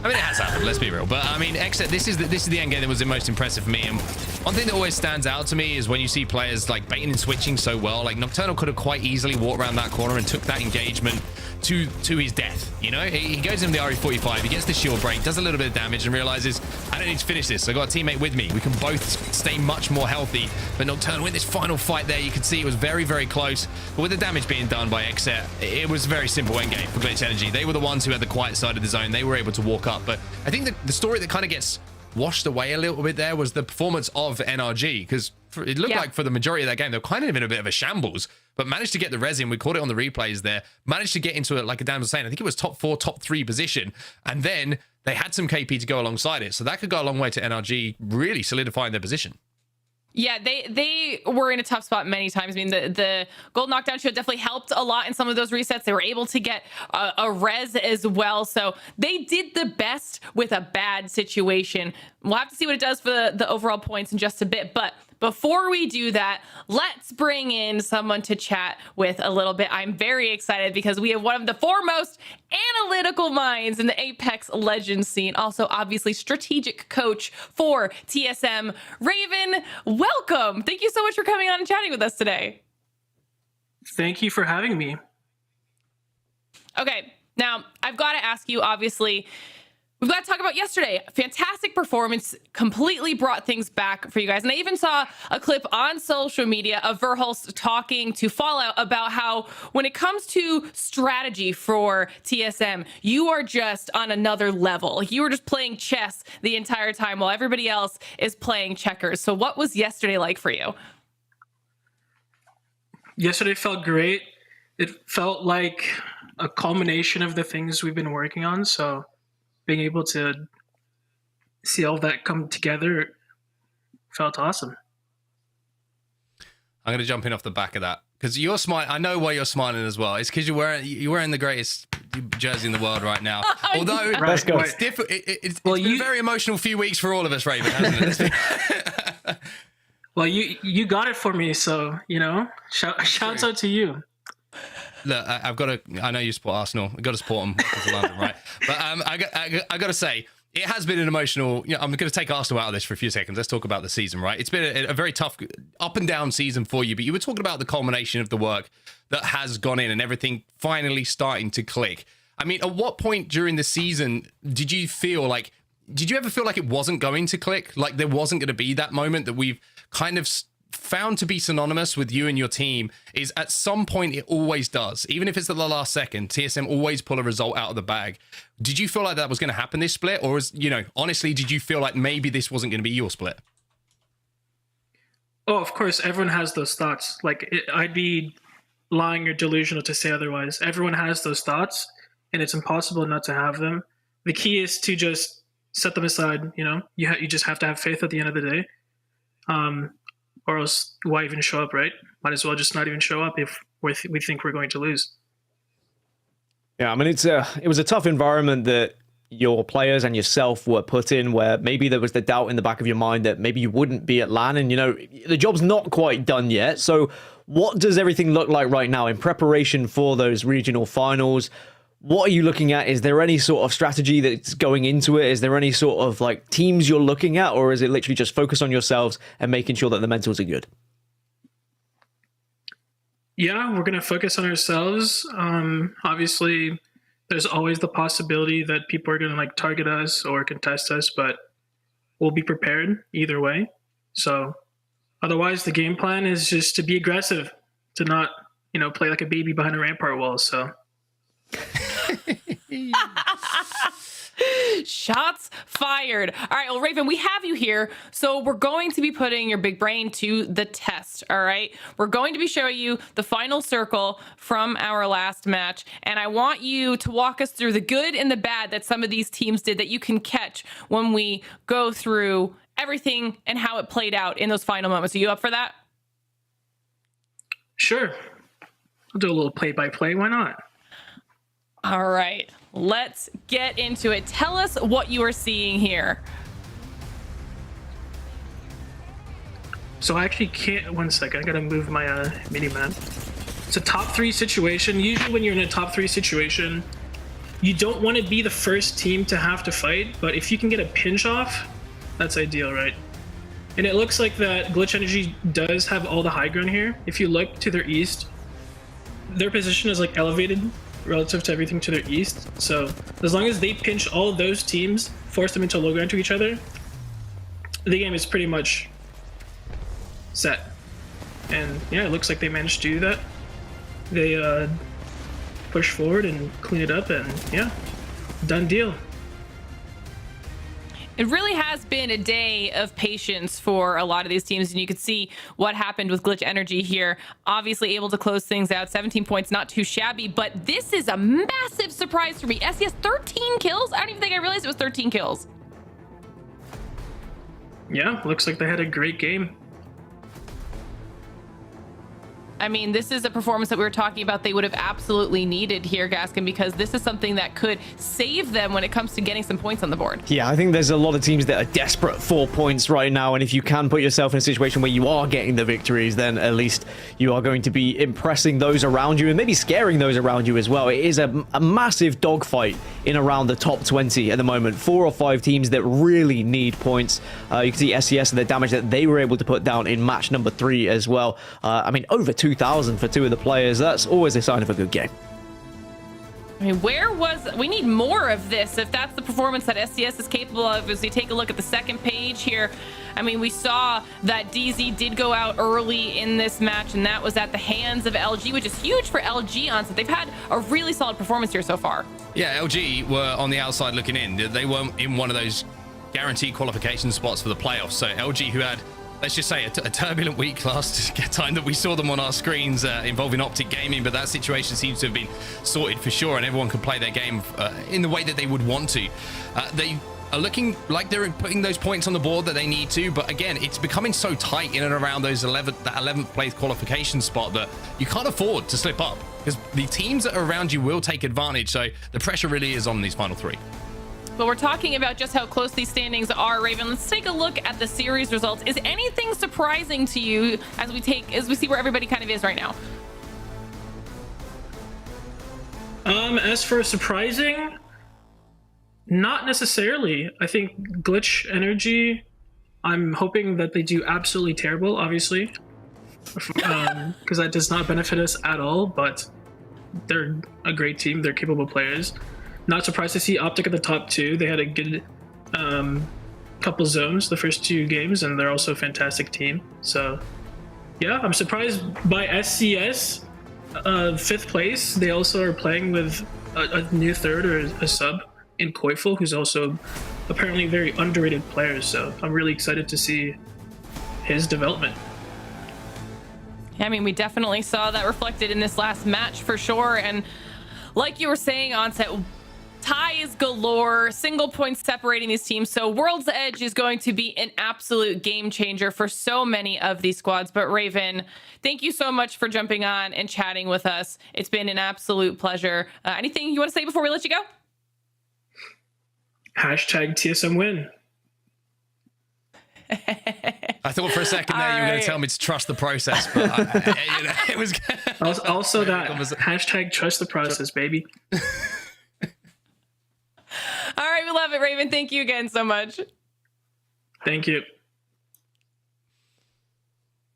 I mean, it has happened, let's be real. But I mean, XSET, this is the end game that was the most impressive for me. And one thing that always stands out to me is when you see players like baiting and switching so well. Like Nocturnal could have quite easily walked around that corner and took that engagement to his death. You know, he goes in the RE45, he gets the shield break, does a little bit of damage, and realizes, I don't need to finish this. I got a teammate with me. We can both stay much more healthy. But Nocturnal, in this final fight there, you could see it was very, very close. But with the damage being done by XSET, it was a very simple endgame for Glitch Energy. They were the ones who had the quiet side of the zone. They were able to walk up. But I think the story that kind of gets washed away a little bit there was the performance of NRG, because it looked like for the majority of that game, they were kind of in a bit of a shambles, but managed to get the res in. We caught it on the replays there, managed to get into it, like Dan was saying, I think it was top 4, top 3 position, and then they had some KP to go alongside it, so that could go a long way to NRG really solidifying their position. Yeah, they were in a tough spot many times. I mean, the gold knockdown shield definitely helped a lot in some of those resets. They were able to get a res as well. So they did the best with a bad situation. We'll have to see what it does for the overall points in just a bit. But before we do that, let's bring in someone to chat with a little bit. I'm very excited because we have one of the foremost analytical minds in the Apex Legends scene. Also, obviously, strategic coach for TSM. Raven, welcome. Thank you so much for coming on and chatting with us today. Thank you for having me. Okay, now I've got to ask you, obviously, we've got to talk about yesterday. Fantastic performance, completely brought things back for you guys. And I even saw a clip on social media of Verhulst talking to Fallout about how when it comes to strategy for TSM, you are just on another level. Like, you were just playing chess the entire time while everybody else is playing checkers. So what was yesterday like for you? Yesterday felt great. It felt like a culmination of the things we've been working on. So being able to see all that come together felt awesome. I'm going to jump in off the back of that. Because you're smiling. I know why you're smiling as well. It's because you're wearing the greatest jersey in the world right now. Although Let's go. it's different. It's been a very emotional few weeks for all of us, Raven, hasn't it? Well, you got it for me, so shouts out to you. Look, I've got to. I know you support Arsenal. I've got to support them because of London, right? But I got to say, it has been an emotional. I'm going to take Arsenal out of this for a few seconds. Let's talk about the season, right? It's been a very tough, up and down season for you. But you were talking about the culmination of the work that has gone in and everything finally starting to click. I mean, at what point during the season did you ever feel like it wasn't going to click? Like there wasn't going to be that moment that we've kind of found to be synonymous with you and your team is at some point it always does, even if it's at the last second. TSM always pull a result out of the bag. Did you feel like that was going to happen this split, or honestly, did you feel like maybe this wasn't going to be your split? Oh, of course, everyone has those thoughts. I'd be lying or delusional to say otherwise. Everyone has those thoughts, and it's impossible not to have them. The key is to just set them aside. You just have to have faith at the end of the day. Or else why even show up, right? Might as well just not even show up if we think we're going to lose. Yeah, I mean, it was a tough environment that your players and yourself were put in, where maybe there was the doubt in the back of your mind that maybe you wouldn't be at LAN, and the job's not quite done yet. So what does everything look like right now in preparation for those regional finals? What are you looking at? Is there any sort of strategy that's going into it? Is there any sort of teams you're looking at, or is it literally just focus on yourselves and making sure that the mentals are good? Yeah, we're going to focus on ourselves. Obviously, there's always the possibility that people are going to target us or contest us, but we'll be prepared either way. So otherwise, the game plan is just to be aggressive, to not, play like a baby behind a rampart wall. So. Shots fired. All right, well, Raven, we have you here, so we're going to be putting your big brain to the test. All right, we're going to be showing you the final circle from our last match, and I want you to walk us through the good and the bad that some of these teams did that you can catch when we go through everything and how it played out in those final moments. Are you up for that? Sure. I'll do a little play-by-play. Why not? All right, let's get into it. Tell us what you are seeing here. So I actually can't. 1 second. I gotta move my mini map. It's a top 3 situation. Usually, when you're in a top 3 situation, you don't want to be the first team to have to fight. But if you can get a pinch off, that's ideal, right? And it looks like that Glitch Energy does have all the high ground here. If you look to their east, their position is elevated relative to everything to their east. So as long as they pinch all of those teams, force them into low ground to each other, the game is pretty much set. And yeah, it looks like they managed to do that. They push forward and clean it up, and yeah, done deal. It really has been a day of patience for a lot of these teams, and you could see what happened with Glitch Energy here. Obviously able to close things out. 17 points, not too shabby, but this is a massive surprise for me. SES 13 kills? I don't even think I realized it was 13 kills. Yeah, looks like they had a great game. I mean, this is a performance that we were talking about they would have absolutely needed here, Gaskin, because this is something that could save them when it comes to getting some points on the board. Yeah, I think there's a lot of teams that are desperate for points right now, and if you can put yourself in a situation where you are getting the victories, then at least you are going to be impressing those around you and maybe scaring those around you as well. It is a massive dogfight in around the top 20 at the moment. 4 or 5 teams that really need points. You can see SES and the damage that they were able to put down in match number 3 as well. I mean, over 2,000 for 2 of the players. That's always a sign of a good game. I mean, we need more of this if that's the performance that SCS is capable of. As we take a look at the second page here, I mean, we saw that DZ did go out early in this match, and that was at the hands of LG, which is huge for LG on. So they've had a really solid performance here so far. Yeah, LG were on the outside looking in. They weren't in one of those guaranteed qualification spots for the playoffs. So LG, who had, let's just say, a turbulent week last time that we saw them on our screens involving Optic Gaming, but that situation seems to have been sorted for sure, and everyone can play their game in the way that they would want to. They are looking like they're putting those points on the board that they need to, but again, it's becoming so tight in and around those 11th place qualification spot that you can't afford to slip up, because the teams that are around you will take advantage. So the pressure really is on these final 3. But we're talking about just how close these standings are, Raven. Let's take a look at the series results. Is anything surprising to you as we see where everybody kind of is right now? As for surprising, not necessarily. I think Glitch Energy, I'm hoping that they do absolutely terrible, obviously, because that does not benefit us at all, but they're a great team. They're capable players. Not surprised to see Optic at the top 2. They had a good couple zones the first 2 games, and they're also a fantastic team. So, yeah, I'm surprised by SCS, 5th place. They also are playing with a new third or a sub in Koifel, who's also apparently a very underrated player. So I'm really excited to see his development. I mean, we definitely saw that reflected in this last match for sure. And like you were saying, Onset, ties galore, single points separating these teams. So World's Edge is going to be an absolute game changer for so many of these squads. But Raven, thank you so much for jumping on and chatting with us. It's been an absolute pleasure. Anything you want to say before we let you go? Hashtag TSM win. I thought for a second there you were going to tell me to trust the process, but it was also that hashtag trust the process, baby. All right, we love it, Raven. Thank you again so much. Thank you.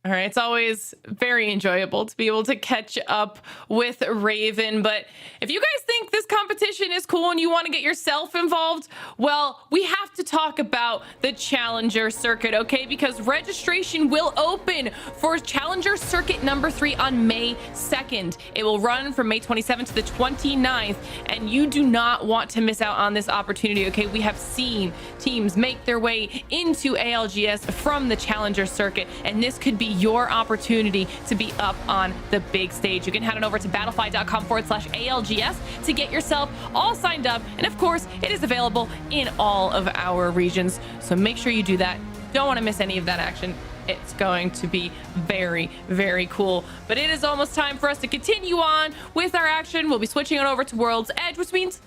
All right, it's always very enjoyable to be able to catch up with Raven. But if you guys think this competition is cool and you want to get yourself involved, well, we have to talk about the Challenger Circuit, okay? Because registration will open for Challenger Circuit number 3 on May 2nd. It will run from May 27th to the 29th, and you do not want to miss out on this opportunity, okay? We have seen teams make their way into ALGS from the Challenger Circuit, and this could be your opportunity to be up on the big stage. You can head on over to battlefy.com/ALGS to get yourself all signed up. And of course, it is available in all of our regions. So make sure you do that. Don't want to miss any of that action. It's going to be very, very cool. But it is almost time for us to continue on with our action. We'll be switching on over to World's Edge, which means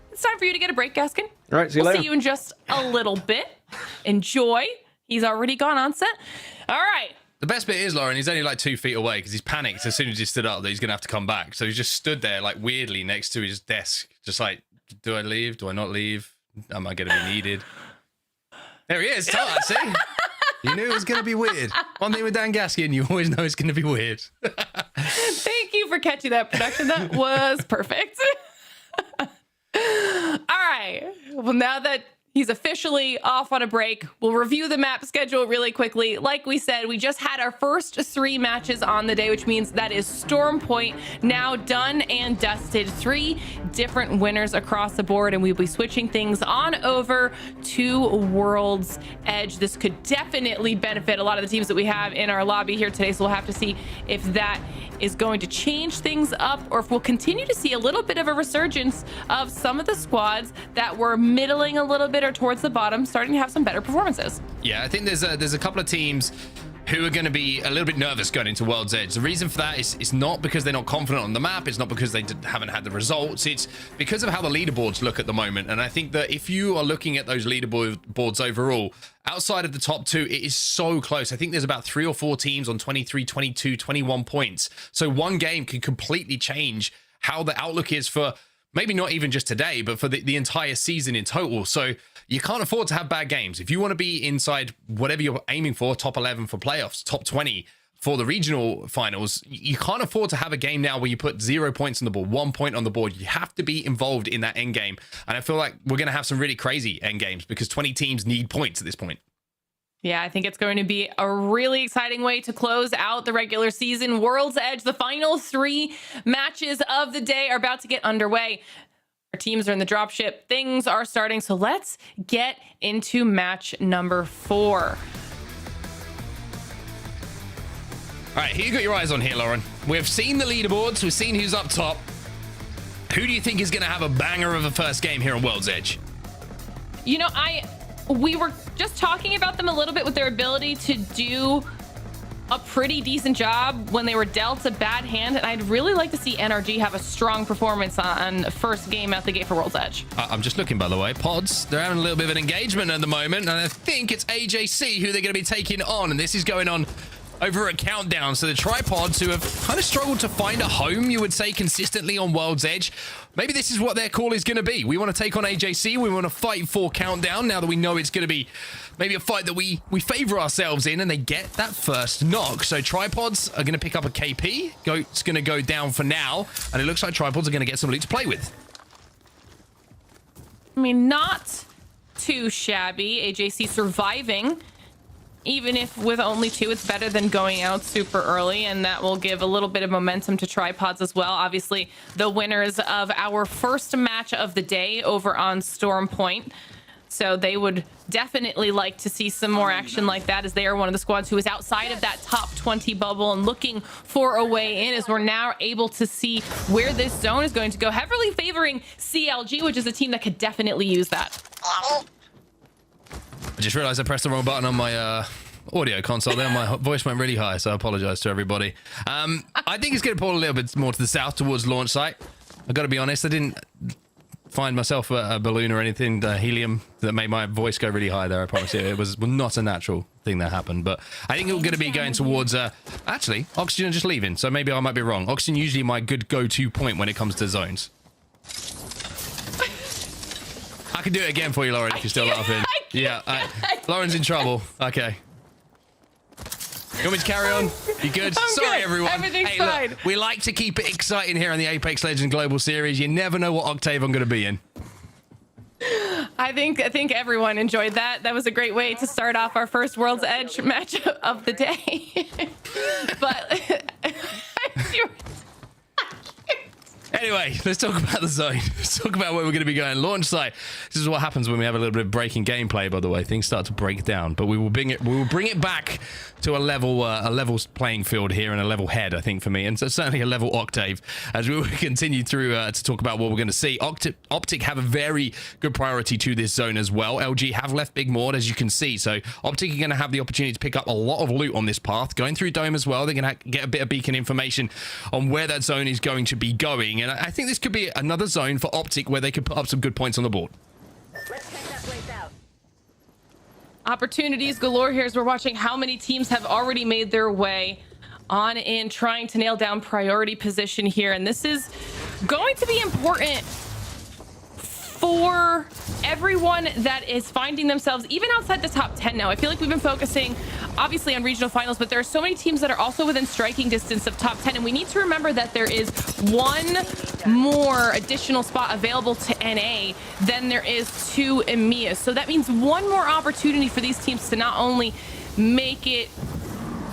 it's time for you to get a break, Gaskin. All right, see you later. We'll see you in just a little bit. Enjoy. He's already gone on set. All right. The best bit is, Lauren, he's only like 2 feet away because he's panicked as soon as he stood up that he's going to have to come back. So he just stood there like weirdly next to his desk, just like, do I leave? Do I not leave? Am I going to be needed? There he is. Tell us, see? You knew it was going to be weird. One thing with Dan Gaskin, you always know it's going to be weird. Thank you for catching that, production. That was perfect. All right. Well, now that he's officially off on a break, we'll review the map schedule really quickly. Like we said, we just had our first 3 matches on the day, which means that is Storm Point now done and dusted. 3 different winners across the board, and we'll be switching things on over to World's Edge. This could definitely benefit a lot of the teams that we have in our lobby here today, so we'll have to see if that is going to change things up or if we'll continue to see a little bit of a resurgence of some of the squads that were middling a little bit or towards the bottom, starting to have some better performances. Yeah, I think there's a couple of teams who are going to be a little bit nervous going into World's Edge. The reason for that is it's not because they're not confident on the map. It's not because they haven't had the results. It's because of how the leaderboards look at the moment. And I think that if you are looking at those leaderboards overall, outside of the top 2, it is so close. I think there's about 3 or 4 teams on 23, 22, 21 points. So one game can completely change how the outlook is for maybe not even just today, but for the entire season in total. So you can't afford to have bad games. If you want to be inside whatever you're aiming for, top 11 for playoffs, top 20 for the regional finals, you can't afford to have a game now where you put 0 points on the board, 1 point on the board. You have to be involved in that end game. And I feel like we're going to have some really crazy end games because 20 teams need points at this point. Yeah, I think it's going to be a really exciting way to close out the regular season. World's Edge, the final 3 matches of the day are about to get underway. Our teams are in the dropship. Things are starting. So let's get into match number 4. All right, who you got your eyes on here, Lauren? We've seen the leaderboards. We've seen who's up top. Who do you think is going to have a banger of a first game here on World's Edge? You know, we were just talking about them a little bit with their ability to do a pretty decent job when they were dealt a bad hand, and I'd really like to see NRG have a strong performance on first game out the gate for World's Edge. I'm just looking, by the way. Pods, they're having a little bit of an engagement at the moment, and I think it's AJC who they're going to be taking on, and this is going on over at Countdown. So the Tripods, who have kind of struggled to find a home, you would say, consistently on World's Edge, maybe this is what their call is going to be. We want to take on AJC. We want to fight for Countdown now that we know it's going to be maybe a fight that we favor ourselves in, and they get that first knock. So Tripods are going to pick up a KP. Goat's going to go down for now, and it looks like Tripods are going to get some loot to play with. I mean, not too shabby. AJC surviving. Even if with only 2, it's better than going out super early, and that will give a little bit of momentum to Tripods as well. Obviously, the winners of our first match of the day over on Storm Point. So they would definitely like to see some more action like that, as they are one of the squads who is outside of that top 20 bubble and looking for a way in, as we're now able to see where this zone is going to go, heavily favoring CLG, which is a team that could definitely use that. I just realized I pressed the wrong button on my audio console there. My voice went really high, so I apologize to everybody. I think it's going to pull a little bit more to the south towards launch site. I've got to be honest, I didn't find myself a balloon or anything, the helium, that made my voice go really high there. I promise you, it was not a natural thing that happened. But I think it's going to be going towards, actually, Oxygen are just leaving, so maybe I might be wrong. Oxygen usually my good go-to point when it comes to zones. I can do it again for you, Lauren, if you're still laughing. Yeah, Lauren's in trouble. Okay. You want me to carry on? You good? I'm Sorry, good. everyone. Everything's hey, fine. Look, we like to keep it exciting here on the Apex Legends Global Series. You never know what octave I'm going to be in. I think everyone enjoyed that. That was a great way to start off our first World's Edge match of the day. But anyway, let's talk about the zone. Let's talk about where we're going to be going. Launch site. This is what happens when we have a little bit of breaking gameplay, by the way. Things start to break down, but we will bring it back to a level playing field here and a level head, I think, for me, and so certainly a level octave as we will continue through to talk about what we're going to see. Optic have a very good priority to this zone as well. LG have left Big Mord, as you can see, so Optic are going to have the opportunity to pick up a lot of loot on this path. Going through Dome as well, they're going to get a bit of beacon information on where that zone is going to be going, and I think this could be another zone for Optic where they could put up some good points on the board. Let's check that place out. opportunities galore here as we're watching how many teams have already made their way on in, trying to nail down priority position here. And this is going to be important for everyone that is finding themselves even outside the top 10 now. I feel like we've been focusing obviously on regional finals, but there are so many teams that are also within striking distance of top 10, and we need to remember that there is one more additional spot available to NA than there is to EMEA. So that means one more opportunity for these teams to not only make it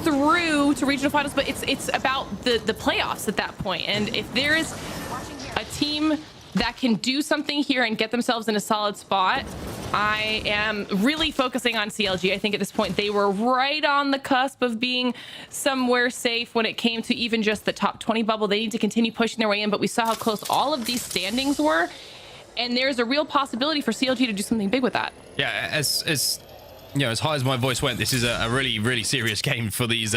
through to regional finals, but it's about the playoffs at that point. And if there is a team that can do something here and get themselves in a solid spot, I am really focusing on CLG. I think at this point they were right on the cusp of being somewhere safe when it came to even just the top 20 bubble. They need to continue pushing their way in, but we saw how close all of these standings were, and there's a real possibility for CLG to do something big with that. Yeah, as you know, as high as my voice went, this is a really serious game for these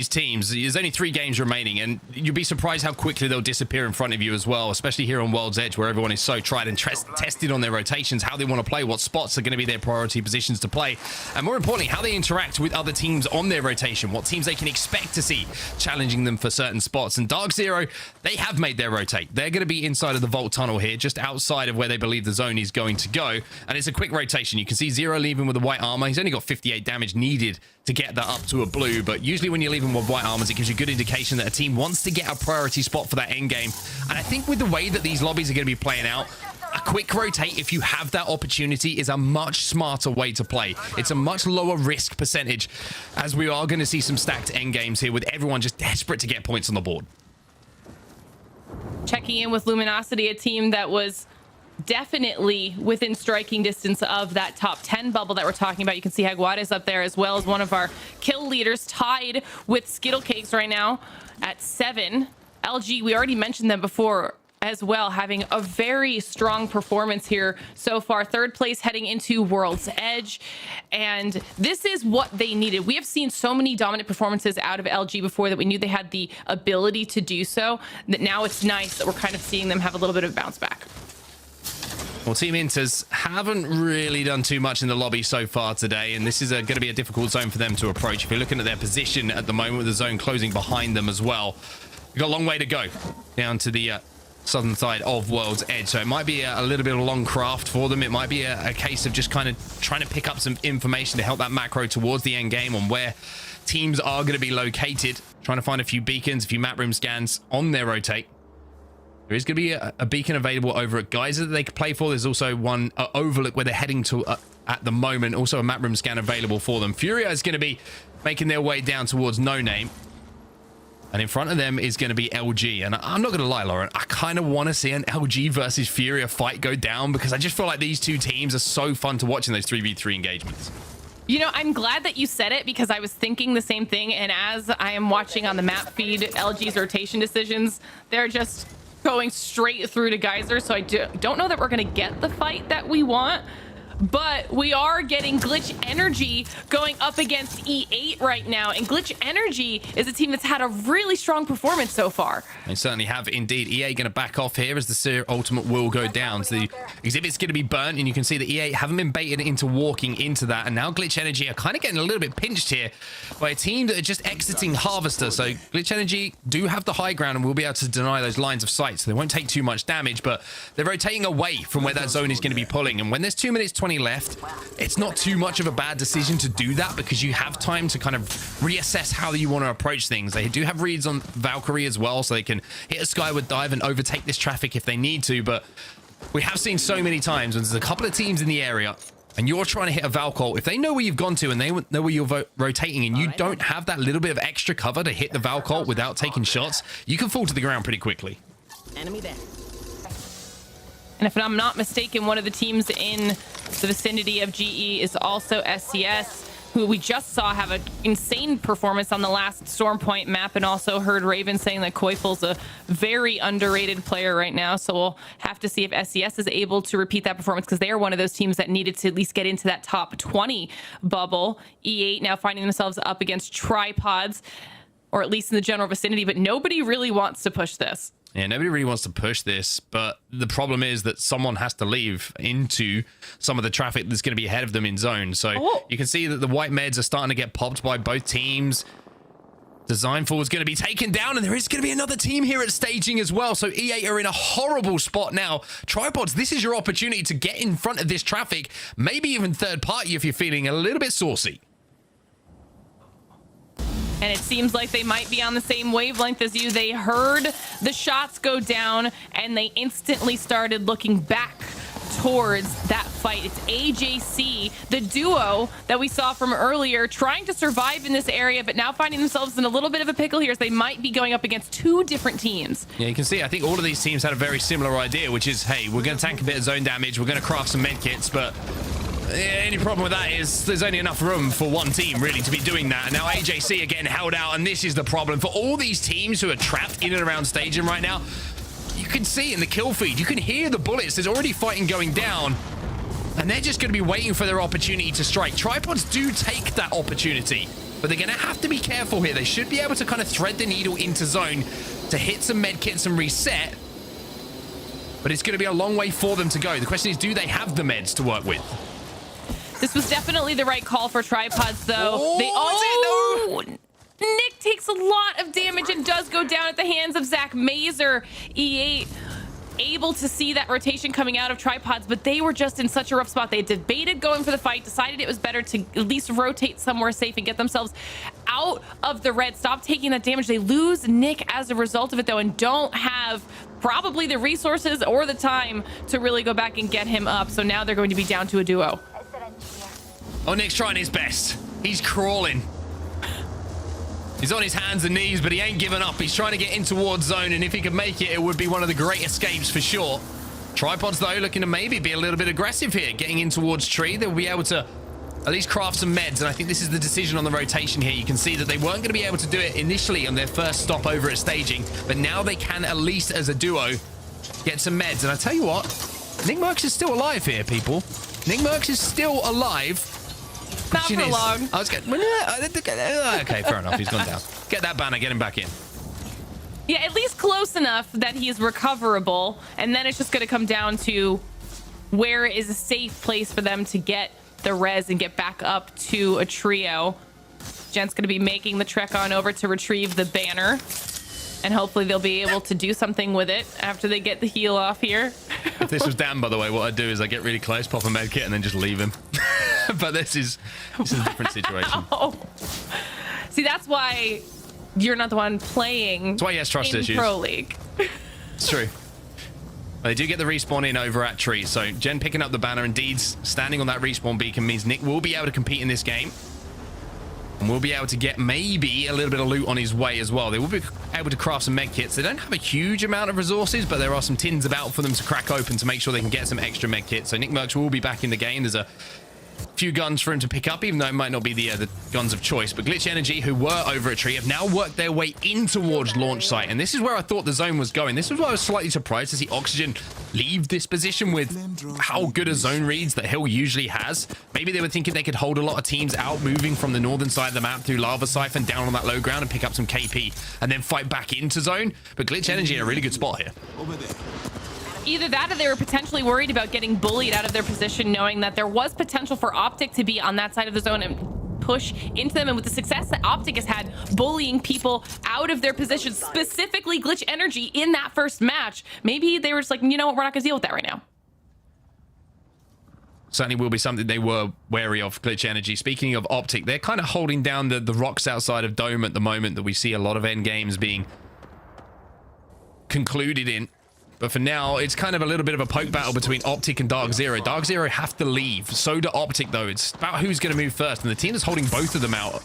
teams. There's only 3 games remaining, and you'd be surprised how quickly they'll disappear in front of you as well, especially here on World's Edge, where everyone is so tried and tested on their rotations, how they want to play, what spots are going to be their priority positions to play, and more importantly, how they interact with other teams on their rotation, what teams they can expect to see challenging them for certain spots. And Dark Zero, they have made their rotate. They're going to be inside of the Vault Tunnel here, just outside of where they believe the zone is going to go, and it's a quick rotation. You can see Zero leaving with the white armor. He's only got 58 damage needed to get that up to a blue, but usually when you're leaving with white armors, it gives you a good indication that a team wants to get a priority spot for that end game. And I think with the way that these lobbies are going to be playing out, a quick rotate, if you have that opportunity, is a much smarter way to play. It's a much lower risk percentage, as we are going to see some stacked end games here with everyone just desperate to get points on the board. Checking in with Luminosity, a team that was definitely within striking distance of that top 10 bubble that we're talking about. You can see Jaguares up there, as well as one of our kill leaders, tied with Skittle Cakes right now at 7. LG, we already mentioned them before, as well, having a very strong performance here so far. Third place heading into World's Edge. And this is what they needed. We have seen so many dominant performances out of LG before that we knew they had the ability to do so, that now it's nice that we're kind of seeing them have a little bit of bounce back. Well, Team Inters haven't really done too much in the lobby so far today, and this is going to be a difficult zone for them to approach. If you're looking at their position at the moment with the zone closing behind them as well, you've got a long way to go down to the southern side of World's Edge. So it might be a little bit of a long craft for them. It might be a case of just kind of trying to pick up some information to help that macro towards the end game on where teams are going to be located, trying to find a few beacons, a few map room scans on their rotate. There is going to be a beacon available over at Geyser that they could play for. There's also one Overlook where they're heading to at the moment. Also a map room scan available for them. Furia is going to be making their way down towards No Name. And in front of them is going to be LG. And I'm not going to lie, Lauren, I kind of want to see an LG versus Furia fight go down because I just feel like these two teams are so fun to watch in those 3v3 engagements. You know, I'm glad that you said it because I was thinking the same thing. And as I am watching on the map feed, LG's rotation decisions, they're just going straight through to Geyser. So I don't know that we're going to get the fight that we want. But we are getting Glitch Energy going up against E8 right now. And Glitch Energy is a team that's had a really strong performance so far. They certainly have indeed. E8 going to back off here as the Seer Ultimate will go down. So the exhibit's going to be burnt, and you can see that E8 haven't been baited into walking into that. And now Glitch Energy are kind of getting a little bit pinched here by a team that are just exiting Harvester. So Glitch Energy do have the high ground and will be able to deny those lines of sight. So they won't take too much damage, but they're rotating away from where that zone is going to be pulling. And when there's 2 minutes 20 left, it's not too much of a bad decision to do that because you have time to kind of reassess how you want to approach things. They do have reads on Valkyrie as well, so they can hit a skyward dive and overtake this traffic if they need to. But we have seen so many times when there's a couple of teams in the area and you're trying to hit a Valcol, if they know where you've gone to and they know where you're rotating and you don't have that little bit of extra cover to hit the Valcol without taking shots, you can fall to the ground pretty quickly. Enemy there. And if I'm not mistaken, one of the teams in the vicinity of GE is also SCS, who we just saw have an insane performance on the last Storm Point map, and also heard Raven saying that Koifel's a very underrated player right now. So we'll have to see if SCS is able to repeat that performance because they are one of those teams that needed to at least get into that top 20 bubble. E8 now finding themselves up against Tripods, or at least in the general vicinity, but nobody really wants to push this. Yeah, nobody really wants to push this, but the problem is that someone has to leave into some of the traffic that's going to be ahead of them in zone. So you can see that the white meds are starting to get popped by both teams. Designful is going to be taken down, and there is going to be another team here at staging as well. So E8 are in a horrible spot now. Tripods, this is your opportunity to get in front of this traffic, maybe even third party if you're feeling a little bit saucy. And it seems like they might be on the same wavelength as you. They heard the shots go down and they instantly started looking back towards that fight. It's AJC, the duo that we saw from earlier, trying to survive in this area, but now finding themselves in a little bit of a pickle here as they might be going up against 2 different teams. Yeah, you can see, I think all of these teams had a very similar idea, which is, hey, we're going to tank a bit of zone damage, we're going to craft some med kits, but the only problem with that is there's only enough room for one team really to be doing that. And now AJC are getting held out, and this is the problem for all these teams who are trapped in and around staging right now. You can see in the kill feed, you can hear the bullets. There's already fighting going down, and they're just going to be waiting for their opportunity to strike. Tripods do take that opportunity, but they're going to have to be careful here. They should be able to kind of thread the needle into zone to hit some med kits and reset, but it's going to be a long way for them to go. The question is, do they have the meds to work with? This was definitely the right call for Tripods, though. Nick takes a lot of damage and does go down at the hands of Zach Mazer. E8 able to see that rotation coming out of Tripods, but they were just in such a rough spot. They debated going for the fight, decided it was better to at least rotate somewhere safe and get themselves out of the red, stop taking that damage. They lose Nick as a result of it, though, and don't have probably the resources or the time to really go back and get him up. So now they're going to be down to a duo. Oh, Nick's trying his best. He's crawling. He's on his hands and knees, but he ain't giving up. He's trying to get in towards zone, and if he could make it, it would be one of the great escapes for sure. Tripods, though, looking to maybe be a little bit aggressive here, getting in towards tree. They'll be able to at least craft some meds, and I think this is the decision on the rotation here. You can see that they weren't going to be able to do it initially on their first stop over at staging, but now they can, at least as a duo, get some meds. And I tell you what, Nick Mercs is still alive here, people. Nick Mercs is still alive. Not for long. I was getting... Okay, fair enough. He's gone down. Get that banner. Get him back in. Yeah, at least close enough that he's recoverable. And then it's just going to come down to where is a safe place for them to get the res and get back up to a trio. Gent's going to be making the trek on over to retrieve the banner. And hopefully they'll be able to do something with it after they get the heal off here. If this was Dan, by the way, what I'd do is I get really close, pop a med kit, and then just leave him. But this is a different situation. See, that's why you're not the one playing. That's why he has trust in issues. Pro League. It's true. They do get the respawn in over at Tree. So Jen picking up the banner. Indeed, standing on that respawn beacon means Nick will be able to compete in this game. And we'll be able to get maybe a little bit of loot on his way as well. They will be able to craft some med kits. They don't have a huge amount of resources, but there are some tins about for them to crack open to make sure they can get some extra med kits. So Nick Mercs will be back in the game. There's a few guns for him to pick up, even though it might not be the guns of choice. But Glitch Energy, who were over at Tree, have now worked their way in towards launch site. And this is where I thought the zone was going. This is why I was slightly surprised to see Oxygen leave this position with how good a zone reads that Hill usually has. Maybe they were thinking they could hold a lot of teams out, moving from the northern side of the map through Lava Siphon down on that low ground and pick up some KP and then fight back into zone. But Glitch Energy in a really good spot here. Either that or they were potentially worried about getting bullied out of their position, knowing that there was potential for Optic to be on that side of the zone and push into them. And with the success that Optic has had bullying people out of their positions, specifically Glitch Energy in that first match, maybe they were just like, you know what, we're not gonna deal with that right now. Certainly will be something they were wary of, Glitch Energy. Speaking of Optic, they're kind of holding down the rocks outside of Dome at the moment that we see a lot of end games being concluded in. But for now, it's kind of a little bit of a poke battle between Optic and Dark Zero. Dark Zero have to leave. So do Optic, though. It's about who's going to move first. And the team that's holding both of them out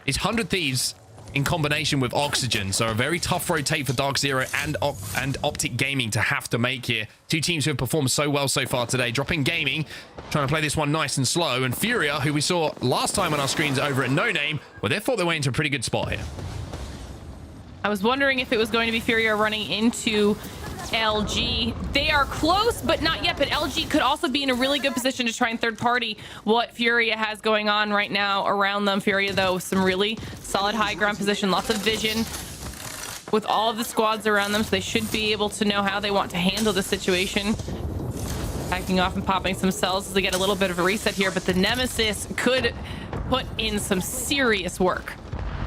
is 100 Thieves in combination with Oxygen. So a very tough rotate for Dark Zero and Optic Gaming to have to make here. Two teams who have performed so well so far today. Dropping Gaming, trying to play this one nice and slow. And Furia, who we saw last time on our screens over at No Name, well, they thought they went into a pretty good spot here. I was wondering if it was going to be Furia running into LG. They are close, but not yet. But LG could also be in a really good position to try and third party what Furia has going on right now around them. Furia, though, some really solid high ground position, lots of vision with all of the squads around them, so they should be able to know how they want to handle the situation. Backing off and popping some cells as they get a little bit of a reset here, but the Nemesis could put in some serious work.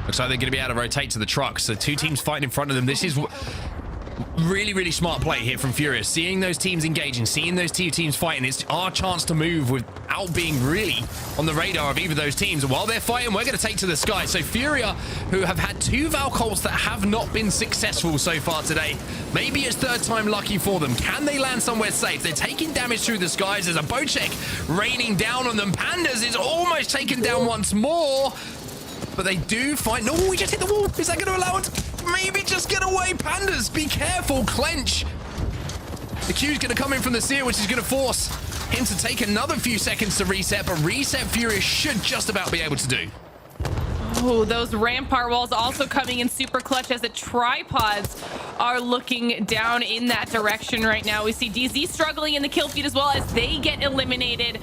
Looks like they're going to be able to rotate to the trucks. So two teams fighting in front of them. This is really, really smart play here from Furious. Seeing those teams engaging, seeing those two teams fighting. It's our chance to move without being really on the radar of either of those teams. And while they're fighting, we're going to take to the sky. So Furia, who have had two Valcolts that have not been successful so far today, maybe it's third time lucky for them. Can they land somewhere safe? They're taking damage through the skies. There's a bow check raining down on them. Pandas is almost taken down once more. But they do find... No, we just hit the wall. Is that going to allow it? Maybe just get away, Pandas. Be careful. Clench. The Q's going to come in from the seer, which is going to force him to take another few seconds to reset. But reset Furious should just about be able to do. Oh, those rampart walls also coming in super clutch as the tripods are looking down in that direction right now. We see DZ struggling in the kill feed as well as they get eliminated.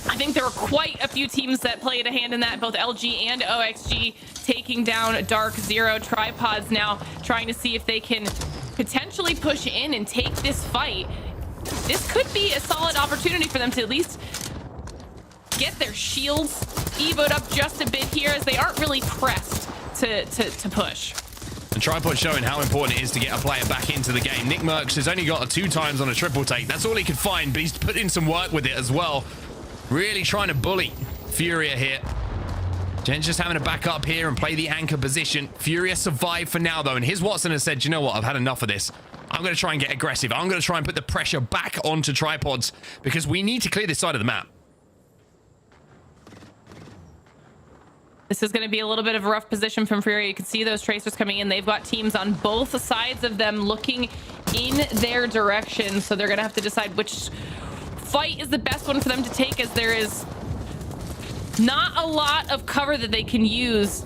I think there were quite a few teams that played a hand in that, both LG and OXG taking down Dark Zero. Tripods now trying to see if they can potentially push in and take this fight. This could be a solid opportunity for them to at least get their shields evoed up just a bit here, as they aren't really pressed to push. And Tripod showing how important it is to get a player back into the game. Nick Mercs has only got a 2 times on a triple take. That's all he could find, but he's put in some work with it as well. Really trying to bully Furia here. Jen's just having to back up here and play the anchor position. Furia survived for now, though, and here's Watson has said, you know what, I've had enough of this. I'm going to try and get aggressive. I'm going to try and put the pressure back onto Tripods because we need to clear this side of the map. This is going to be a little bit of a rough position from Furia. You can see those tracers coming in. They've got teams on both sides of them looking in their direction, so they're going to have to decide which fight is the best one for them to take, as there is not a lot of cover that they can use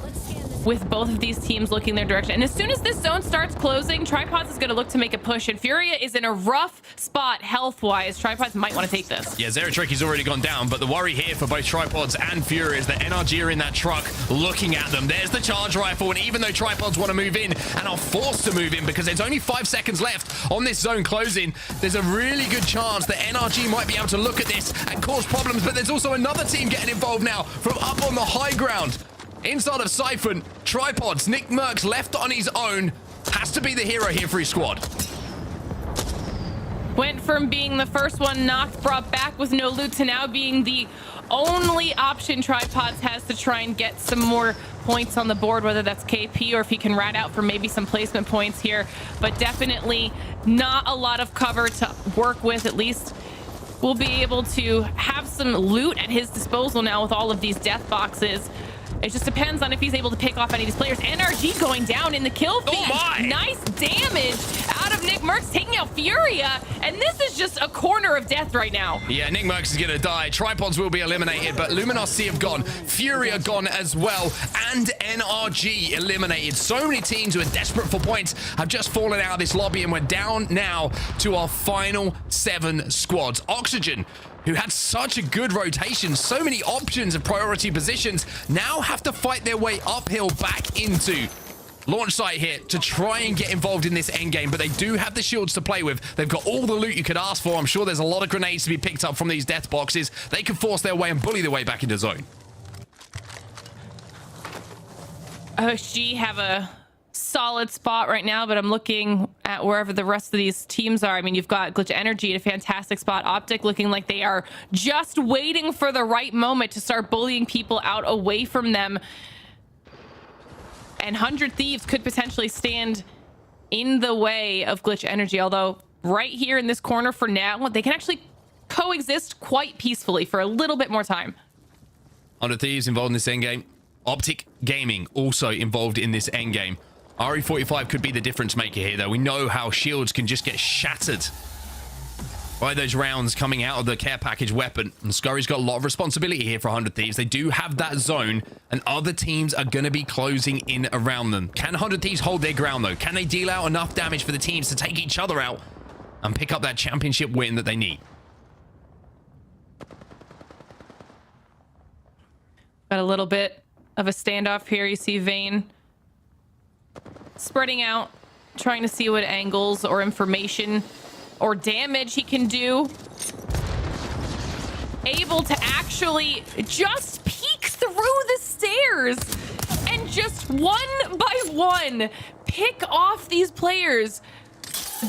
with both of these teams looking their direction. And as soon as this zone starts closing, Tripods is going to look to make a push, and Furia is in a rough spot health-wise. Tripods might want to take this. Yeah, Zeratricky's already gone down, but the worry here for both Tripods and Furia is that NRG are in that truck looking at them. There's the charge rifle, and even though Tripods want to move in and are forced to move in because there's only 5 seconds left on this zone closing, there's a really good chance that NRG might be able to look at this and cause problems, but there's also another team getting involved now from up on the high ground. Inside of Siphon, Tripods, Nick Merckx left on his own, has to be the hero here for his squad. Went from being the first one knocked, brought back with no loot, to now being the only option Tripods has to try and get some more points on the board, whether that's KP or if he can rat out for maybe some placement points here. But definitely not a lot of cover to work with. At least we'll be able to have some loot at his disposal now with all of these death boxes. It just depends on if he's able to pick off any of these players. NRG going down in the kill feed. Oh my! Nice damage out of Nick Merckx, taking out Furia. And this is just a corner of death right now. Yeah, Nick Merckx is going to die. Tripods will be eliminated, but Luminosity have gone. Furia gone as well. And NRG eliminated. So many teams who are desperate for points have just fallen out of this lobby, and we're down now to our final 7 squads. Oxygen, who had such a good rotation, so many options of priority positions, now have to fight their way uphill back into launch site here to try and get involved in this endgame, but they do have the shields to play with. They've got all the loot you could ask for. I'm sure there's a lot of grenades to be picked up from these death boxes. They can force their way and bully their way back into zone. OSG have a solid spot right now, but I'm looking at wherever the rest of these teams are. I mean, you've got Glitch Energy in a fantastic spot. Optic looking like they are just waiting for the right moment to start bullying people out away from them. And 100 Thieves could potentially stand in the way of Glitch Energy, although right here in this corner for now, they can actually coexist quite peacefully for a little bit more time. 100 Thieves involved in this endgame. Optic Gaming also involved in this endgame. RE45 could be the difference maker here, though. We know how shields can just get shattered by those rounds coming out of the care package weapon. And Scurry's got a lot of responsibility here for 100 Thieves. They do have that zone, and other teams are going to be closing in around them. Can 100 Thieves hold their ground, though? Can they deal out enough damage for the teams to take each other out and pick up that championship win that they need? Got a little bit of a standoff here. You see Vayne spreading out, trying to see what angles or information or damage he can do. Able to actually just peek through the stairs and just one by one pick off these players.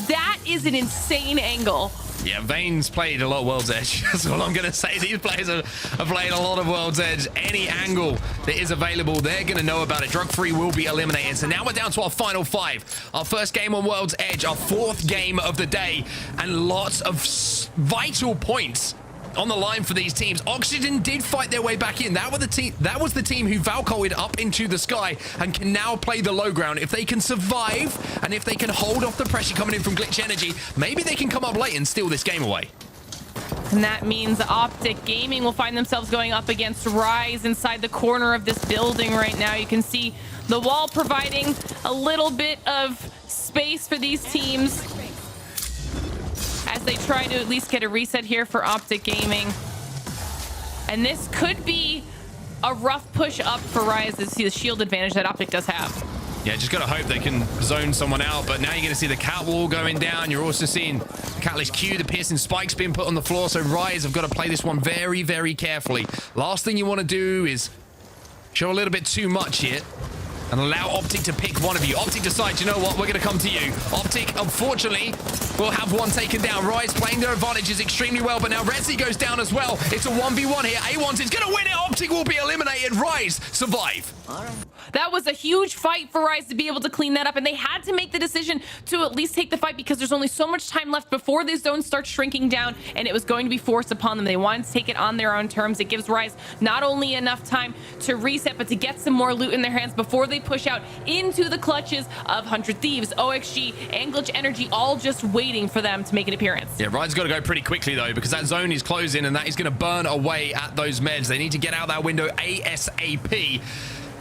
That is an insane angle. Yeah, Vayne's played a lot of World's Edge. That's all I'm going to say. These players have played a lot of World's Edge. Any angle that is available, they're going to know about it. Drug Free will be eliminated. So now we're down to our final 5. Our first game on World's Edge, our 4th game of the day, and lots of vital points on the line for these teams. Oxygen did fight their way back in. That was the team who Valcoed up into the sky and can now play the low ground. If they can survive and if they can hold off the pressure coming in from Glitch Energy, maybe they can come up late and steal this game away. And that means Optic Gaming will find themselves going up against Rise inside the corner of this building right now. You can see the wall providing a little bit of space for these teams as they try to at least get a reset here for Optic Gaming. And this could be a rough push up for Rise to see the shield advantage that Optic does have. Yeah, just gotta hope they can zone someone out, but now you're gonna see the cat wall going down. You're also seeing Catalyst Q, the piercing spikes being put on the floor, so Rise have got to play this one very, very carefully. Last thing you want to do is show a little bit too much here and allow Optic to pick one of you. Optic decides, you know what, we're going to come to you. Optic, unfortunately, will have one taken down. Rise playing their advantages extremely well, but now Resi goes down as well. It's a 1v1 here. A1 is going to win it. Optic will be eliminated. Rise survive. All right. That was a huge fight for Rise to be able to clean that up, and they had to make the decision to at least take the fight because there's only so much time left before this zone starts shrinking down, and it was going to be forced upon them. They wanted to take it on their own terms. It gives Rise not only enough time to reset, but to get some more loot in their hands before they push out into the clutches of 100 Thieves, OXG, and Glitch Energy, all just waiting for them to make an appearance. Yeah, Ride's got to go pretty quickly, though, because that zone is closing, and that is going to burn away at those meds. They need to get out that window ASAP.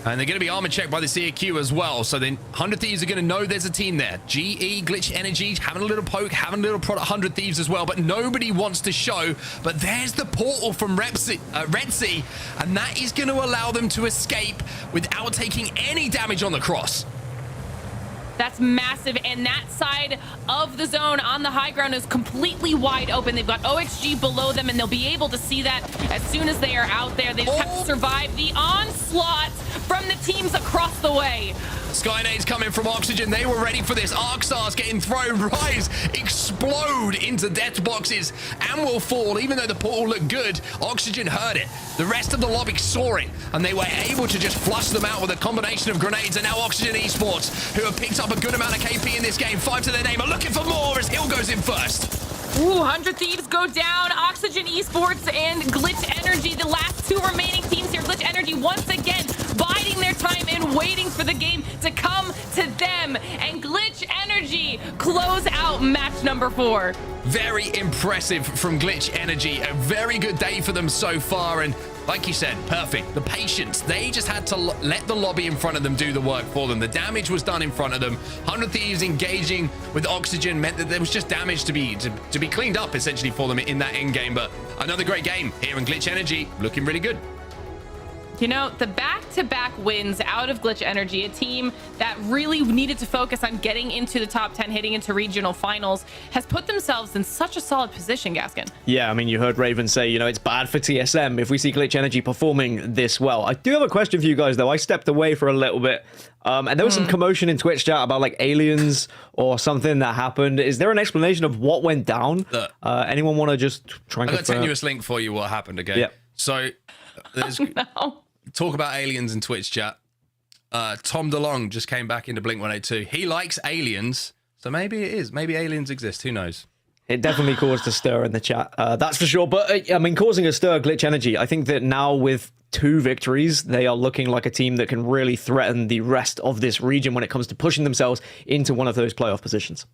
And they're going to be armor checked by the CAQ as well. So then 100 Thieves are going to know there's a team there. GE, Glitch Energy, having a little poke, having a little prod at 100 Thieves as well. But nobody wants to show. But there's the portal from Red Sea. And that is going to allow them to escape without taking any damage on the cross. That's massive, and that side of the zone on the high ground is completely wide open. They've got OXG below them, and they'll be able to see that as soon as they are out there. They just have to survive the onslaught from the teams across the way. Skynade's coming from Oxygen. They were ready for this. Arcstars getting thrown. Rise explode into death boxes and will fall. Even though the portal looked good, Oxygen heard it. The rest of the lobby saw it, and they were able to just flush them out with a combination of grenades. And now Oxygen Esports, who have picked up a good amount of KP in this game, 5 to their name, are looking for more as Hill goes in first. Ooh, 100 Thieves go down. Oxygen Esports and Glitch Energy, the last two remaining teams here. Glitch Energy once again biding their time and waiting for the game to come to them. And Glitch Energy close out match number 4. Very impressive from Glitch Energy. A very good day for them so far. And like you said, perfect. The patience. They just had to let the lobby in front of them do the work for them. The damage was done in front of them. 100 Thieves engaging with Oxygen meant that there was just damage to be cleaned up essentially for them in that end game. But another great game here in Glitch Energy, looking really good. You know, the back-to-back wins out of Glitch Energy, a team that really needed to focus on getting into the top 10, hitting into regional finals, has put themselves in such a solid position, Gaskin. Yeah, I mean, you heard Raven say, you know, it's bad for TSM if we see Glitch Energy performing this well. I do have a question for you guys, though. I stepped away for a little bit, and there was some commotion in Twitch chat about, like, aliens or something that happened. Is there an explanation of what went down? Anyone want to just try and I got a tenuous link for you what happened, okay? Yeah. So, there's... Talk about aliens in Twitch chat. Tom DeLong just came back into Blink 182. He likes aliens, so maybe it is. Maybe aliens exist. Who knows? It definitely caused a stir in the chat. That's for sure. But, I mean, causing a stir, Glitch Energy, I think that now with 2 victories, they are looking like a team that can really threaten the rest of this region when it comes to pushing themselves into one of those playoff positions.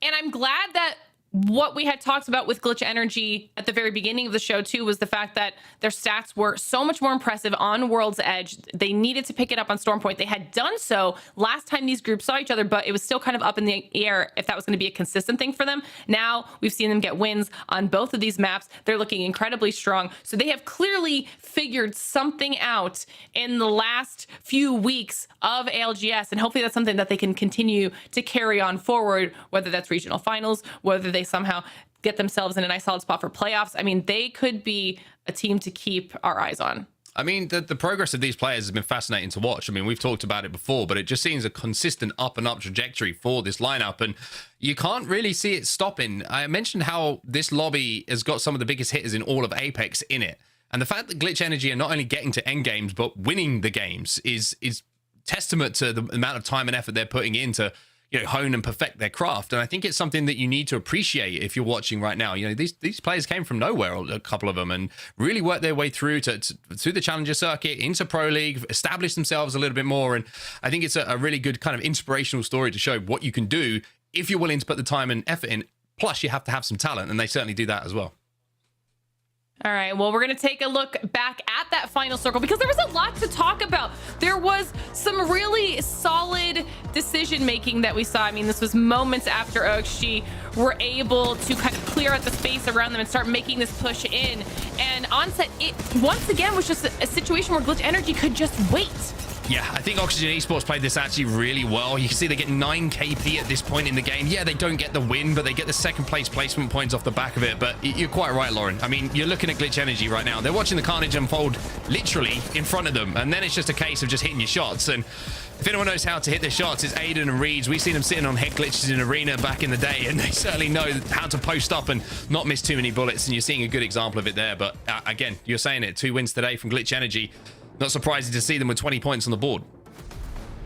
And I'm glad that what we had talked about with Glitch Energy at the very beginning of the show, too, was the fact that their stats were so much more impressive on World's Edge. They needed to pick it up on Stormpoint. They had done so last time these groups saw each other, but it was still kind of up in the air if that was going to be a consistent thing for them. Now we've seen them get wins on both of these maps. They're looking incredibly strong. So they have clearly figured something out in the last few weeks of ALGS, and hopefully that's something that they can continue to carry on forward, whether that's regional finals, whether they somehow get themselves in a nice solid spot for playoffs. I mean, they could be a team to keep our eyes on. I mean, the progress of these players has been fascinating to watch. I mean, we've talked about it before, but it just seems a consistent up and up trajectory for this lineup, and you can't really see it stopping. I mentioned how this lobby has got some of the biggest hitters in all of Apex in it, and the fact that Glitch Energy are not only getting to end games, but winning the games is testament to the amount of time and effort they're putting into, you know, hone and perfect their craft. And I think it's something that you need to appreciate if you're watching right now. You know, these players came from nowhere, a couple of them, and really worked their way through the Challenger circuit, into Pro League, established themselves a little bit more. And I think it's a really good kind of inspirational story to show what you can do if you're willing to put the time and effort in. Plus, you have to have some talent, and they certainly do that as well. All right, well, we're going to take a look back at that final circle because there was a lot to talk about. There was some really solid decision making that we saw. I mean, this was moments after OXG were able to kind of clear out the space around them and start making this push in. And Onset, it once again was just a situation where Glitch Energy could just wait. Yeah, I think Oxygen Esports played this actually really well. You can see they get 9 KP at this point in the game. Yeah, they don't get the win, but they get the second place placement points off the back of it. But you're quite right, Lauren. I mean, you're looking at Glitch Energy right now. They're watching the carnage unfold literally in front of them. And then it's just a case of just hitting your shots. And if anyone knows how to hit their shots, it's Aiden and Reeds. We've seen them sitting on head glitches in Arena back in the day, and they certainly know how to post up and not miss too many bullets. And you're seeing a good example of it there. But again, you're saying it, 2 wins today from Glitch Energy. Not surprising to see them with 20 points on the board.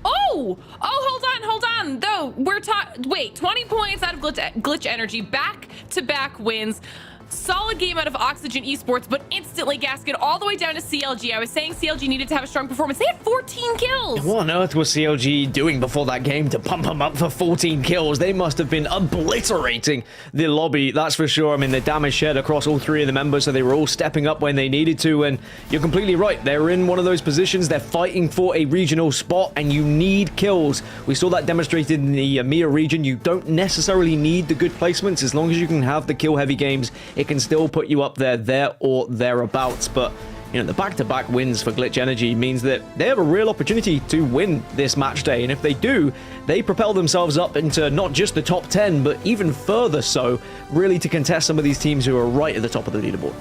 Oh, hold on, though. We're talking, wait, 20 points out of Glitch Energy, back-to-back wins. Solid game out of Oxygen Esports, but instantly Gasket all the way down to CLG. I was saying CLG needed to have a strong performance. They had 14 kills. What on earth was CLG doing before that game to pump them up for 14 kills? They must have been obliterating the lobby, that's for sure. I mean, the damage shared across all three of the members, so they were all stepping up when they needed to, and you're completely right. They're in one of those positions. They're fighting for a regional spot, and you need kills. We saw that demonstrated in the EMEA region. You don't necessarily need the good placements. As long as you can have the kill-heavy games, it can still put you up there or thereabouts. But you know, the back-to-back wins for Glitch Energy means that they have a real opportunity to win this match day, and if they do, they propel themselves up into not just the top 10, but even further so, really to contest some of these teams who are right at the top of the leaderboard.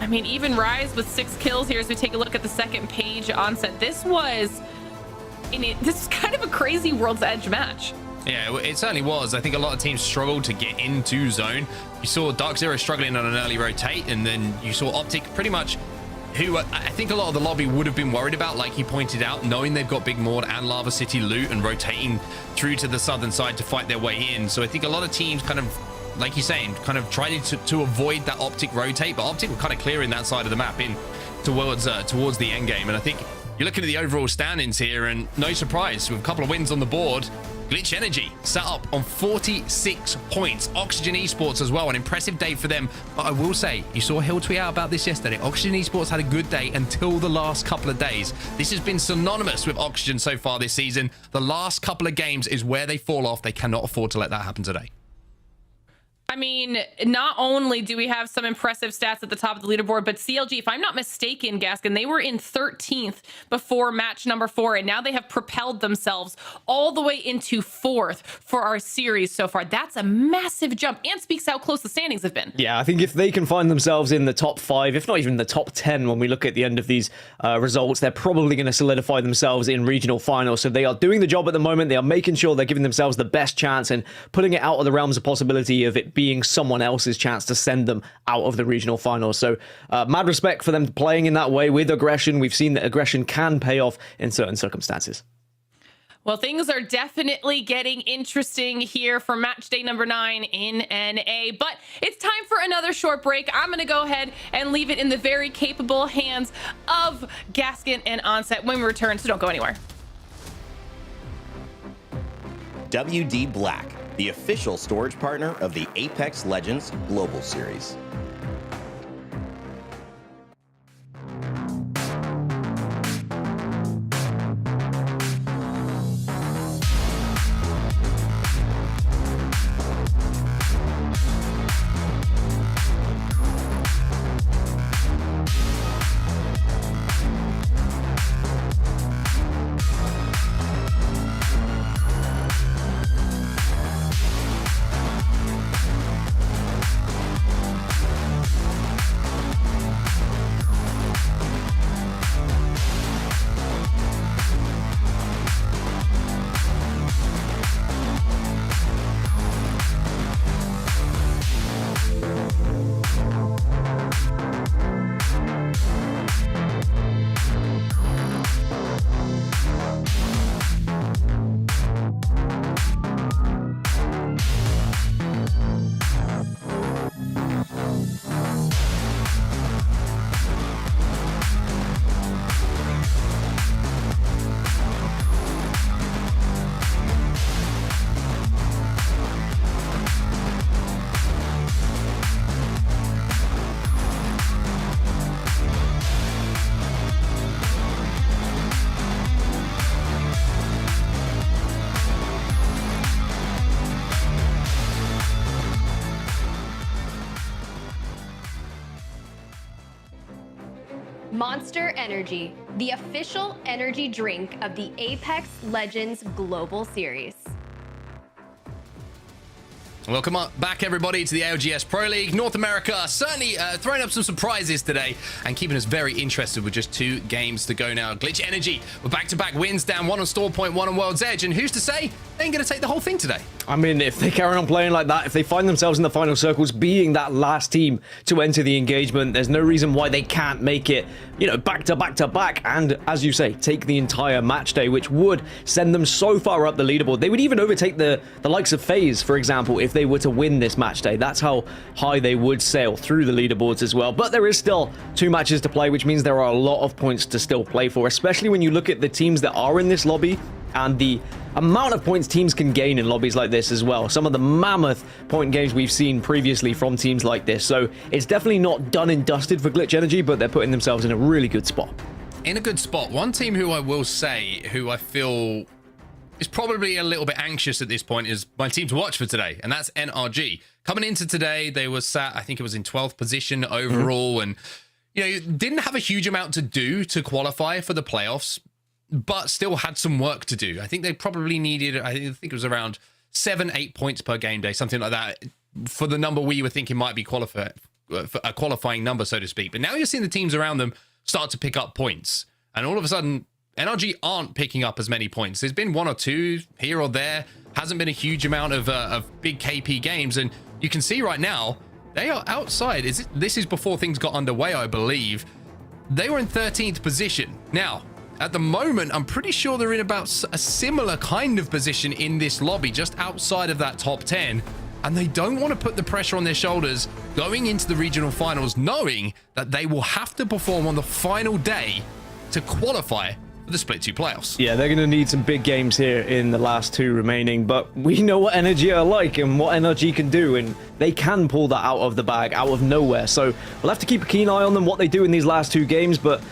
I mean, even Rise with 6 kills here as we take a look at the second page onset. This was kind of a crazy World's Edge match. Yeah, it certainly was. I think a lot of teams struggled to get into zone. You saw Dark Zero struggling on an early rotate, and then you saw Optic pretty much, who I think a lot of the lobby would have been worried about, like he pointed out, knowing they've got Big Mord and Lava City loot and rotating through to the southern side to fight their way in. So I think a lot of teams kind of, like you're saying, kind of tried to avoid that Optic rotate, but Optic were kind of clearing that side of the map in towards the end game. And I think you're looking at the overall standings here, and no surprise, with a couple of wins on the board, Glitch Energy sat up on 46 points. Oxygen Esports as well, an impressive day for them. But I will say, you saw Hill tweet out about this yesterday. Oxygen Esports had a good day until the last couple of days. This has been synonymous with Oxygen so far this season. The last couple of games is where they fall off. They cannot afford to let that happen today. I mean, not only do we have some impressive stats at the top of the leaderboard, but CLG, if I'm not mistaken, Gaskin, they were in 13th before match number 4, and now they have propelled themselves all the way into 4th for our series so far. That's a massive jump and speaks how close the standings have been. Yeah, I think if they can find themselves in the top 5, if not even the top 10, when we look at the end of these results, they're probably going to solidify themselves in regional finals. So they are doing the job at the moment. They are making sure they're giving themselves the best chance and putting it out of the realms of possibility of it being someone else's chance to send them out of the regional finals. So mad respect for them playing in that way with aggression. We've seen that aggression can pay off in certain circumstances. Well, things are definitely getting interesting here for match day number 9 in NA, but it's time for another short break. I'm going to go ahead and leave it in the very capable hands of Gaskin and Onset when we return, so don't go anywhere. WD Black, the official storage partner of the Apex Legends Global Series. Monster Energy, the official energy drink of the Apex Legends Global Series. Welcome back, everybody, to the LGS Pro League. North America certainly throwing up some surprises today and keeping us very interested with just 2 games to go now. Glitch Energy with back-to-back wins, down 1 on Store Point, 1 on World's Edge, and who's to say they ain't going to take the whole thing today? I mean, if they carry on playing like that, if they find themselves in the final circles being that last team to enter the engagement, there's no reason why they can't make it, you know, back to back to back, and as you say, take the entire match day, which would send them so far up the leaderboard. They would even overtake the likes of FaZe, for example, if they they were to win this match day. That's how high they would sail through the leaderboards as well. But there is still 2 matches to play, which means there are a lot of points to still play for, especially when you look at the teams that are in this lobby and the amount of points teams can gain in lobbies like this as well. Some of the mammoth point games we've seen previously from teams like this. So it's definitely not done and dusted for Glitch Energy, but they're putting themselves in a really good spot. In a good spot. One team who I will say, who I feel is probably a little bit anxious at this point, is my team to watch for today, and that's NRG. Coming into today, they were sat, I think it was in 12th position overall, and you know, didn't have a huge amount to do to qualify for the playoffs, but still had some work to do. I think they probably needed, I think it was around 7-8 points per game day, something like that, for the number we were thinking might be a qualifying number, so to speak. But now you're seeing the teams around them start to pick up points, and all of a sudden NRG aren't picking up as many points. There's been 1 or 2 here or there, hasn't been a huge amount of big KP games, and you can see right now they are outside. This is before things got underway, I believe. They were in 13th position. Now at the moment, I'm pretty sure they're in about a similar kind of position in this lobby, just outside of that top 10. And they don't want to put the pressure on their shoulders going into the regional finals, knowing that they will have to perform on the final day to qualify for the Split 2 playoffs. Yeah, they're going to need some big games here in the last 2 remaining, but we know what NRG are like and what NRG can do, and they can pull that out of the bag, out of nowhere. So we'll have to keep a keen eye on them, what they do in these last 2 games, but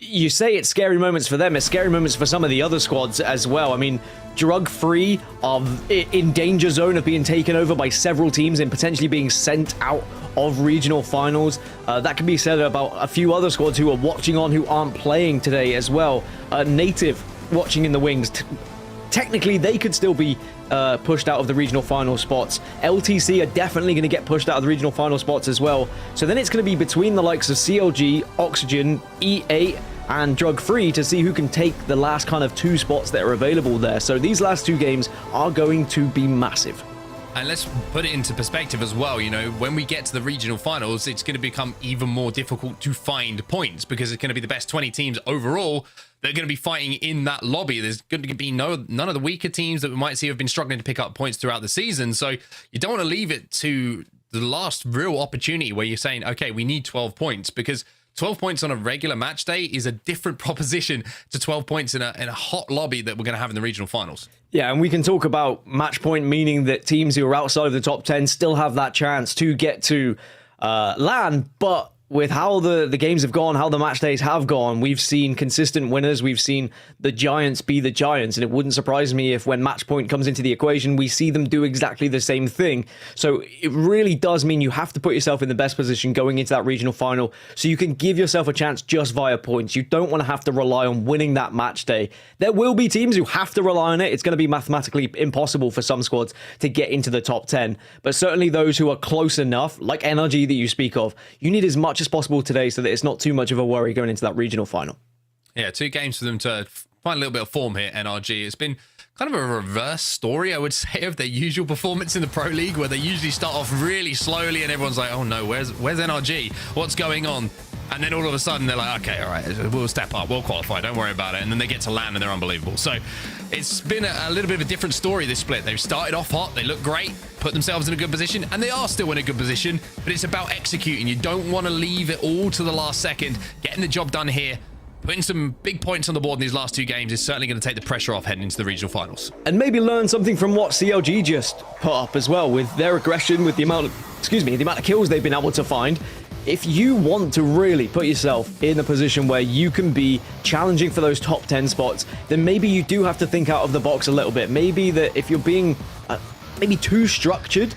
you say it's scary moments for them, it's scary moments for some of the other squads as well. I mean, Drug Free are in danger zone of being taken over by several teams and potentially being sent out of regional finals. That can be said about a few other squads who are watching on, who aren't playing today as well. Native watching in the wings. Technically, they could still be pushed out of the regional final spots. LTC are definitely going to get pushed out of the regional final spots as well. So then it's going to be between the likes of CLG, Oxygen, E8, and Drug Free to see who can take the last kind of 2 spots that are available there. So these last 2 games are going to be massive. And let's put it into perspective as well. You know, when we get to the regional finals, it's going to become even more difficult to find points because it's going to be the best 20 teams overall. They're going to be fighting in that lobby. There's going to be none of the weaker teams that we might see have been struggling to pick up points throughout the season. So you don't want to leave it to the last real opportunity where you're saying, okay, we need 12 points, because 12 points on a regular match day is a different proposition to 12 points in a hot lobby that we're going to have in the regional finals. Yeah, and we can talk about match point, meaning that teams who are outside of the top 10 still have that chance to get to LAN, but with how the games have gone, how the match days have gone, we've seen consistent winners. We've seen the Giants be the Giants, and it wouldn't surprise me if when match point comes into the equation, we see them do exactly the same thing. So it really does mean you have to put yourself in the best position going into that regional final so you can give yourself a chance just via points. You don't want to have to rely on winning that match day. There will be teams who have to rely on it. It's going to be mathematically impossible for some squads to get into the top 10, but certainly those who are close enough, like NRG that you speak of, you need as much as possible today so that it's not too much of a worry going into that regional final. Yeah, 2 games for them to find a little bit of form here, NRG. It's been kind of a reverse story, I would say, of their usual performance in the Pro League, where they usually start off really slowly and everyone's like, oh no, where's NRG? What's going on? And then all of a sudden they're like, okay, all right, we'll step up, we'll qualify, don't worry about it. And then they get to LAN and they're unbelievable. So it's been a little bit of a different story, this split. They've started off hot, they look great, put themselves in a good position, and they are still in a good position, but it's about executing. You don't want to leave it all to the last second. Getting the job done here, putting some big points on the board in these last 2 games is certainly going to take the pressure off heading into the regional finals. And maybe learn something from what CLG just put up as well, with their aggression, with the amount of kills they've been able to find. If you want to really put yourself in a position where you can be challenging for those top 10 spots, then maybe you do have to think out of the box a little bit. Maybe that if you're being maybe too structured,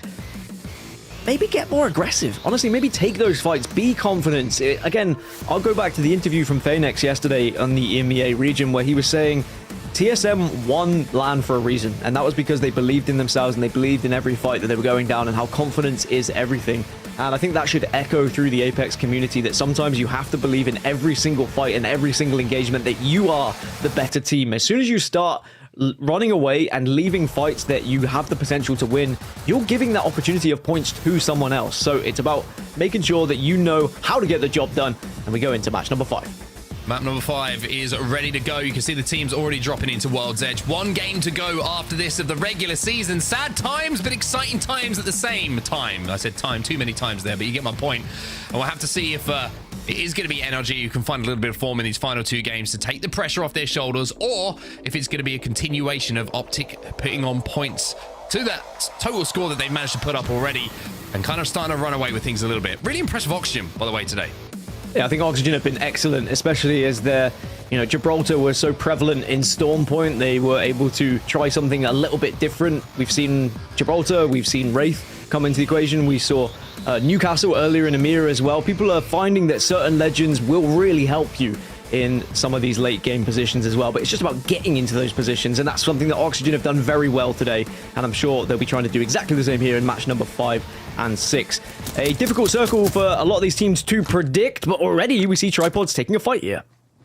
maybe get more aggressive. Honestly, maybe take those fights, be confident. Again, I'll go back to the interview from Phoenix yesterday on the EMEA region where he was saying TSM won LAN for a reason, and that was because they believed in themselves and they believed in every fight that they were going down and how confidence is everything. And I think that should echo through the Apex community, that sometimes you have to believe in every single fight and every single engagement that you are the better team. As soon as you start running away and leaving fights that you have the potential to win, you're giving that opportunity of points to someone else. So it's about making sure that you know how to get the job done. And we go into match number 5. Map number 5 is ready to go. You can see the teams already dropping into World's Edge. 1 game to go after this of the regular season. Sad times, but exciting times at the same time. I said time too many times there, but you get my point. And we'll have to see if it is going to be NRG who can find a little bit of form in these final 2 games to take the pressure off their shoulders, or if it's going to be a continuation of Optic putting on points to that total score that they've managed to put up already and kind of starting to run away with things a little bit. Really impressive Oxygen, by the way, today. Yeah, I think Oxygen have been excellent, especially as their, Gibraltar was so prevalent in Storm Point. They were able to try something a little bit different. We've seen Gibraltar, we've seen Wraith come into the equation. We saw Newcastle earlier in EMEA as well. People are finding that certain legends will really help you in some of these late game positions as well, but it's just about getting into those positions, and that's something that Oxygen have done very well today, and I'm sure they'll be trying to do exactly the same here in match number 5 and 6. A difficult circle for a lot of these teams to predict, but already we see Tripods taking a fight here.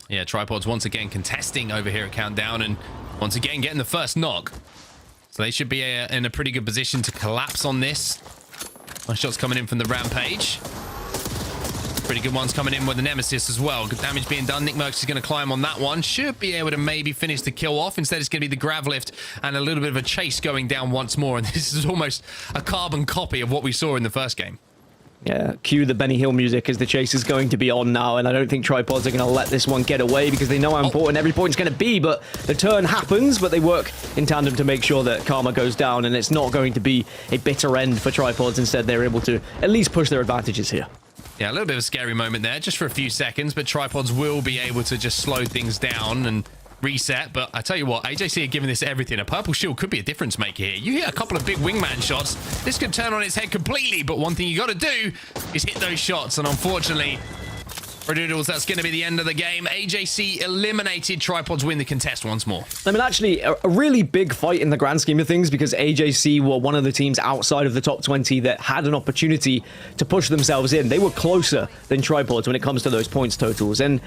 Yeah, Tripods once again contesting over here at Countdown, and once again getting the first knock. So they should be in a pretty good position to collapse on this. Nice shots coming in from the Rampage. Pretty good ones coming in with the Nemesis as well. Good damage being done. Nick Merckx is going to climb on that one. Should be able to maybe finish the kill off. Instead, it's going to be the grav lift and a little bit of a chase going down once more. And this is almost a carbon copy of what we saw in the first game. Yeah, cue the Benny Hill music as the chase is going to be on now, and I don't think Tripods are going to let this one get away because they know how important every point's going to be, but the turn happens, but they work in tandem to make sure that Karma goes down, and it's not going to be a bitter end for Tripods. Instead, they're able to at least push their advantages here. Yeah, a little bit of a scary moment there, just for a few seconds, but Tripods will be able to just slow things down and reset. But I tell you what, AJC are giving this everything. A purple shield could be a difference maker here. You hit a couple of big wingman shots, this could turn on its head completely, but one thing you got to do is hit those shots, and unfortunately, for Doodles, that's going to be the end of the game. AJC eliminated. Tripods win the contest once more. I mean, actually, a really big fight in the grand scheme of things, because AJC were one of the teams outside of the top 20 that had an opportunity to push themselves in. They were closer than Tripods when it comes to those points totals, and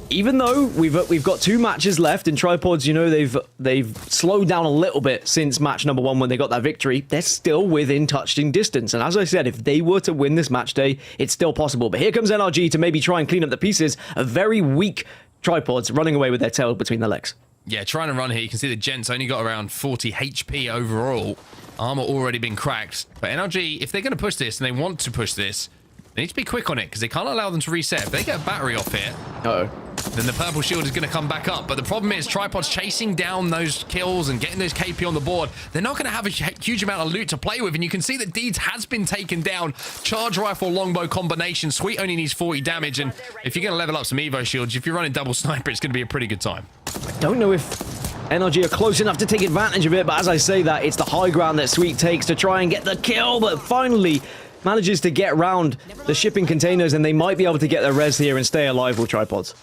even though we've got 2 matches left, and Tripods, they've slowed down a little bit since match number 1 when they got that victory, they're still within touching distance. And as I said, if they were to win this match day, it's still possible. But here comes NRG to maybe try and clean up the pieces. A very weak Tripods running away with their tail between their legs. Yeah, trying to run here. You can see the Gents only got around 40 HP overall. Armor already been cracked. But NRG, if they're going to push this, and they want to push this, they need to be quick on it, because they can't allow them to reset. If they get a battery off here, then the purple shield is going to come back up. But the problem is Tripods chasing down those kills and getting those KP on the board. They're not going to have a huge amount of loot to play with. And you can see that Deeds has been taken down. Charge rifle longbow combination. Sweet only needs 40 damage. And if you're going to level up some Evo shields, if you're running double sniper, it's going to be a pretty good time. I don't know if NRG are close enough to take advantage of it, but as I say that, it's the high ground that Sweet takes to try and get the kill. But finally manages to get around the shipping containers, and they might be able to get their res here and stay alive with Tripods.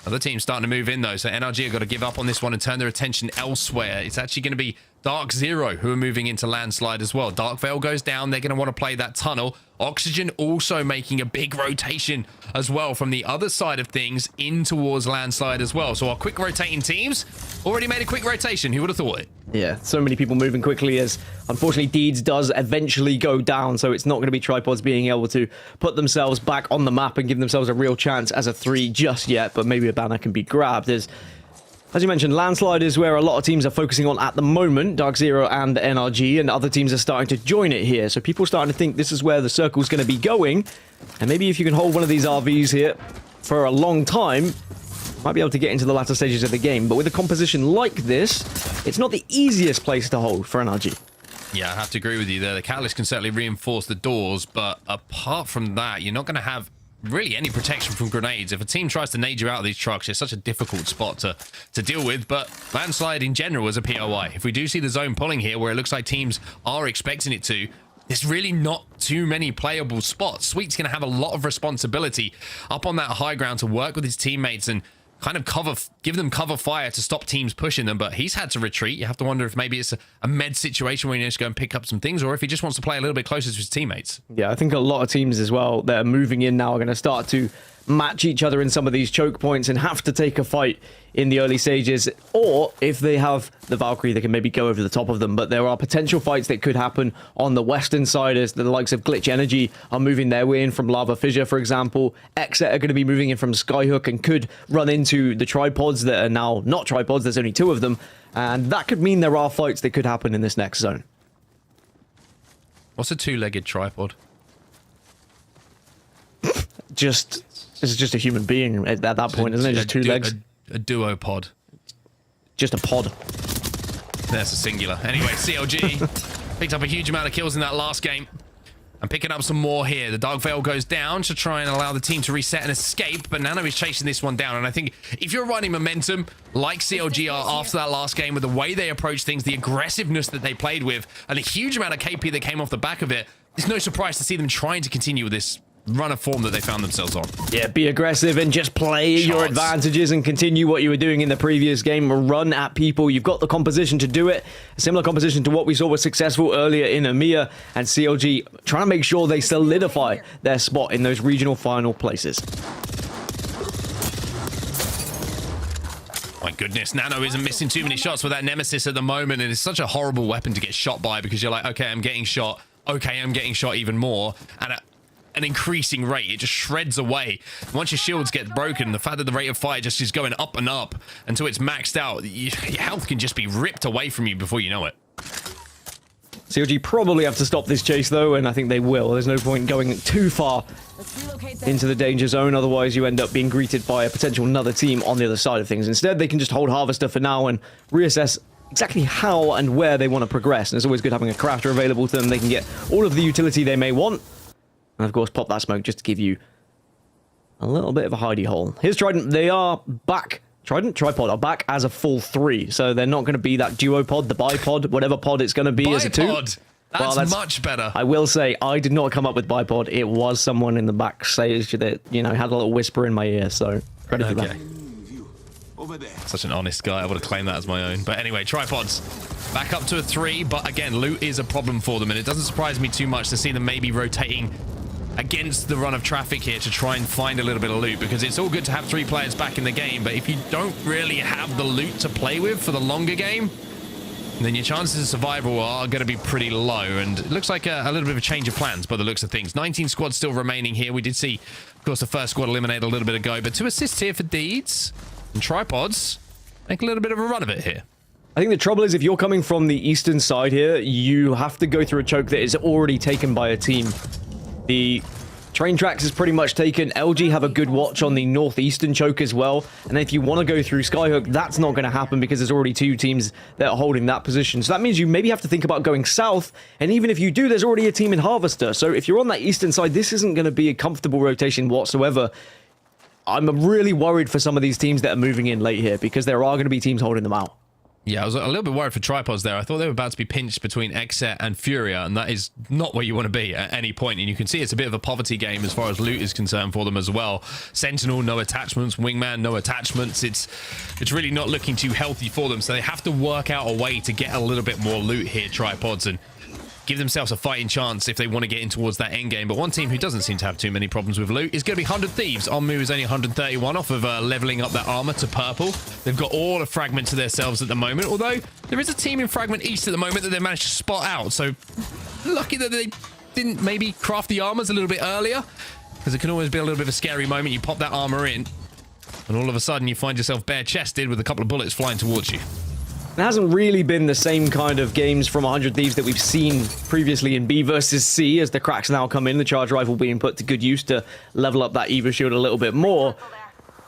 Other teams starting to move in, though, so NRG have got to give up on this one and turn their attention elsewhere. It's actually going to be Dark Zero who are moving into Landslide as well. Dark Veil goes down. They're going to want to play that tunnel. Oxygen also making a big rotation as well from the other side of things in towards Landslide as well. So our quick rotating teams already made a quick rotation. Who would have thought it? Yeah, so many people moving quickly, as unfortunately Deeds does eventually go down, so it's not going to be Tripods being able to put themselves back on the map and give themselves a real chance as a 3 just yet, but maybe a banner can be grabbed. As you mentioned, Landslide is where a lot of teams are focusing on at the moment, Dark Zero and NRG, and other teams are starting to join it here, so people are starting to think this is where the circle's going to be going, and maybe if you can hold one of these RVs here for a long time, might be able to get into the latter stages of the game. But with a composition like this, it's not the easiest place to hold for NRG. Yeah, I have to agree with you there. The Catalyst can certainly reinforce the doors, but apart from that, you're not going to have really any protection from grenades. If a team tries to nade you out of these trucks, it's such a difficult spot to deal with. But Landslide in general is a POI. If we do see the zone pulling here, where it looks like teams are expecting it to, there's really not too many playable spots. Sweet's going to have a lot of responsibility up on that high ground to work with his teammates and kind of give them cover fire to stop teams pushing them, but he's had to retreat. You have to wonder if maybe it's a med situation where he needs to go and pick up some things, or if he just wants to play a little bit closer to his teammates. Yeah, I think a lot of teams as well that are moving in now are going to start to match each other in some of these choke points and have to take a fight in the early stages, or if they have the Valkyrie, they can maybe go over the top of them. But there are potential fights that could happen on the western side as the likes of Glitch Energy are moving their way in from Lava Fissure, for example. Exet are going to be moving in from Skyhook and could run into the tripods that are now not tripods. There's only 2 of them, and that could mean there are fights that could happen in this next zone. What's a 2-legged tripod? It's just a human being at that point, isn't it? Just 2 legs. A duopod. Just a pod. There's a singular. Anyway, CLG picked up a huge amount of kills in that last game. And picking up some more here. The Dark Veil goes down to try and allow the team to reset and escape, but Nano is chasing this one down. And I think if you're running momentum, like CLG are after that last game, with the way they approach things, the aggressiveness that they played with, and the huge amount of KP that came off the back of it, it's no surprise to see them trying to continue with this run of form that they found themselves on. Yeah, be aggressive and just play your advantages and continue what you were doing in the previous game. Run at people. You've got the composition to do it. A similar composition to what we saw was successful earlier in EMEA, and CLG trying to make sure they solidify their spot in those regional final places. My goodness, Nano isn't missing too many shots with that Nemesis at the moment, and it's such a horrible weapon to get shot by, because you're like, okay, I'm getting shot. Okay, I'm getting shot even more. And an increasing rate. It just shreds away. Once your shields get broken, the fact that the rate of fire just is going up and up until it's maxed out, your health can just be ripped away from you before you know it. CLG probably have to stop this chase though, and I think they will. There's no point going too far into the danger zone, otherwise you end up being greeted by a potential another team on the other side of things. Instead, they can just hold Harvester for now and reassess exactly how and where they want to progress. And it's always good having a crafter available to them. They can get all of the utility they may want. And of course, pop that smoke just to give you a little bit of a hidey hole. Here's Trident. They are back. Tripod are back as a full 3. So they're not going to be that duopod, the bipod, whatever pod it's going to be as a 2. Bipod. That's much better. I will say, I did not come up with bipod. It was someone in the back stage that, you know, had a little whisper in my ear. So credit for that. Such an honest guy. I would have claimed that as my own. But anyway, tripods back up to a 3. But again, loot is a problem for them. And it doesn't surprise me too much to see them maybe rotating against the run of traffic here to try and find a little bit of loot, because it's all good to have 3 players back in the game, but if you don't really have the loot to play with for the longer game, then your chances of survival are going to be pretty low. And it looks like a little bit of a change of plans by the looks of things. 19 squads still remaining here. We did see, of course, the first squad eliminate a little bit ago, but 2 assists here for Deeds, and tripods make a little bit of a run of it here. I think the trouble is, if you're coming from the eastern side here, you have to go through a choke that is already taken by a team. The train tracks is pretty much taken. LG have a good watch on the northeastern choke as well. And if you want to go through Skyhook, that's not going to happen because there's already 2 teams that are holding that position. So that means you maybe have to think about going south. And even if you do, there's already a team in Harvester. So if you're on that eastern side, this isn't going to be a comfortable rotation whatsoever. I'm really worried for some of these teams that are moving in late here, because there are going to be teams holding them out. Yeah, I was a little bit worried for tripods there. I thought they were about to be pinched between Exet and Furia, and that is not where you want to be at any point. And you can see it's a bit of a poverty game as far as loot is concerned for them as well. Sentinel, no attachments. Wingman, no attachments. It's really not looking too healthy for them, so they have to work out a way to get a little bit more loot here, tripods, and give themselves a fighting chance if they want to get in towards that end game. But one team who doesn't seem to have too many problems with loot is going to be 100 Thieves. Onmu is only 131 off of leveling up that armor to purple. They've got all the fragment to themselves at the moment, although there is a team in Fragment East at the moment that they managed to spot out. So lucky that they didn't maybe craft the armors a little bit earlier, because it can always be a little bit of a scary moment. You pop that armor in, and all of a sudden you find yourself bare-chested with a couple of bullets flying towards you. It hasn't really been the same kind of games from 100 Thieves that we've seen previously in B versus C, as the cracks now come in, the charge rifle being put to good use to level up that Eva shield a little bit more.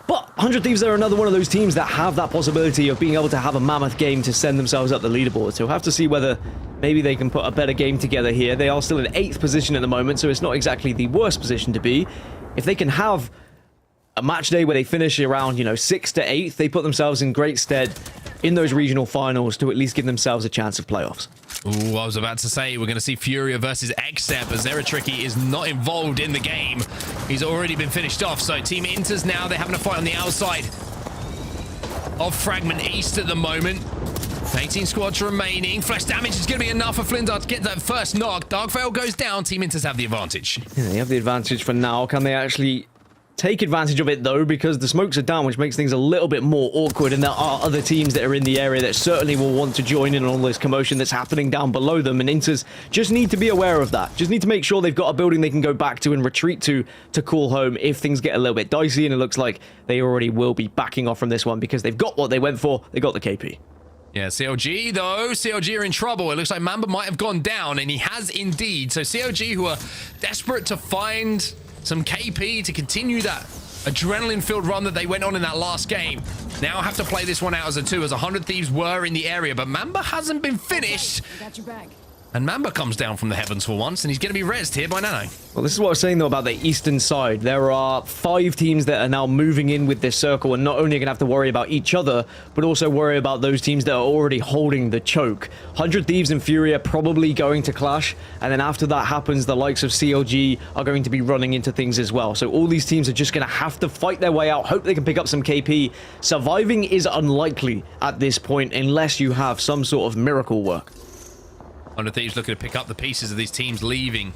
But 100 Thieves are another one of those teams that have that possibility of being able to have a mammoth game to send themselves up the leaderboard. So we'll have to see whether maybe they can put a better game together here. They are still in 8th position at the moment, so it's not exactly the worst position to be. If they can have a match day where they finish around, 6th to 8th, they put themselves in great stead in those regional finals to at least give themselves a chance of playoffs. Ooh, I was about to say, we're going to see Furia versus Exep, as Zeratricky is not involved in the game. He's already been finished off, so Team Inters now, they're having a fight on the outside of Fragment East at the moment. 18 squads remaining. Flash damage is going to be enough for Flindar to get that first knock. Dark Veil goes down. Team Inters have the advantage. Yeah, they have the advantage for now. Can they actually take advantage of it though, because the smokes are down, which makes things a little bit more awkward, and there are other teams that are in the area that certainly will want to join in on all this commotion that's happening down below them, and Inters just need to be aware of that. Just need to make sure they've got a building they can go back to and retreat to call home if things get a little bit dicey, and it looks like they already will be backing off from this one because they've got what they went for. They got the KP. Yeah, CLG, though. CLG are in trouble. It looks like Mamba might have gone down, and he has indeed. So CLG, who are desperate to find some KP to continue that adrenaline-filled run that they went on in that last game, now have to play this one out as a 2, as 100 Thieves were in the area, but Mamba hasn't been finished. I got your back. And Mamba comes down from the heavens for once, and he's going to be rezzed here by Nano. Well, this is what I was saying, though, about the eastern side. There are 5 teams that are now moving in with this circle, and not only are going to have to worry about each other, but also worry about those teams that are already holding the choke. 100 Thieves and Fury are probably going to clash, and then after that happens, the likes of CLG are going to be running into things as well. So all these teams are just going to have to fight their way out, hope they can pick up some KP. Surviving is unlikely at this point unless you have some sort of miracle work. 100 Thieves looking to pick up the pieces of these teams leaving.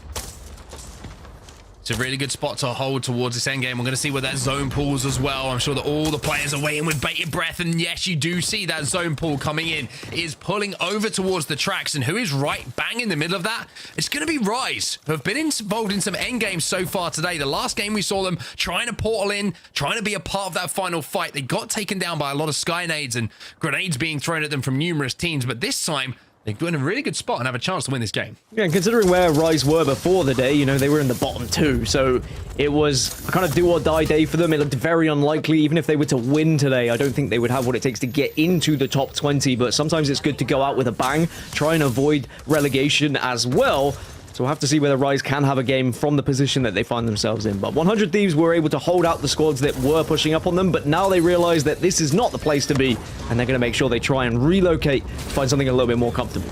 It's a really good spot to hold towards this endgame. We're going to see where that zone pulls as well. I'm sure that all the players are waiting with bated breath. And yes, you do see that zone pull coming in. It is pulling over towards the tracks. And who is right bang in the middle of that? It's going to be Rise, who have been involved in some endgames so far today. The last game we saw them trying to portal in, trying to be a part of that final fight. They got taken down by a lot of sky nades and grenades being thrown at them from numerous teams. But this time, they're in a really good spot and have a chance to win this game. Yeah, and considering where Rise were before the day, you know, they were in the bottom 2, so it was a kind of do-or-die day for them. It looked very unlikely. Even if they were to win today, I don't think they would have what it takes to get into the top 20, but sometimes it's good to go out with a bang, try and avoid relegation as well. So we'll have to see whether Rise can have a game from the position that they find themselves in. But 100 Thieves were able to hold out the squads that were pushing up on them, but now they realize that this is not the place to be, and they're going to make sure they try and relocate, find something a little bit more comfortable.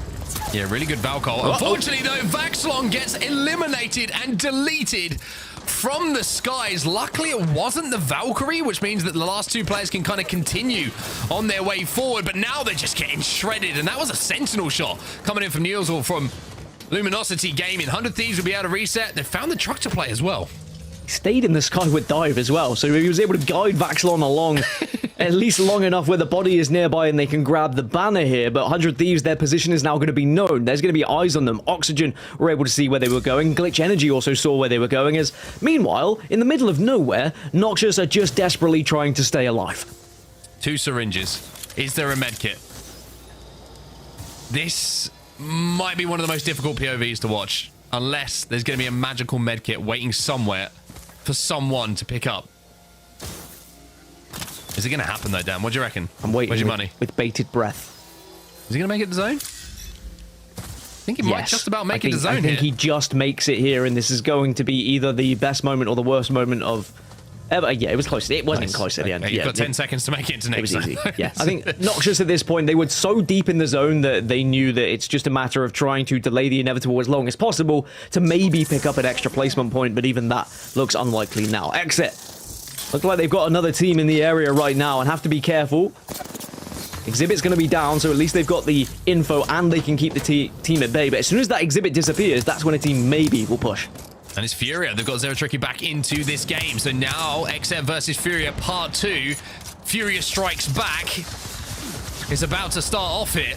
Yeah, really good Valcol. Unfortunately, though, Vaxlon gets eliminated and deleted from the skies. Luckily, it wasn't the Valkyrie, which means that the last 2 players can kind of continue on their way forward, but now they're just getting shredded, and that was a Sentinel shot coming in from Niels or from Luminosity Gaming. 100 Thieves will be able to reset. They found the truck to play as well. He stayed in the sky with dive as well, so he was able to guide Vaxlon along at least long enough where the body is nearby and they can grab the banner here. But 100 Thieves, their position is now going to be known. There's going to be eyes on them. Oxygen were able to see where they were going. Glitch Energy also saw where they were going, as meanwhile, in the middle of nowhere, Noxious are just desperately trying to stay alive. 2 syringes. Is there a medkit? This might be one of the most difficult POVs to watch, unless there's going to be a magical medkit waiting somewhere for someone to pick up. Is it going to happen though, Dan? What do you reckon? I'm waiting. Where's your money? With bated breath. Is he going to make it to zone? I think he might just about make it to zone here. I think he just makes it here, and this is going to be either the best moment or the worst moment of ever. Yeah, it was close. It wasn't even close at the end. You've got 10 seconds to make it to next. It was easy. Yeah, I think Noxious at this point, they were so deep in the zone that they knew that it's just a matter of trying to delay the inevitable as long as possible to maybe pick up an extra placement point, but even that looks unlikely now. Exit. Looks like they've got another team in the area right now and have to be careful. Exhibit's going to be down, so at least they've got the info and they can keep the team at bay. But as soon as that exhibit disappears, that's when a team maybe will push. And it's Furia. They've got Zero Tricky back into this game. So now, XF versus Furia Part 2. Furia strikes back. It's about to start off here.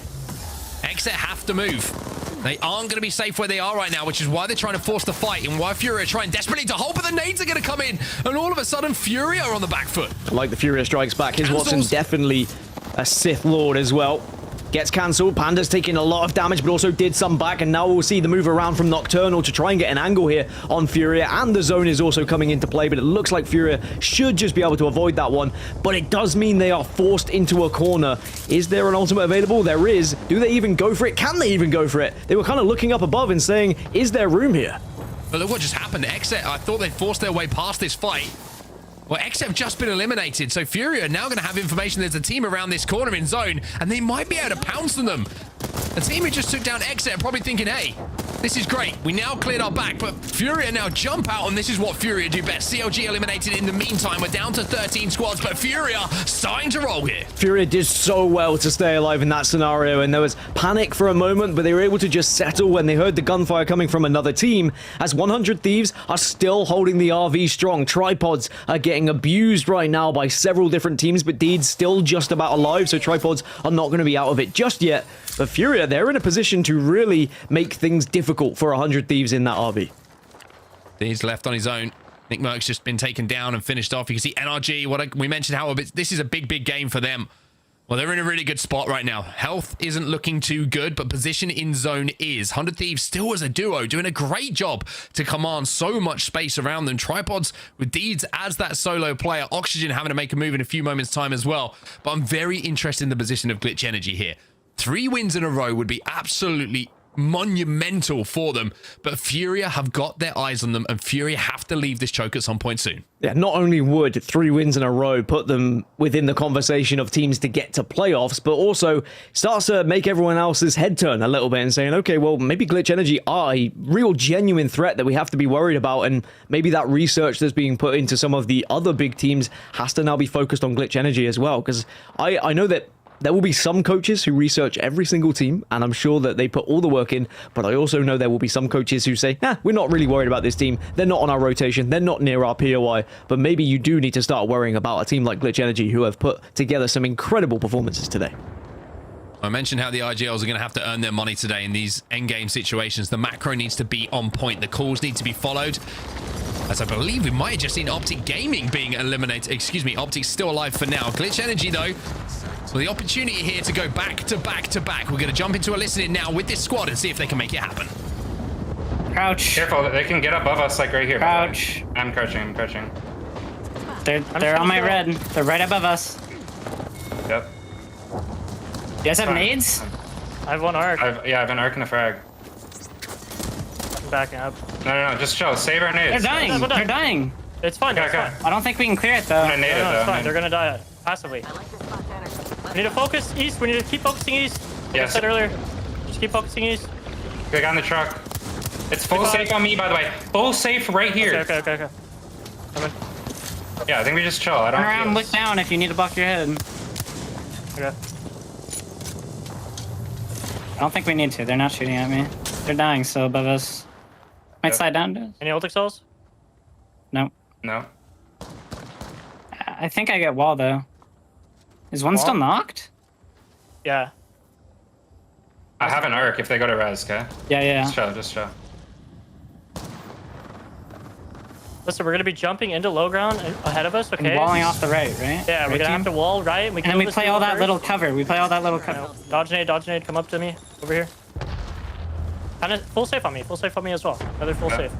XF have to move. They aren't going to be safe where they are right now, which is why they're trying to force the fight and why Furia are trying desperately to hold, but the nades are going to come in. And all of a sudden, Furia are on the back foot. Like the Furia strikes back. His Watson definitely a Sith Lord as well. Gets cancelled. Panda's taking a lot of damage, but also did some back. And now we'll see the move around from Nocturnal to try and get an angle here on Furia. And the zone is also coming into play, but it looks like Furia should just be able to avoid that one. But it does mean they are forced into a corner. Is there an ultimate available? There is. Do they even go for it? Can they even go for it? They were kind of looking up above and saying, is there room here? But look what just happened. Exet, I thought they forced their way past this fight. Well, X have just been eliminated, so Furia are now going to have information there's a team around this corner in zone, and they might be able to pounce on them. The team who just took down X are probably thinking, hey, This is great. We now cleared our back, but Furia now jump out, and this is what Furia do best. CLG eliminated in the meantime. We're down to 13 squads, but Furia starting to roll here. Furia did so well to stay alive in that scenario, and there was panic for a moment, but they were able to just settle when they heard the gunfire coming from another team, as 100 Thieves are still holding the RV strong. Tripods are getting abused right now by several different teams, but Deed's still just about alive, so Tripods are not going to be out of it just yet. But Furia, they're in a position to really make things difficult for 100 Thieves in that RV. He's left on his own. Nick Merck's just been taken down and finished off. You can see NRG, we mentioned how this is a big game for them. Well, they're in a really good spot right now. Health isn't looking too good, but position in zone is. 100 Thieves still as a duo, doing a great job to command so much space around them. Tripods with Deeds as that solo player. Oxygen having to make a move in a few moments' time as well. But I'm very interested in the position of Glitch Energy here. 3 wins in a row would be absolutely monumental for them, but Furia have got their eyes on them, and Furia have to leave this choke at some point soon. Yeah, not only would 3 wins in a row put them within the conversation of teams to get to playoffs, but also starts to make everyone else's head turn a little bit and saying, okay, well, maybe Glitch Energy are a real genuine threat that we have to be worried about, and maybe that research that's being put into some of the other big teams has to now be focused on Glitch Energy as well, because I know that there will be some coaches who research every single team, and I'm sure that they put all the work in, but I also know there will be some coaches who say, we're not really worried about this team. They're not on our rotation. They're not near our POI, but maybe you do need to start worrying about a team like Glitch Energy who have put together some incredible performances today. I mentioned how the IGLs are going to have to earn their money today in these endgame situations. The macro needs to be on point. The calls need to be followed. As I believe we might have just seen Optic Gaming being eliminated. Excuse me, Optic's still alive for now. Glitch Energy, though, well, the opportunity here to go back to back to back. We're going to jump into a listening now with this squad and see if they can make it happen. Crouch. Careful, they can get above us, like right here. Crouch. I'm crouching. They're on my red. They're right above us. Yep. You guys have nades? I have 1 arc. I have an arc and a frag. I'm backing up. No, just chill. Save our nades. They're dying. They're dying. It's fine. Okay. I don't think we can clear it though. I'm gonna nade it though. It's fine. They're gonna die passively. We need to focus east. We need to keep focusing east. Like I said earlier. Just keep focusing east. Get on the truck. It's full safe on me, by the way. Full safe right here. Okay. Come in. Yeah, I think we just chill. I don't. Turn around, look down if you need to block your head. Okay. I don't think we need to. They're not shooting at me. They're dying still above us. Might slide down. Any ult cells? No. No. I think I get wall though. Is one still knocked? Yeah. I have an arc if they go to res, okay? Yeah. Just chill. Listen, we're gonna be jumping into low ground ahead of us, okay? And walling off the right? Yeah, we're gonna have to wall right. And then we play all that little cover. Dodge nade, come up to me. Over here. Kind of full safe on me as well. Another full safe.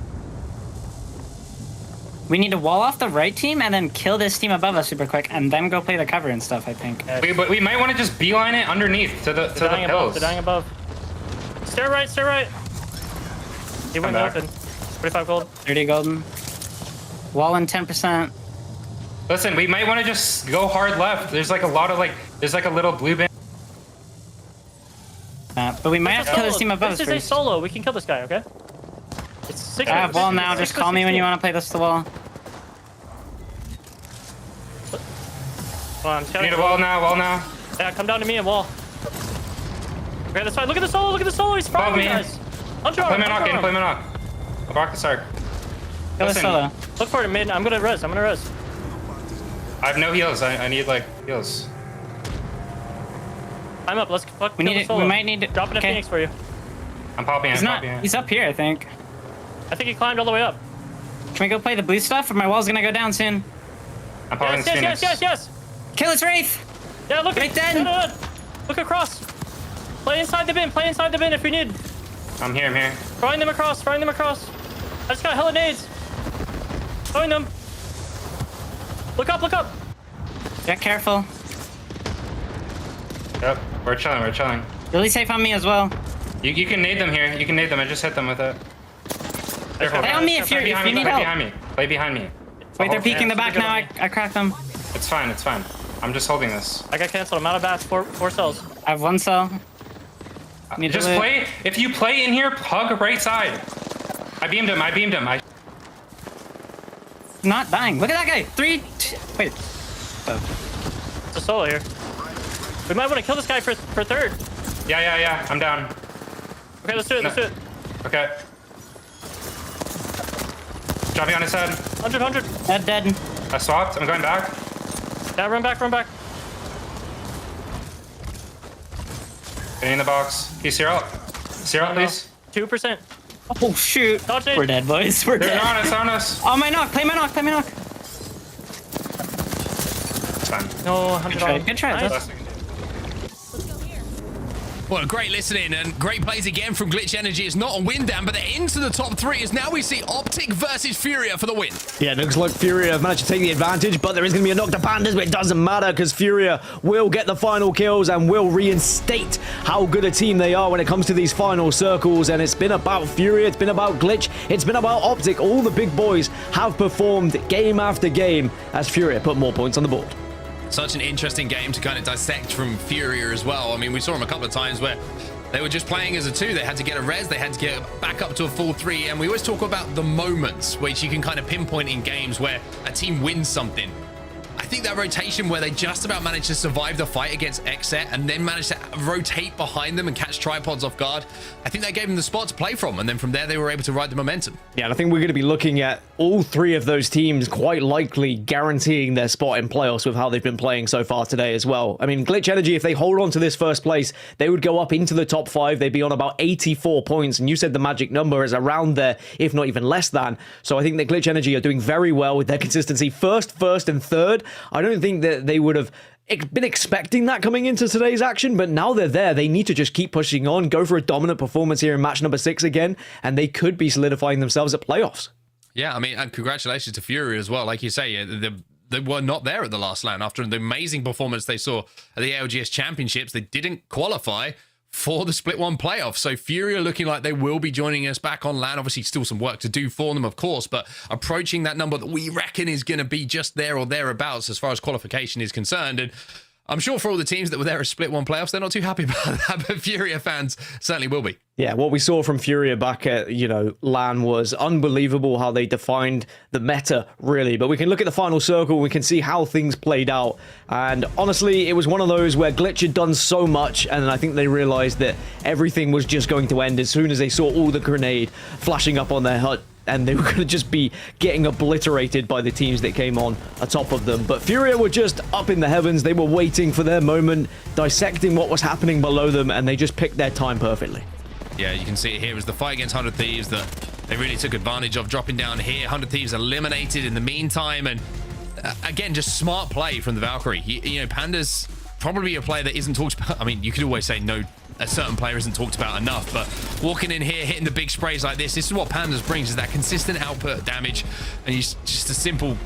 We need to wall off the right team and then kill this team above us super quick and then go play the cover and stuff, I think. But we might want to just beeline it underneath to the hills. They're dying above. Stay right. He went open. 45 gold. 30 golden. Wall in 10%. Listen, we might want to just go hard left. There's like a lot of there's like a little blue band. But we might have to kill this team above us first. This is a solo. We can kill this guy, okay? It's 6 I have wall now. Just call me when you want to play this to wall. You need a wall now. Yeah, come down to me and wall. Okay, that's fine. Look at the solo. He's fine, guys. Play my knock. I'll block the arc. Kill this solo. Look for it mid. I'm gonna res. I have no heals. I need heals. I'm up. Let's fuck. We might need to drop it in Phoenix for you. I'm popping. He's up here, I think. I think he climbed all the way up. Can we go play the blue stuff? Or my wall's gonna go down soon. I'm popping Phoenix. Yes. Kill his Wraith. Yeah, look. Right then. No. Look across. Play inside the bin if we need. I'm here. Throwing them across. I just got hella nades. Throwing them. Look up. Yeah, careful. Yep, we're chilling. Really safe on me as well. You can nade them here. I just hit them with it. Play on me if you need help. Play behind me. Wait, they're peeking the back now. I cracked them. It's fine. I'm just holding this. I got canceled. I'm out of bats. Four cells. I have 1 cell. Just play. If you play in here, hug right side. I beamed him. Not dying. Look at that guy. 3, 2, wait. It's a solo here. We might want to kill this guy for third. Yeah. I'm down. Okay, let's do it. Okay. Dropping on his head. 100. Dead. I swapped. I'm going back. Yeah, run back. Getting in the box. He's here up. Please. 2%. Oh shoot. Dodge it. We're dead, boys. We're dead. They're on us. Oh, my knock. Play my knock. It's fine. No, 100. Good try. Nice. Well, great listening and great plays again from Glitch Energy. It's not a win down, but they're into the top 3 as now we see Optic versus Furia for the win. Yeah, it looks like Furia have managed to take the advantage, but there is going to be a knock to Pandas, but it doesn't matter because Furia will get the final kills and will reinstate how good a team they are when it comes to these final circles. And it's been about Furia, it's been about Glitch, it's been about Optic. All the big boys have performed game after game as Furia put more points on the board. Such an interesting game to kind of dissect from Furia as well. I mean, we saw them a couple of times where they were just playing as a 2. They had to get a res, they had to get back up to a full 3. And we always talk about the moments which you can kind of pinpoint in games where a team wins something. I think that rotation where they just about managed to survive the fight against Xset and then managed to rotate behind them and catch tripods off guard, I think that gave them the spot to play from. And then from there, they were able to ride the momentum. Yeah, and I think we're going to be looking at all 3 of those teams quite likely guaranteeing their spot in playoffs with how they've been playing so far today as well. I mean, Glitch Energy, if they hold on to this first place, they would go up into the top 5. They'd be on about 84 points. And you said the magic number is around there, if not even less than. So I think that Glitch Energy are doing very well with their consistency. First, and third. I don't think that they would have been expecting that coming into today's action, but now they're there. They need to just keep pushing on, go for a dominant performance here in match number 6 again, and they could be solidifying themselves at playoffs. Yeah, I mean, and congratulations to Fury as well. Like you say, they were not there at the last LAN. After the amazing performance they saw at the ALGS Championships, they didn't qualify for the Split 1 playoff. So Fury are looking like they will be joining us back on LAN. Obviously, still some work to do for them, of course, but approaching that number that we reckon is going to be just there or thereabouts as far as qualification is concerned. And I'm sure for all the teams that were there at Split 1 playoffs, they're not too happy about that, but Furia fans certainly will be. Yeah, what we saw from Furia back at, LAN was unbelievable how they defined the meta, really. But we can look at the final circle, we can see how things played out. And honestly, it was one of those where Glitch had done so much, and I think they realized that everything was just going to end as soon as they saw all the grenade flashing up on their hut. And they were going to just be getting obliterated by the teams that came on atop of them. But Furia were just up in the heavens. They were waiting for their moment, dissecting what was happening below them, and they just picked their time perfectly. Yeah, you can see it here as the fight against 100 Thieves that they really took advantage of, dropping down here. 100 Thieves eliminated in the meantime. And again, just smart play from the Valkyrie. Panda's probably a player that isn't talked about. I mean, you could always say no, a certain player isn't talked about enough, but walking in here, hitting the big sprays like this is what Pandas brings, is that consistent output damage, and just a simple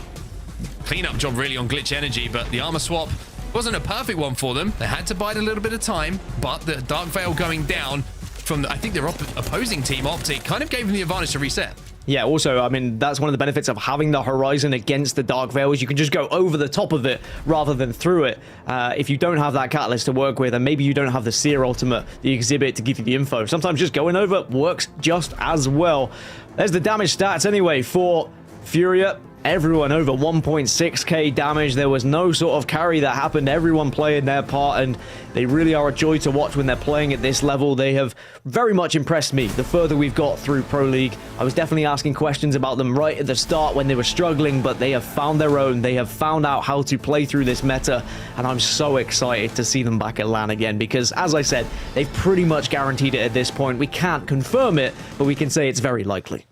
cleanup job really on Glitch Energy. But the armor swap wasn't a perfect one for them. They had to bide a little bit of time, but the Dark Veil going down from, I think, their opposing team, Optic, kind of gave them the advantage to reset. Yeah, also, I mean, that's one of the benefits of having the Horizon against the Dark Veil is you can just go over the top of it rather than through it. If you don't have that Catalyst to work with, and maybe you don't have the Seer Ultimate, the Exhibit to give you the info, sometimes just going over works just as well. There's the damage stats anyway for Furia. Everyone over 1.6k damage. There was no sort of carry that happened. Everyone playing their part, and they really are a joy to watch when they're playing at this level. They have very much impressed me the further we've got through Pro League. I was definitely asking questions about them right at the start when they were struggling, but they have found their own. They have found out how to play through this meta, and I'm so excited to see them back at LAN again because, as I said, they've pretty much guaranteed it at this point. We can't confirm it, but we can say it's very likely.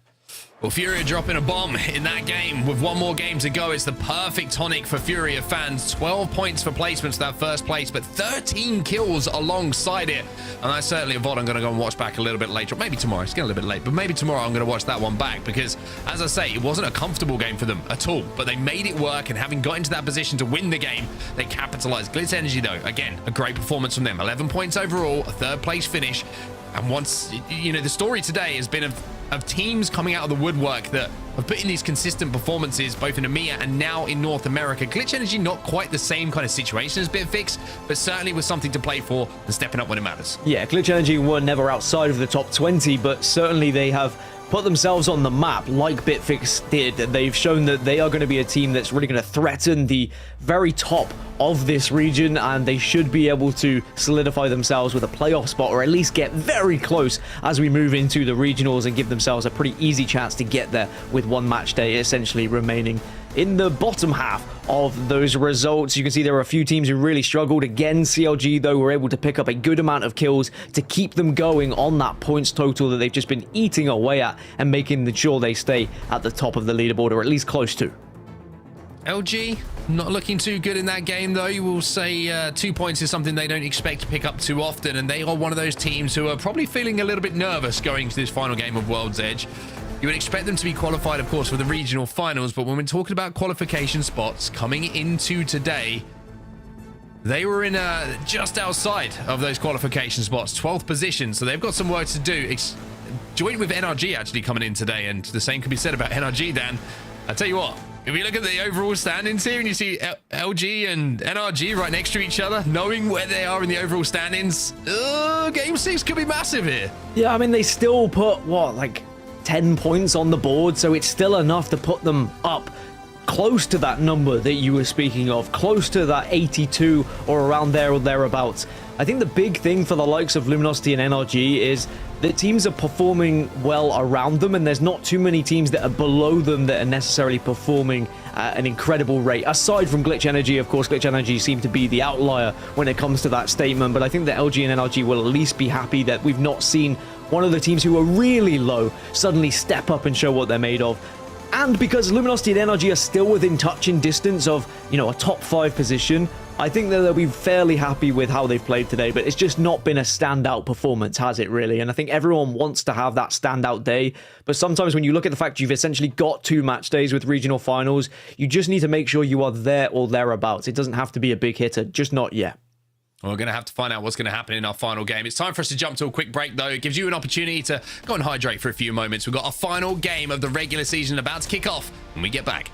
Well, Furia dropping a bomb in that game with one more game to go. It's the perfect tonic for Furia fans. 12 points for placements, that first place, but 13 kills alongside it. And that's certainly a VOD I'm going to go and watch back a little bit later. Maybe tomorrow. It's getting a little bit late, but maybe tomorrow I'm going to watch that one back because, as I say, it wasn't a comfortable game for them at all, but they made it work, and having got into that position to win the game, they capitalized. Glitch Energy, though, again, a great performance from them. 11 points overall, a third place finish. And once, you know, the story today has been of teams coming out of the woodwork that have put in these consistent performances, both in EMEA and now in North America. Glitch Energy, not quite the same kind of situation as Bitfix, but certainly with something to play for and stepping up when it matters. Yeah, Glitch Energy were never outside of the top 20, but certainly they have put themselves on the map like Bitfix did. They've shown that they are going to be a team that's really going to threaten the very top of this region, and they should be able to solidify themselves with a playoff spot, or at least get very close as we move into the regionals and give themselves a pretty easy chance to get there with one match day essentially remaining in the bottom half of those results. You can see there were a few teams who really struggled. Again, CLG, though, were able to pick up a good amount of kills to keep them going on that points total that they've just been eating away at and making sure they stay at the top of the leaderboard, or at least close to. LG, not looking too good in that game, though. You will say 2 points is something they don't expect to pick up too often, and they are one of those teams who are probably feeling a little bit nervous going to this final game of World's Edge. You would expect them to be qualified, of course, for the regional finals, but when we're talking about qualification spots coming into today, they were in just outside of those qualification spots, 12th position, so they've got some work to do. Joined with NRG actually coming in today, and the same can be said about NRG, Dan. I tell you what, if you look at the overall standings here and you see LG and NRG right next to each other, knowing where they are in the overall standings, Game 6 could be massive here. Yeah, I mean, they still put, what, like 10 points on the board, so it's still enough to put them up close to that number that you were speaking of, close to that 82 or around there or thereabouts. I think the big thing for the likes of Luminosity and NRG is that teams are performing well around them, and there's not too many teams that are below them that are necessarily performing at an incredible rate. Aside from Glitch Energy, of course, Glitch Energy seem to be the outlier when it comes to that statement, but I think that LG and NRG will at least be happy that we've not seen one of the teams who are really low suddenly step up and show what they're made of. And because Luminosity and NRG are still within touching distance of, you know, a top 5 position, I think that they'll be fairly happy with how they've played today, but it's just not been a standout performance, has it really? And I think everyone wants to have that standout day, but sometimes when you look at the fact you've essentially got 2 match days with regional finals, you just need to make sure you are there or thereabouts. It doesn't have to be a big hitter, just not yet. We're going to have to find out what's going to happen in our final game. It's time for us to jump to a quick break, though. It gives you an opportunity to go and hydrate for a few moments. We've got our final game of the regular season about to kick off when we get back.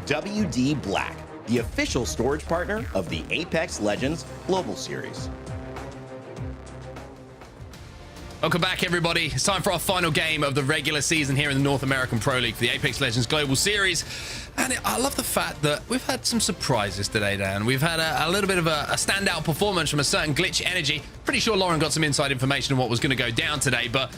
WD Black, the official storage partner of the Apex Legends Global Series. Welcome back, everybody. It's time for our final game of the regular season here in the North American Pro League for the Apex Legends Global Series. And I love the fact that we've had some surprises today, Dan. We've had a little bit of a standout performance from a certain Glitch Energy. Pretty sure Lauren got some inside information on what was going to go down today, but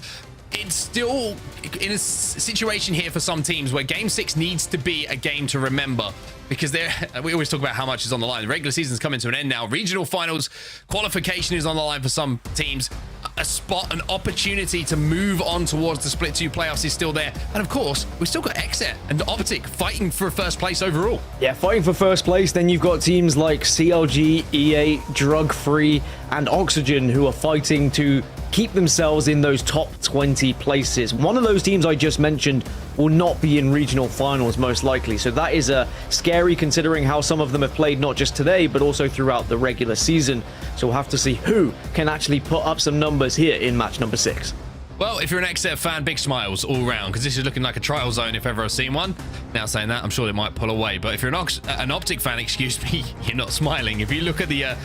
it's still in a situation here for some teams where Game 6 needs to be a game to remember, because we always talk about how much is on the line. The regular season's coming to an end now. Regional finals qualification is on the line for some teams. A spot, an opportunity to move on towards the Split 2 playoffs is still there. And of course, we've still got Exet and Optic fighting for first place overall. Yeah, fighting for first place. Then you've got teams like CLG, EA, Drug Free, and Oxygen who are fighting to keep themselves in those top 20 places. One of those teams I just mentioned will not be in regional finals most likely, so that is scary considering how some of them have played not just today but also throughout the regular season. So we'll have to see who can actually put up some numbers here in match number 6. Well, if you're an XF fan, big smiles all round, because this is looking like a trial zone if ever I've seen one. Now saying that, I'm sure they might pull away, but if you're an Optic fan, excuse me, you're not smiling. If you look at the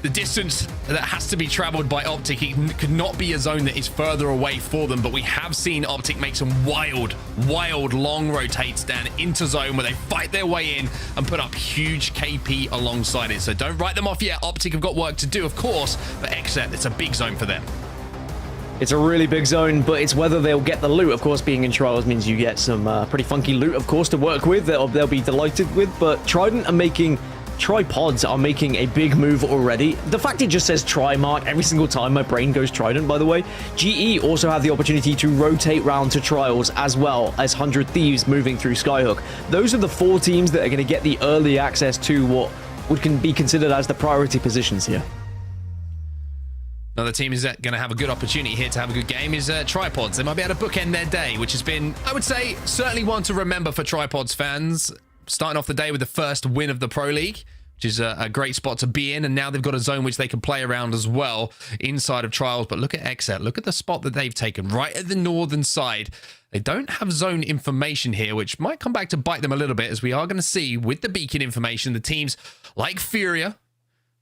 the distance that has to be traveled by Optic, it could not be a zone that is further away for them, but we have seen Optic make some wild long rotates down into zone where they fight their way in and put up huge KP alongside it. So don't write them off yet. Optic have got work to do, of course, but XZ, it's a big zone for them. It's a really big zone, but it's whether they'll get the loot. Of course, being in Trials means you get some pretty funky loot, of course, to work with that they'll be delighted with. But Tripods are making a big move already. The fact it just says Trimark every single time my brain goes Trident, by the way. GE also have the opportunity to rotate round to Trials as well as 100 Thieves moving through Skyhook. Those are the 4 teams that are going to get the early access to what can be considered as the priority positions here. Another team is going to have a good opportunity here to have a good game is Tripods. They might be able to bookend their day, which has been, I would say, certainly one to remember for Tripods fans. Starting off the day with the first win of the Pro League, which is a great spot to be in. And now they've got a zone which they can play around as well inside of Trials. But look at XZ. Look at the spot that they've taken right at the northern side. They don't have zone information here, which might come back to bite them a little bit, as we are going to see with the beacon information, the teams like Furia,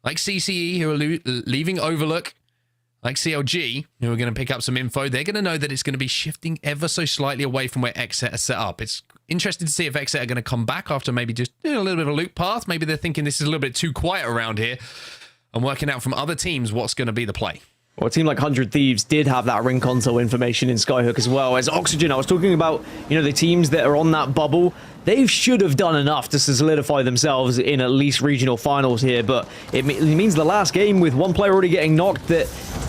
like CCE, who are leaving Overlook, like CLG, who are going to pick up some info. They're going to know that it's going to be shifting ever so slightly away from where XZ are set up. It's interesting to see if XZ are going to come back after maybe just doing a little bit of a loop path. Maybe they're thinking this is a little bit too quiet around here and working out from other teams what's going to be the play. Well, a team like 100 Thieves did have that ring console information in Skyhook as well. As Oxygen, I was talking about, the teams that are on that bubble. They should have done enough to solidify themselves in at least regional finals here, but it means the last game with one player already getting knocked that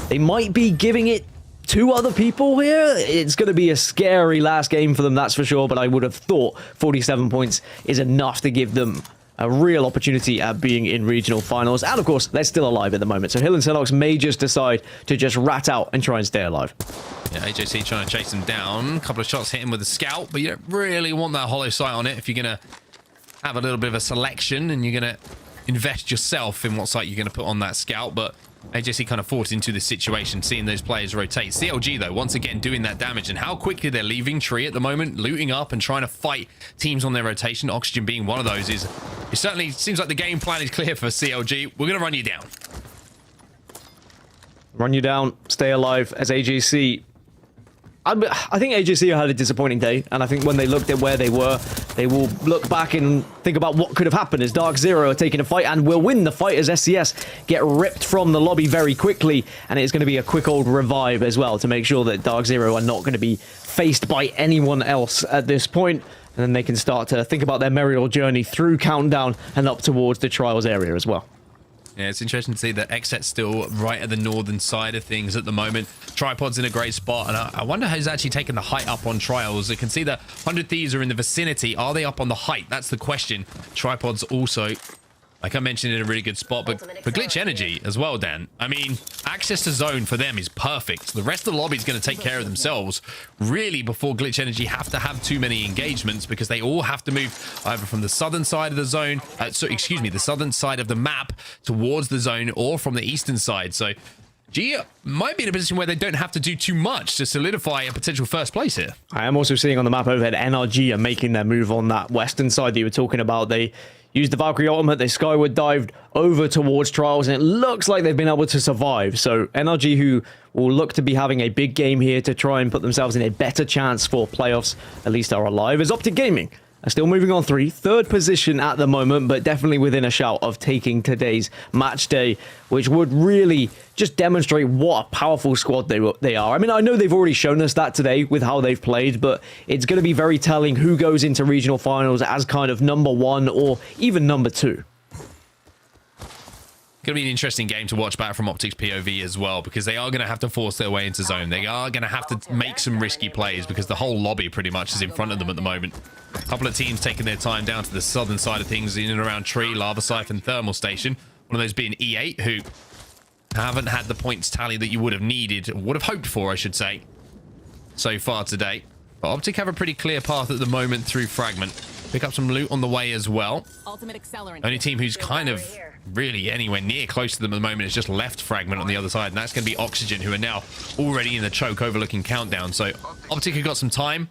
they might be giving it to other people here. It's going to be a scary last game for them, that's for sure, but I would have thought 47 points is enough to give them a real opportunity at being in regional finals. And of course, they're still alive at the moment, so Hill and Selox may just decide to just rat out and try and stay alive. Yeah, AJC trying to chase them down. A couple of shots hit him with a scout, but you don't really want that hollow sight on it if you're going to have a little bit of a selection and you're going to invest yourself in what sight you're going to put on that scout. But AJC kind of forced into this situation, seeing those players rotate. CLG, though, once again doing that damage, and how quickly they're leaving Tree at the moment, looting up and trying to fight teams on their rotation. Oxygen being one of those. It certainly seems like the game plan is clear for CLG. We're going to run you down. Run you down, stay alive as AJC. I think AJC had a disappointing day, and I think when they looked at where they were, they will look back and think about what could have happened as Dark Zero are taking a fight and will win the fight as SCS get ripped from the lobby very quickly, and it's going to be a quick old revive as well to make sure that Dark Zero are not going to be faced by anyone else at this point, and then they can start to think about their merry old journey through Countdown and up towards the Trials area as well. Yeah, it's interesting to see that XZ's still right at the northern side of things at the moment. Tripod's in a great spot, and I wonder who's actually taken the height up on Trials. You can see that 100 Thieves are in the vicinity. Are they up on the height? That's the question. Tripod's also, like I mentioned, in a really good spot, but for Glitch Energy as well, Dan. I mean, access to zone for them is perfect. The rest of the lobby is going to take care of themselves, really, before Glitch Energy have to have too many engagements, because they all have to move either from the southern side of the zone, the southern side of the map towards the zone, or from the eastern side. So G might be in a position where they don't have to do too much to solidify a potential first place here. I am also seeing on the map overhead, NRG are making their move on that western side that you were talking about. They used the Valkyrie ultimate, they skyward dived over towards Trials, and it looks like they've been able to survive. So NRG, who will look to be having a big game here to try and put themselves in a better chance for playoffs, at least are alive, as Optic Gaming are still moving on third position at the moment, but definitely within a shout of taking today's match day, which would really just demonstrate what a powerful squad they are. I mean, I know they've already shown us that today with how they've played, but it's going to be very telling who goes into regional finals as kind of number one or even number two. Going to be an interesting game to watch back from Optic's POV as well, because they are going to have to force their way into zone. They are going to have to make some risky plays because the whole lobby pretty much is in front of them at the moment. A couple of teams taking their time down to the southern side of things, in and around Tree, Lava Siphon, Thermal Station. One of those being E8, who haven't had the points tally that you would have needed, would have hoped for, I should say, so far today. But Optic have a pretty clear path at the moment through Fragment. Pick up some loot on the way as well. Only team who's kind of really anywhere near close to them at the moment is just left Fragment on the other side, and that's going to be Oxygen, who are now already in the choke overlooking Countdown. So Optic have got some time.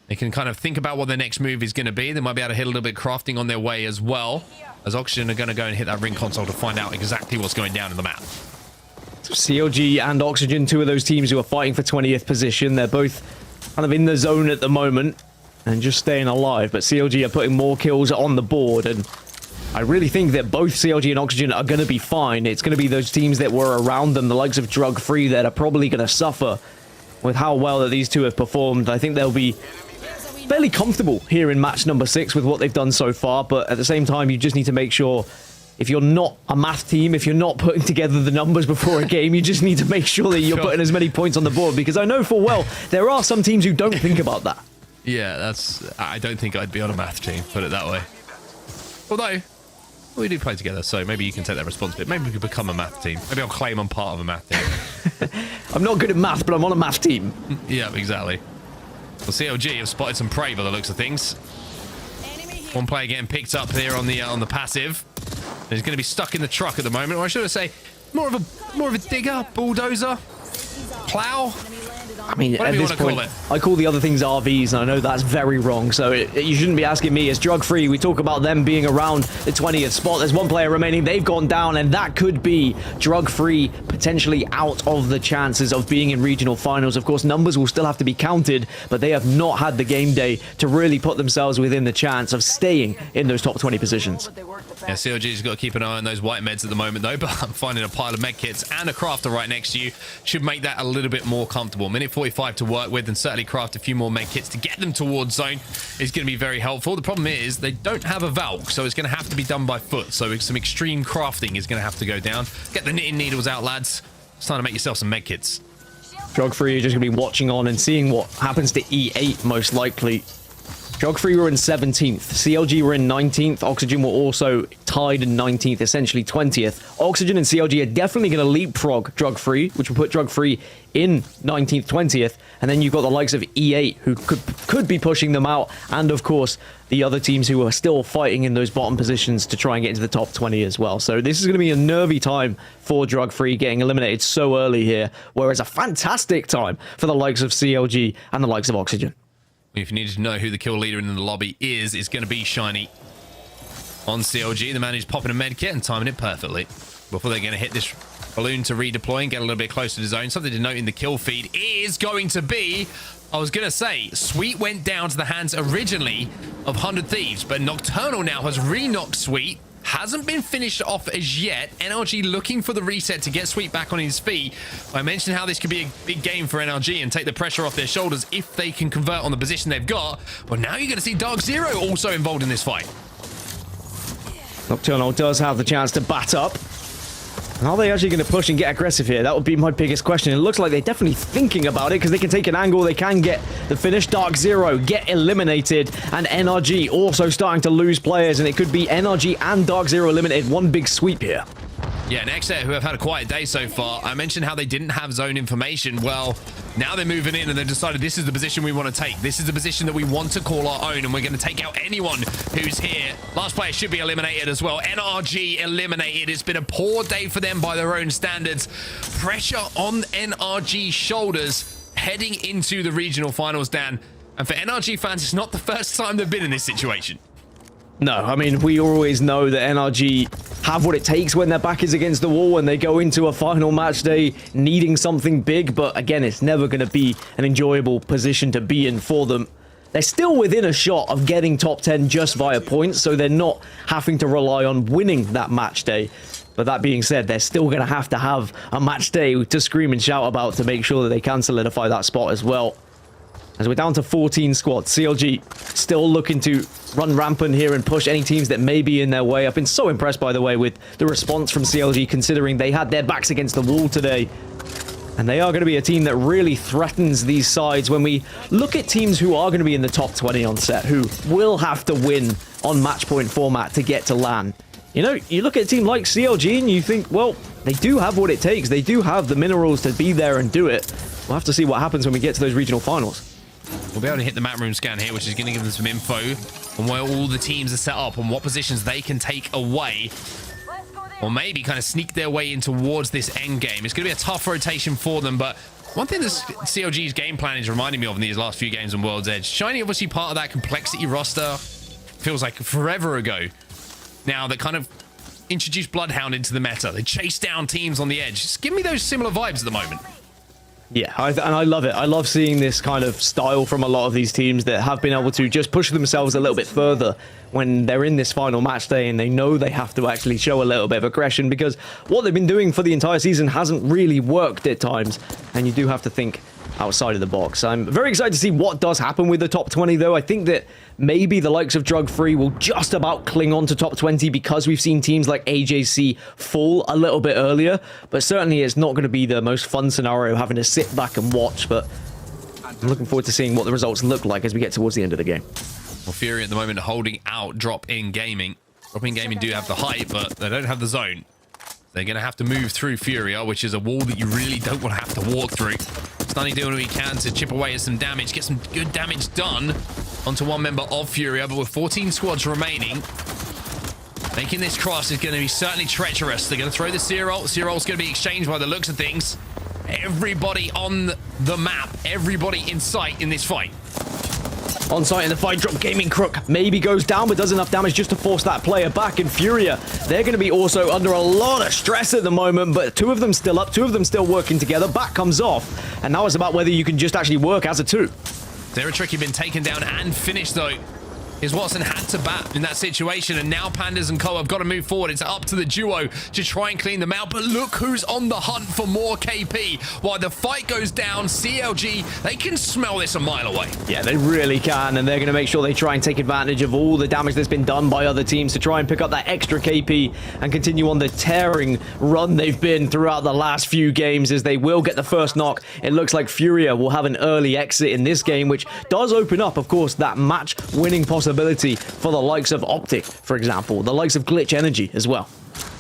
They can kind of think about what their next move is going to be. They might be able to hit a little bit crafting on their way as well. as Oxygen are going to go and hit that ring console to find out exactly what's going down in the map. CLG and Oxygen, two of those teams who are fighting for 20th position. They're both kind of in the zone at the moment and just staying alive. But CLG are putting more kills on the board. And I really think that both CLG and Oxygen are going to be fine. It's going to be those teams that were around them, the likes of Drug Free, that are probably going to suffer with how well that these two have performed. I think they'll be fairly comfortable here in match number 6 with what they've done so far. But at the same time, you just need to make sure, if you're not a math team, if you're not putting together the numbers before a game, you just need to make sure that you're putting as many points on the board, because I know full well there are some teams who don't think about that. Yeah, I don't think I'd be on a math team, put it that way. Although, we do play together, so maybe you can take that responsibility. Maybe we could become a math team. Maybe I'll claim I'm part of a math team. I'm not good at math, but I'm on a math team. Yeah, exactly. Well, CLG have spotted some prey by the looks of things. One player getting picked up here on the passive. He's going to be stuck in the truck at the moment, or I should say, more of a digger, bulldozer, plow. I mean, at this point, I call the other things RVs, and I know that's very wrong, so you shouldn't be asking me. It's Drug Free. We talk about them being around the 20th spot. There's one player remaining. They've gone down, and that could be Drug Free potentially out of the chances of being in regional finals. Of course, numbers will still have to be counted, but they have not had the game day to really put themselves within the chance of staying in those top 20 positions. Yeah, CLG's got to keep an eye on those white meds at the moment, though, but I'm finding a pile of med kits and a crafter right next to you should make that a little bit more comfortable. Minute 45 to work with, and certainly craft a few more med kits to get them towards zone is going to be very helpful. The problem is they don't have a Valk, so it's going to have to be done by foot, so some extreme crafting is going to have to go down. Get the knitting needles out, lads. It's time to make yourself some med kits. Drug Free are just going to be watching on and seeing what happens to E8 most likely. Drug Free were in 17th, CLG were in 19th, Oxygen were also tied in 19th, essentially 20th. Oxygen and CLG are definitely going to leapfrog Drug Free, which will put Drug Free in 19th, 20th, and then you've got the likes of E8 who could be pushing them out, and of course the other teams who are still fighting in those bottom positions to try and get into the top 20 as well. So this is going to be a nervy time for Drug Free, getting eliminated so early here, whereas a fantastic time for the likes of CLG and the likes of Oxygen. If you needed to know who the kill leader in the lobby is, it's going to be Shiny on CLG. The man who's popping a med kit and timing it perfectly before they're going to hit this balloon to redeploy and get a little bit closer to the zone. Something to note in the kill feed is going to be, I was going to say, Sweet went down to the hands originally of 100 Thieves, but Nocturnal now has re-knocked Sweet. Hasn't been finished off as yet. NRG looking for the reset to get Sweet back on his feet. I mentioned how this could be a big game for NRG and take the pressure off their shoulders if they can convert on the position they've got. Well, now you're going to see Dark Zero also involved in this fight. Nocturnal does have the chance to bat up. And are they actually going to push and get aggressive here? That would be my biggest question. It looks like they're definitely thinking about it because they can take an angle. They can get the finish. Dark Zero get eliminated. And NRG also starting to lose players. And it could be NRG and Dark Zero eliminated. One big sweep here. Yeah, and XZ, who have had a quiet day so far, I mentioned how they didn't have zone information. Well, now they're moving in and they've decided this is the position we want to take. This is the position that we want to call our own, and we're going to take out anyone who's here. Last player should be eliminated as well. NRG eliminated. It's been a poor day for them by their own standards. Pressure on NRG's shoulders heading into the regional finals, Dan. And for NRG fans, it's not the first time they've been in this situation. No, I mean, we always know that NRG have what it takes when their back is against the wall and they go into a final match day needing something big, but again, it's never going to be an enjoyable position to be in for them. They're still within a shot of getting top 10 just via points, so they're not having to rely on winning that match day. But that being said, they're still going to have a match day to scream and shout about to make sure that they can solidify that spot as well. As we're down to 14 squads, CLG still looking to run rampant here and push any teams that may be in their way. I've been so impressed, by the way, with the response from CLG, considering they had their backs against the wall today. And they are going to be a team that really threatens these sides when we look at teams who are going to be in the top 20 on set, who will have to win on match point format to get to LAN. You know, you look at a team like CLG and you think, well, they do have what it takes. They do have the minerals to be there and do it. We'll have to see what happens when we get to those regional finals. We'll be able to hit the map room scan here, which is going to give them some info on where all the teams are set up and what positions they can take away, or maybe kind of sneak their way in towards this end game. It's going to be a tough rotation for them, but one thing that CLG's game plan is reminding me of in these last few games on World's Edge, Shiny obviously part of that complexity roster, feels like forever ago. now that kind of introduce Bloodhound into the meta. They chase down teams on the edge. Just give me those similar vibes at the moment. Yeah, and I love it. I love seeing this kind of style from a lot of these teams that have been able to just push themselves a little bit further when they're in this final match day and they know they have to actually show a little bit of aggression, because what they've been doing for the entire season hasn't really worked at times, and you do have to think outside of the box. I'm very excited to see what does happen with the top 20, though. I think that maybe the likes of Drug Free will just about cling on to top 20 because we've seen teams like AJC fall a little bit earlier, but certainly it's not going to be the most fun scenario having to sit back and watch, but I'm looking forward to seeing what the results look like as we get towards the end of the game. Well, Fury at the moment holding out Drop In Gaming. Drop In Gaming do have the height, but they don't have the zone. They're going to have to move through Furia, which is a wall that you really don't want to have to walk through. Stunny doing what he can to chip away at some damage, get some good damage done onto one member of Furia, but with 14 squads remaining, making this cross is going to be certainly treacherous. They're going to throw the C-roll. C-roll's going to be exchanged by the looks of things. Everybody on the map, everybody in sight in this fight. On site in the fight, Drop Gaming Crook maybe goes down, but does enough damage just to force that player back. And Furia, they're going to be also under a lot of stress at the moment, but two of them still up, two of them still working together. Back comes off, and now it's about whether you can just actually work as a two. Zeratricky been taken down and finished, though. Here's Watson had to bat in that situation, and now Pandas and Co have got to move forward. It's up to the duo to try and clean them out, but look who's on the hunt for more KP. While the fight goes down, CLG, they can smell this a mile away. Yeah, they really can, and they're going to make sure they try and take advantage of all the damage that's been done by other teams to try and pick up that extra KP and continue on the tearing run they've been throughout the last few games, as they will get the first knock. It looks like Furia will have an early exit in this game, which does open up, of course, that match-winning possibility for the likes of Optic, for example, the likes of Glitch Energy as well.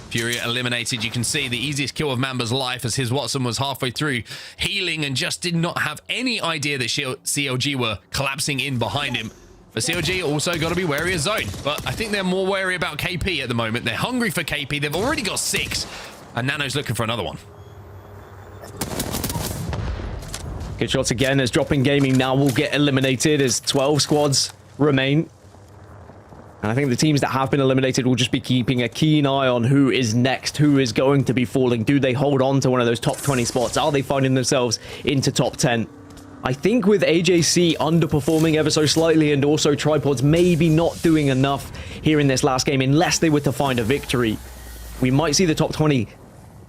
Furia eliminated. You can see the easiest kill of Mamba's life, as his Watson was halfway through healing and just did not have any idea that CLG were collapsing in behind him. But CLG also got to be wary of zone, but I think they're more wary about KP at the moment. They're hungry for KP. They've already got 6, and Nano's looking for another one. Good shots again as Drop In Gaming now will get eliminated as 12 squads remain. And I think the teams that have been eliminated will just be keeping a keen eye on who is next, who is going to be falling. Do they hold on to one of those top 20 spots? Are they finding themselves into top 10? I think with AJC underperforming ever so slightly, and also Tripods maybe not doing enough here in this last game, unless they were to find a victory, we might see the top 20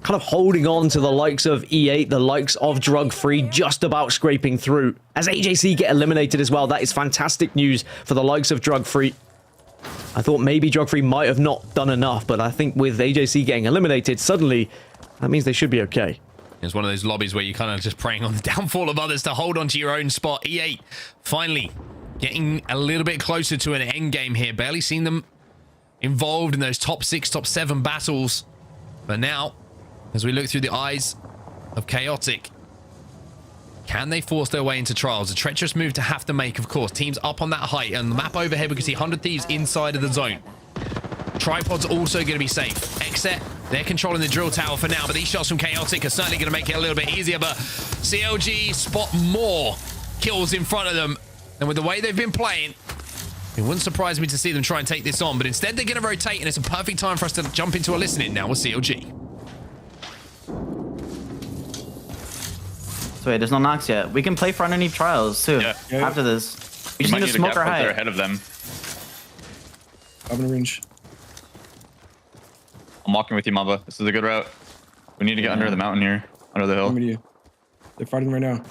kind of holding on to the likes of E8, the likes of Drug Free, just about scraping through. As AJC get eliminated as well, that is fantastic news for the likes of Drug Free. I thought maybe Drug Free might have not done enough, but I think with AJC getting eliminated, suddenly that means they should be okay. It's one of those lobbies where you're kind of just preying on the downfall of others to hold on to your own spot. E8 finally getting a little bit closer to an end game here. Barely seen them involved in those top 6, top 7 battles. But now, as we look through the eyes of Chaotic, can they force their way into trials? A treacherous move to have to make, of course. Teams up on that height, and the map overhead, we can see 100 Thieves inside of the zone. Tripod's also going to be safe. Exet, they're controlling the drill tower for now, but these shots from Chaotic are certainly going to make it a little bit easier, but CLG spot more kills in front of them. And with the way they've been playing, it wouldn't surprise me to see them try and take this on, but instead they're going to rotate, and it's a perfect time for us to jump into a listening now with CLG. Wait, there's no knocks yet. We can play for underneath trials too. Yeah. After this, we just need to smoke our height. Ahead of them. I'm in range. I'm walking with you, Mamba. This is a good route. We need to get under the mountain here, under the hill. They're fighting right now.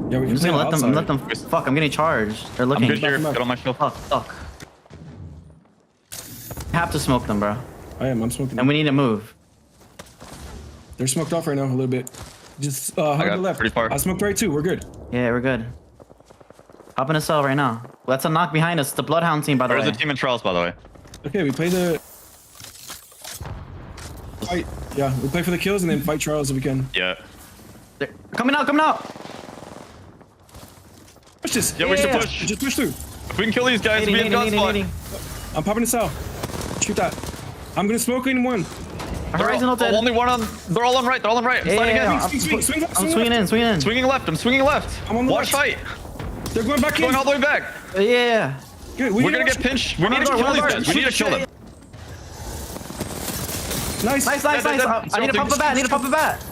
Yeah, I'm just gonna let them. Fuck, I'm getting charged. They're looking. I'm good here. Get on my shield. Fuck. I have to smoke them, bro. I'm smoking. And we need to move. They're smoked off right now a little bit. Just hug the left. Pretty far. I smoked right too. We're good. Yeah, we're good. Hop in a cell right now. That's a knock behind us. The Bloodhound team, by the way. There's a team in trials, by the way. Okay, we play the fight. Yeah, we play for the kills and then fight trials if we can. Yeah. They're coming out. Push this. Yeah, we should push. Just push through. If we can kill these guys, we have gun spot. I'm popping the cell. Shoot that. I'm gonna smoke in one. Horizontal dead. Only one on. They're all on right. I'm sliding in. Swing in. Swinging left. I'm swinging left. I'm on the Watch left. fight. They're going back in. Going all the way back. Yeah. Good. We're gonna get pinched. We need to kill these guys. We need to kill them. Nice. Nice. I need to pump a bat.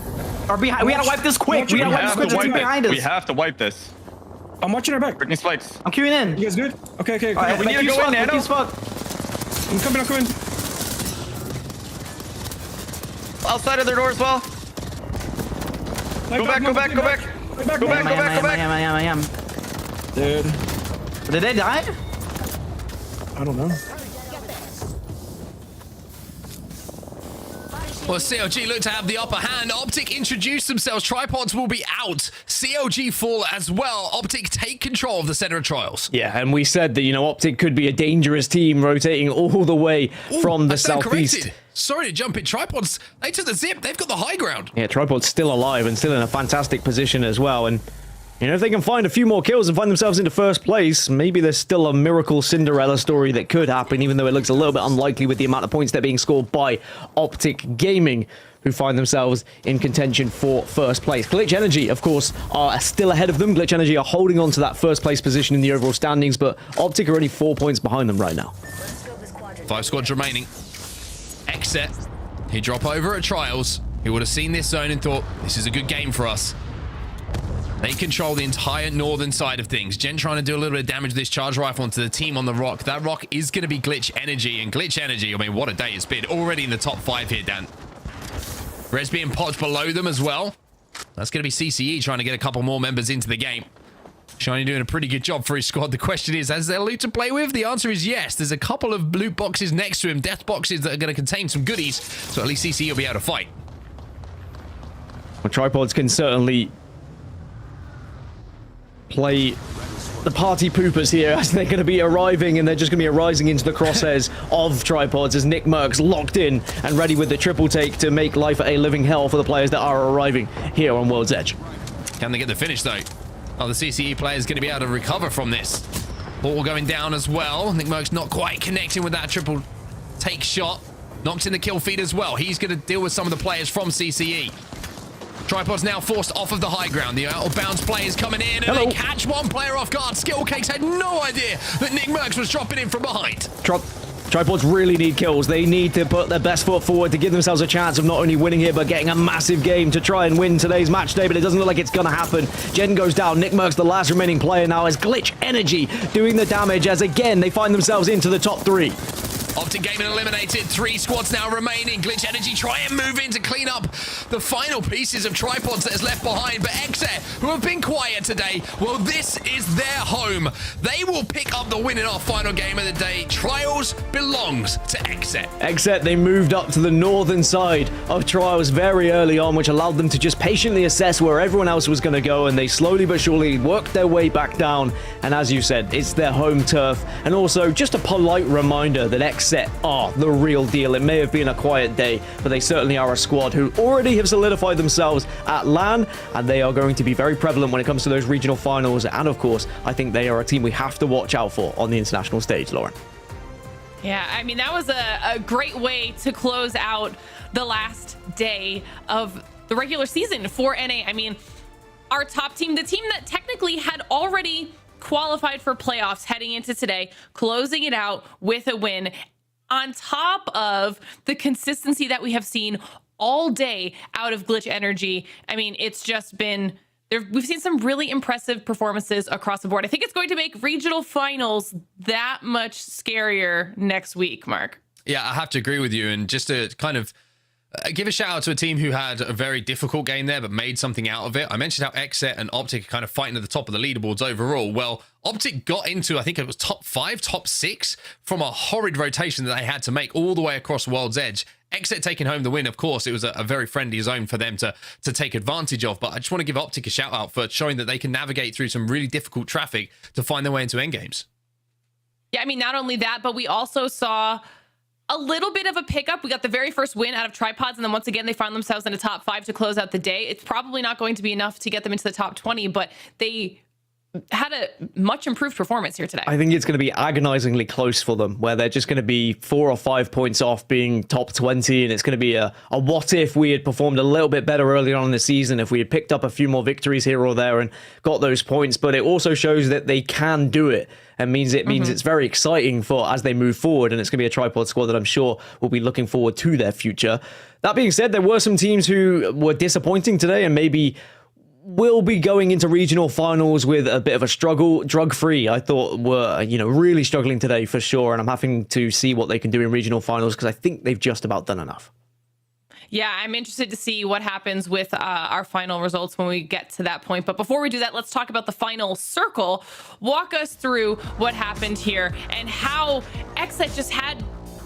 Or behind. We gotta wipe this quick. We gotta wipe this quick. There's two behind us. We have to wipe this. I'm watching our back. Brittany spikes. I'm queuing in. You guys good? Okay. Alright, we need to go in, Nano. I'm coming. Outside of their door as well. Go back. I am. Dude. Did they die? I don't know. Well, CLG look to have the upper hand. Optic introduce themselves. Tripods will be out. CLG fall as well. Optic take control of the center of trials. Yeah, and we said that, you know, Optic could be a dangerous team rotating all the way from the southeast. Corrected. Sorry to jump in. Tripods, they took the zip. They've got the high ground. Yeah, Tripod's still alive and still in a fantastic position as well. And, you know, if they can find a few more kills and find themselves into first place, maybe there's still a miracle Cinderella story that could happen, even though it looks a little bit unlikely with the amount of points that are being scored by Optic Gaming, who find themselves in contention for first place. Glitch Energy, of course, are still ahead of them. Glitch Energy are holding on to that first place position in the overall standings, but Optic are only 4 points behind them right now. 5 squads remaining. Exit. He drop over at Trials. He would have seen this zone and thought, this is a good game for us. They control the entire northern side of things. Gen trying to do a little bit of damage with this charge rifle onto the team on the rock. That rock is going to be Glitch Energy. And Glitch Energy, I mean, what a day it's been. Already in the top 5 here, Dan. Res being popped below them as well. That's going to be CCE trying to get a couple more members into the game. Shiny doing a pretty good job for his squad. The question is, has there loot to play with? The answer is yes. There's a couple of loot boxes next to him. Death boxes that are going to contain some goodies. So at least CCE will be able to fight. Well, Tripods can certainly play the party poopers here, as they're going to be arriving, and they're just going to be arising into the crosshairs of Tripods as Nick Merckx locked in and ready with the triple take to make life a living hell for the players that are arriving here on World's Edge. Can they get the finish though? Oh, the CCE player is going to be able to recover from this. Ball going down as well. Nick Merckx not quite connecting with that triple take shot. Knocks in the kill feed as well. He's going to deal with some of the players from CCE. Tripod's now forced off of the high ground. The out of bounds players coming in, and they catch one player off guard. Skillcakes had no idea that Nick Merckx was dropping in from behind. Tripods really need kills. They need to put their best foot forward to give themselves a chance of not only winning here, but getting a massive game to try and win today's match day, but it doesn't look like it's going to happen. Gen goes down. Nick Merckx, the last remaining player now, as Glitch Energy doing the damage as, again, they find themselves into the top 3. Optic Gaming eliminated. 3 squads now remaining. Glitch Energy try and move in to clean up the final pieces of Tripods that is left behind. But Exet, who have been quiet today, well, this is their home. They will pick up the win in our final game of the day. Trials belongs to Exet. Exet, they moved up to the northern side of Trials very early on, which allowed them to just patiently assess where everyone else was going to go, and they slowly but surely worked their way back down. And as you said, it's their home turf. And also, just a polite reminder that Exet are the real deal. It may have been a quiet day, but they certainly are a squad who already have solidified themselves at LAN, and they are going to be very prevalent when it comes to those regional finals. And of course, I think they are a team we have to watch out for on the international stage, Lauren. Yeah, I mean, that was a great way to close out the last day of the regular season for NA. I mean, our top team, the team that technically had already qualified for playoffs heading into today, closing it out with a win, on top of the consistency that we have seen all day out of Glitch Energy. I mean, it's just been there. We've seen some really impressive performances across the board. I think it's going to make regional finals that much scarier next week, Mark. Yeah, I have to agree with you. And just to kind of give a shout out to a team who had a very difficult game there, but made something out of it. I mentioned how Exet and Optic are kind of fighting at the top of the leaderboards overall. Well, Optic got into, I think it was top 5, top 6 from a horrid rotation that they had to make all the way across World's Edge. Exet taking home the win, of course. It was a very friendly zone for them to take advantage of. But I just want to give Optic a shout out for showing that they can navigate through some really difficult traffic to find their way into endgames. Yeah, I mean, not only that, but we also saw a little bit of a pickup. We got the very first win out of Tripods, and then once again, they found themselves in a top 5 to close out the day. It's probably not going to be enough to get them into the top 20, but they had a much improved performance here today. I think it's going to be agonizingly close for them, where they're just going to be 4 or 5 points off being top 20, and it's going to be a what if we had performed a little bit better early on in the season, if we had picked up a few more victories here or there and got those points. But it also shows that they can do it, and means it's very exciting for as they move forward, and it's going to be a tripod squad that I'm sure will be looking forward to their future. That being said, there were some teams who were disappointing today and maybe will be going into regional finals with a bit of a struggle. Drug Free, I thought, were really struggling today for sure, and I'm having to see what they can do in regional finals because I think they've just about done enough. Yeah, I'm interested to see what happens with our final results when we get to that point. But before we do that, let's talk about the final circle. Walk us through what happened here and how XSET just had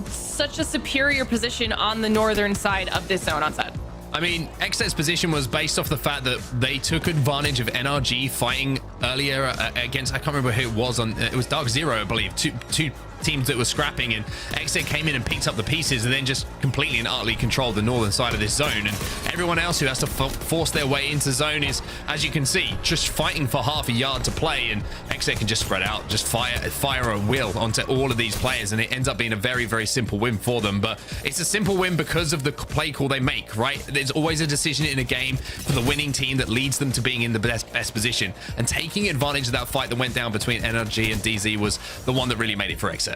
such a superior position on the northern side of this zone on set. I mean, XSET's position was based off the fact that they took advantage of NRG fighting earlier against, I can't remember who it was, it was Dark Zero, I believe, two teams that were scrapping, and XSET came in and picked up the pieces and then just completely and utterly controlled the northern side of this zone. And everyone else who has to force their way into zone is, as you can see, just fighting for half a yard to play, and XSET can just spread out, just fire a will onto all of these players, and it ends up being a very, very simple win for them. But it's a simple win because of the play call they make, right? There's always a decision in a game for the winning team that leads them to being in the best position, and taking advantage of that fight that went down between NRG and DZ was the one that really made it for XSET.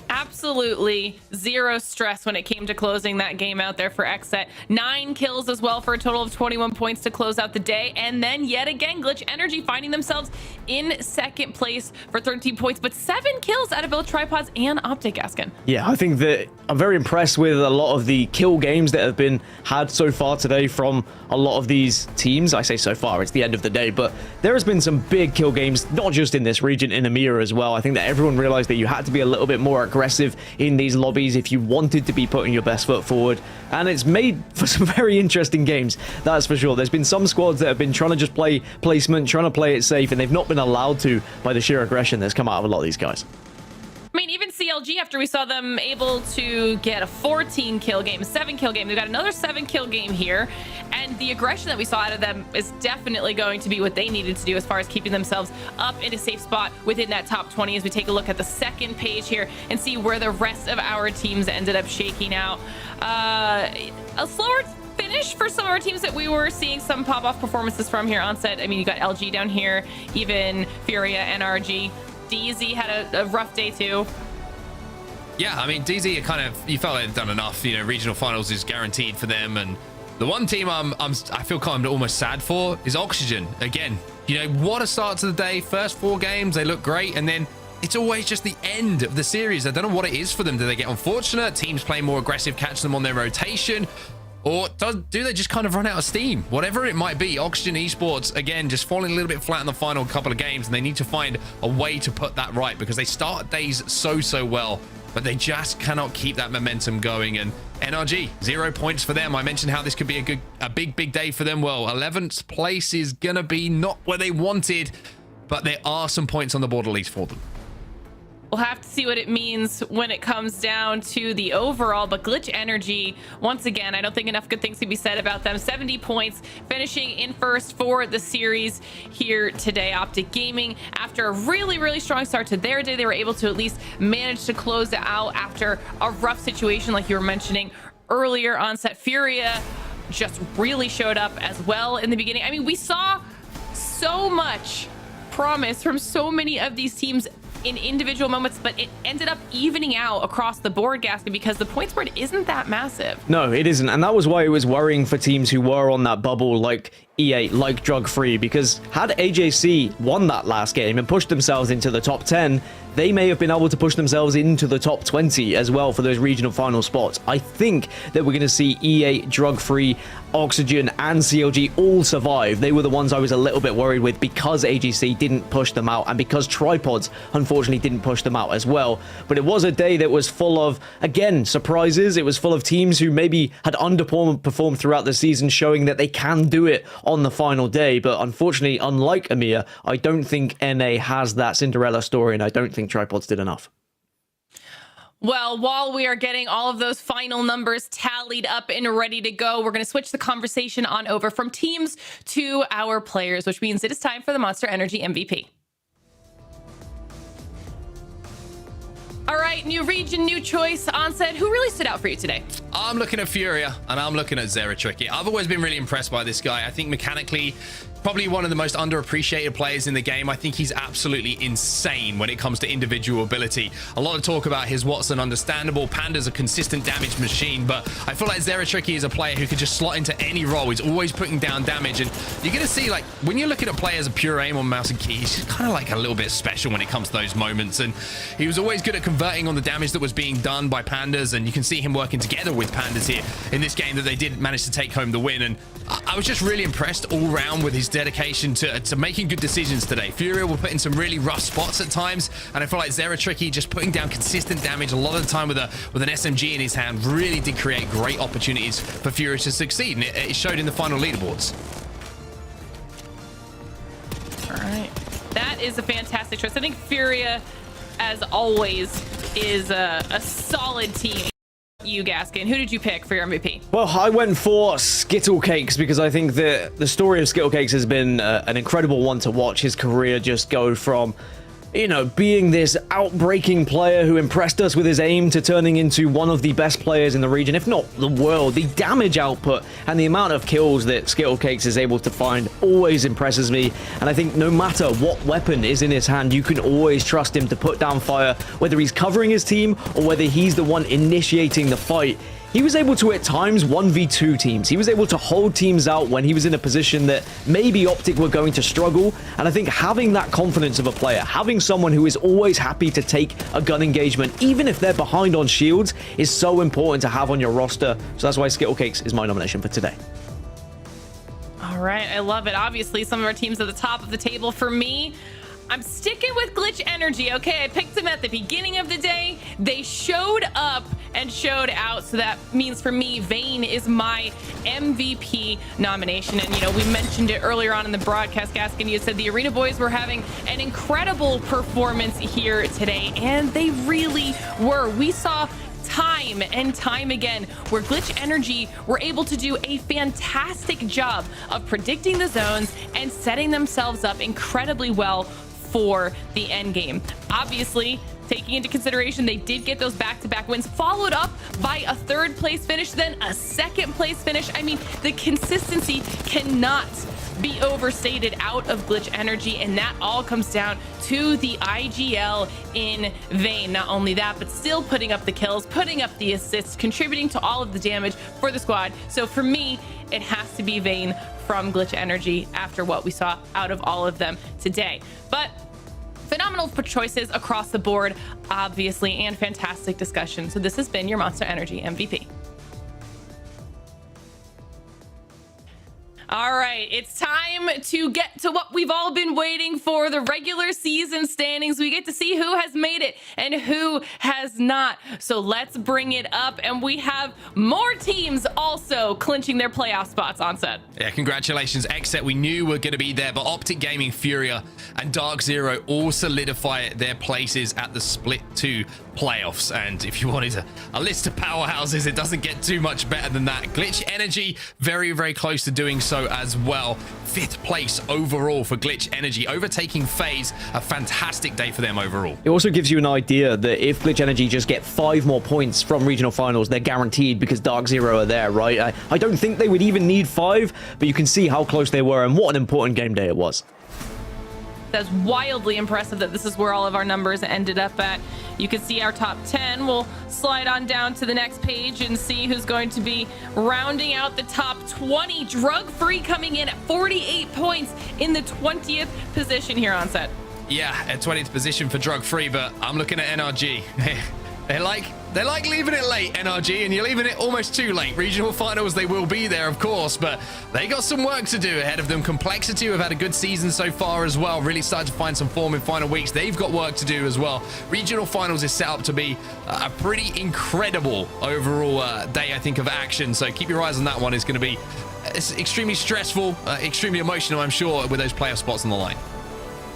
Absolutely zero stress when it came to closing that game out there for XSET. 9 kills as well for a total of 21 points to close out the day. And then yet again, Glitch Energy finding themselves in second place for 13 points, but 7 kills out of both Tripods and Optic, Askin. Yeah, I think that I'm very impressed with a lot of the kill games that have been had so far today from a lot of these teams. I say so far, it's the end of the day, but there has been some big kill games, not just in this region, in EMEA as well. I think that everyone realized that you had to be a little bit more aggressive in these lobbies if you wanted to be putting your best foot forward, and it's made for some very interesting games, that's for sure. There's been some squads that have been trying to just play placement, trying to play it safe, and they've not been allowed to by the sheer aggression that's come out of a lot of these guys. I mean, even CLG, after we saw them able to get a 14 kill game, a 7 kill game, they've got another 7 kill game here. And the aggression that we saw out of them is definitely going to be what they needed to do as far as keeping themselves up in a safe spot within that top 20 as we take a look at the second page here and see where the rest of our teams ended up shaking out. A slower finish for some of our teams that we were seeing some pop-off performances from here on set. I mean, you got LG down here, even Furia, NRG. DZ had a rough day too. Yeah, I mean, DZ you felt they'd done enough. Regional finals is guaranteed for them, and the one team I feel kind of almost sad for is Oxygen. Again, what a start to the day. First 4 games, they look great, and then it's always just the end of the series. I don't know what it is for them. Do they get unfortunate? Teams playing more aggressive, catch them on their rotation? Or do they just kind of run out of steam? Whatever it might be, Oxygen Esports, again, just falling a little bit flat in the final couple of games, and they need to find a way to put that right because they start days so well, but they just cannot keep that momentum going. And NRG, 0 points for them. I mentioned how this could be a big day for them. Well, 11th place is going to be not where they wanted, but there are some points on the board at least for them. We'll have to see what it means when it comes down to the overall, but Glitch Energy, once again, I don't think enough good things can be said about them. 70 points, finishing in first for the series here today. Optic Gaming, after a really strong start to their day, they were able to at least manage to close it out after a rough situation like you were mentioning earlier on set. Furia just really showed up as well in the beginning. I mean, we saw so much promise from so many of these teams in individual moments, but it ended up evening out across the board, Gaskin, because the point spread isn't that massive. No, it isn't, and that was why it was worrying for teams who were on that bubble like E8, like Drug Free, because had AJC won that last game and pushed themselves into the top 10, they may have been able to push themselves into the top 20 as well for those regional final spots. I think that we're going to see E8, Drug Free, Oxygen, and CLG all survive. They were the ones I was a little bit worried with because AGC didn't push them out and because Tripods unfortunately didn't push them out as well. But it was a day that was full of, again, surprises. It was full of teams who maybe had underperformed throughout the season, showing that they can do it on the final day. But unfortunately, unlike EMEA, I don't think NA has that Cinderella story, and I don't think Tripods did enough. Well, while we are getting all of those final numbers tallied up and ready to go, we're going to switch the conversation on over from teams to our players, which means it is time for the Monster Energy MVP. All right, new region, new choice. Onset, who really stood out for you today? I'm looking at Furia, and I'm looking at Zeratricky. I've always been really impressed by this guy. I think mechanically, probably one of the most underappreciated players in the game. I think he's absolutely insane when it comes to individual ability. A lot of talk about his Watson, understandable. Panda's a consistent damage machine, but I feel like Zeratricky is a player who could just slot into any role. He's always putting down damage, and you're going to see, like, when you're looking at players of pure aim on mouse and key, he's kind of like a little bit special when it comes to those moments, and he was always good at converting on the damage that was being done by Pandas, and you can see him working together with Pandas here in this game that they did manage to take home the win. And I was just really impressed all round with his dedication to making good decisions today. Furia will put in some really rough spots at times, and I feel like Zeratricky just putting down consistent damage a lot of the time with an SMG in his hand really did create great opportunities for Furia to succeed, and it showed in the final leaderboards. All right, that is a fantastic choice. I think Furia, as always, is a solid team. You, Gaskin, who did you pick for your MVP? Well, I went for Skittlecakes because I think the story of Skittlecakes has been an incredible one to watch. His career just go from, you know, being this outbreaking player who impressed us with his aim to turning into one of the best players in the region, if not the world. The damage output and the amount of kills that Skittlecakes is able to find always impresses me. And I think no matter what weapon is in his hand, you can always trust him to put down fire, whether he's covering his team or whether he's the one initiating the fight. He was able to, at times, 1v2 teams. He was able to hold teams out when he was in a position that maybe Optic were going to struggle. And I think having that confidence of a player, having someone who is always happy to take a gun engagement, even if they're behind on shields, is so important to have on your roster. So that's why Skittlecakes is my nomination for today. All right, I love it. Obviously, some of our teams at the top of the table. For me, I'm sticking with Glitch Energy. Okay, I picked them at the beginning of the day. They showed up and showed out. So that means for me, Vayne is my MVP nomination. And, you know, we mentioned it earlier on in the broadcast. Gaskin, you said the Arena Boys were having an incredible performance here today, and they really were. We saw time and time again where Glitch Energy were able to do a fantastic job of predicting the zones and setting themselves up incredibly well for the end game. Obviously, taking into consideration they did get those back-to-back wins, followed up by a third place finish, then a second place finish. I mean, the consistency cannot be overstated out of Glitch Energy, and that all comes down to the IGL in Vayne. Not only that, but still putting up the kills, putting up the assists, contributing to all of the damage for the squad. So for me, it has to be Vayne from Glitch Energy after what we saw out of all of them today. But phenomenal choices across the board, obviously, and fantastic discussion. So this has been your Monster Energy MVP. All right, it's time to get to what we've all been waiting for, the regular season standings. We get to see who has made it and who has not. So let's bring it up, and we have more teams also clinching their playoff spots on set. Yeah, congratulations, Exet. We knew were going to be there, but Optic Gaming, Furia, and Dark Zero all solidify their places at the Split 2 playoffs. And if you wanted a list of powerhouses, it doesn't get too much better than that. Glitch Energy, very, very close to doing so as well. 5th place overall for Glitch Energy, overtaking FaZe. A fantastic day for them overall. It also gives you an idea that if Glitch Energy just get 5 more points from regional finals, they're guaranteed because Dark Zero are there, right? I don't think they would even need 5, but you can see how close they were and what an important game day it was. That's wildly impressive that this is where all of our numbers ended up at. You can see our top 10. We'll slide on down to the next page and see who's going to be rounding out the top 20. Drug Free coming in at 48 points in the 20th position here on set. Yeah, at 20th position for Drug Free, but I'm looking at NRG. They like leaving it late, NRG, and you're leaving it almost too late. Regional finals, they will be there, of course, but they got some work to do ahead of them. Complexity have had a good season so far as well, really started to find some form in final weeks. They've got work to do as well. Regional finals is set up to be a pretty incredible overall day, I think, of action, so keep your eyes on that one. It's going to be extremely stressful, extremely emotional, I'm sure, with those playoff spots on the line.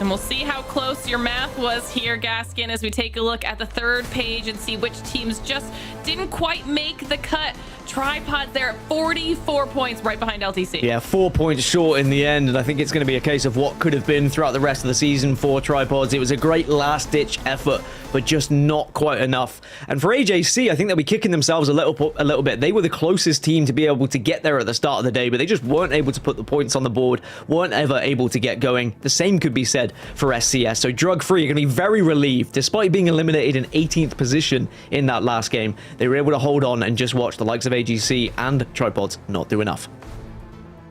And we'll see how close your math was here, Gaskin, as we take a look at the third page and see which teams just didn't quite make the cut. Tripods there at 44 points, right behind LTC. Yeah, 4 points short in the end, and I think it's going to be a case of what could have been throughout the rest of the season for Tripods. It was a great last-ditch effort, but just not quite enough. And for AJC, I think they'll be kicking themselves a little bit. They were the closest team to be able to get there at the start of the day, but they just weren't able to put the points on the board, weren't ever able to get going. The same could be said for SCS. So Drug-Free are going to be very relieved. Despite being eliminated in 18th position in that last game, they were able to hold on and just watch the likes of AGC and Tripods not do enough.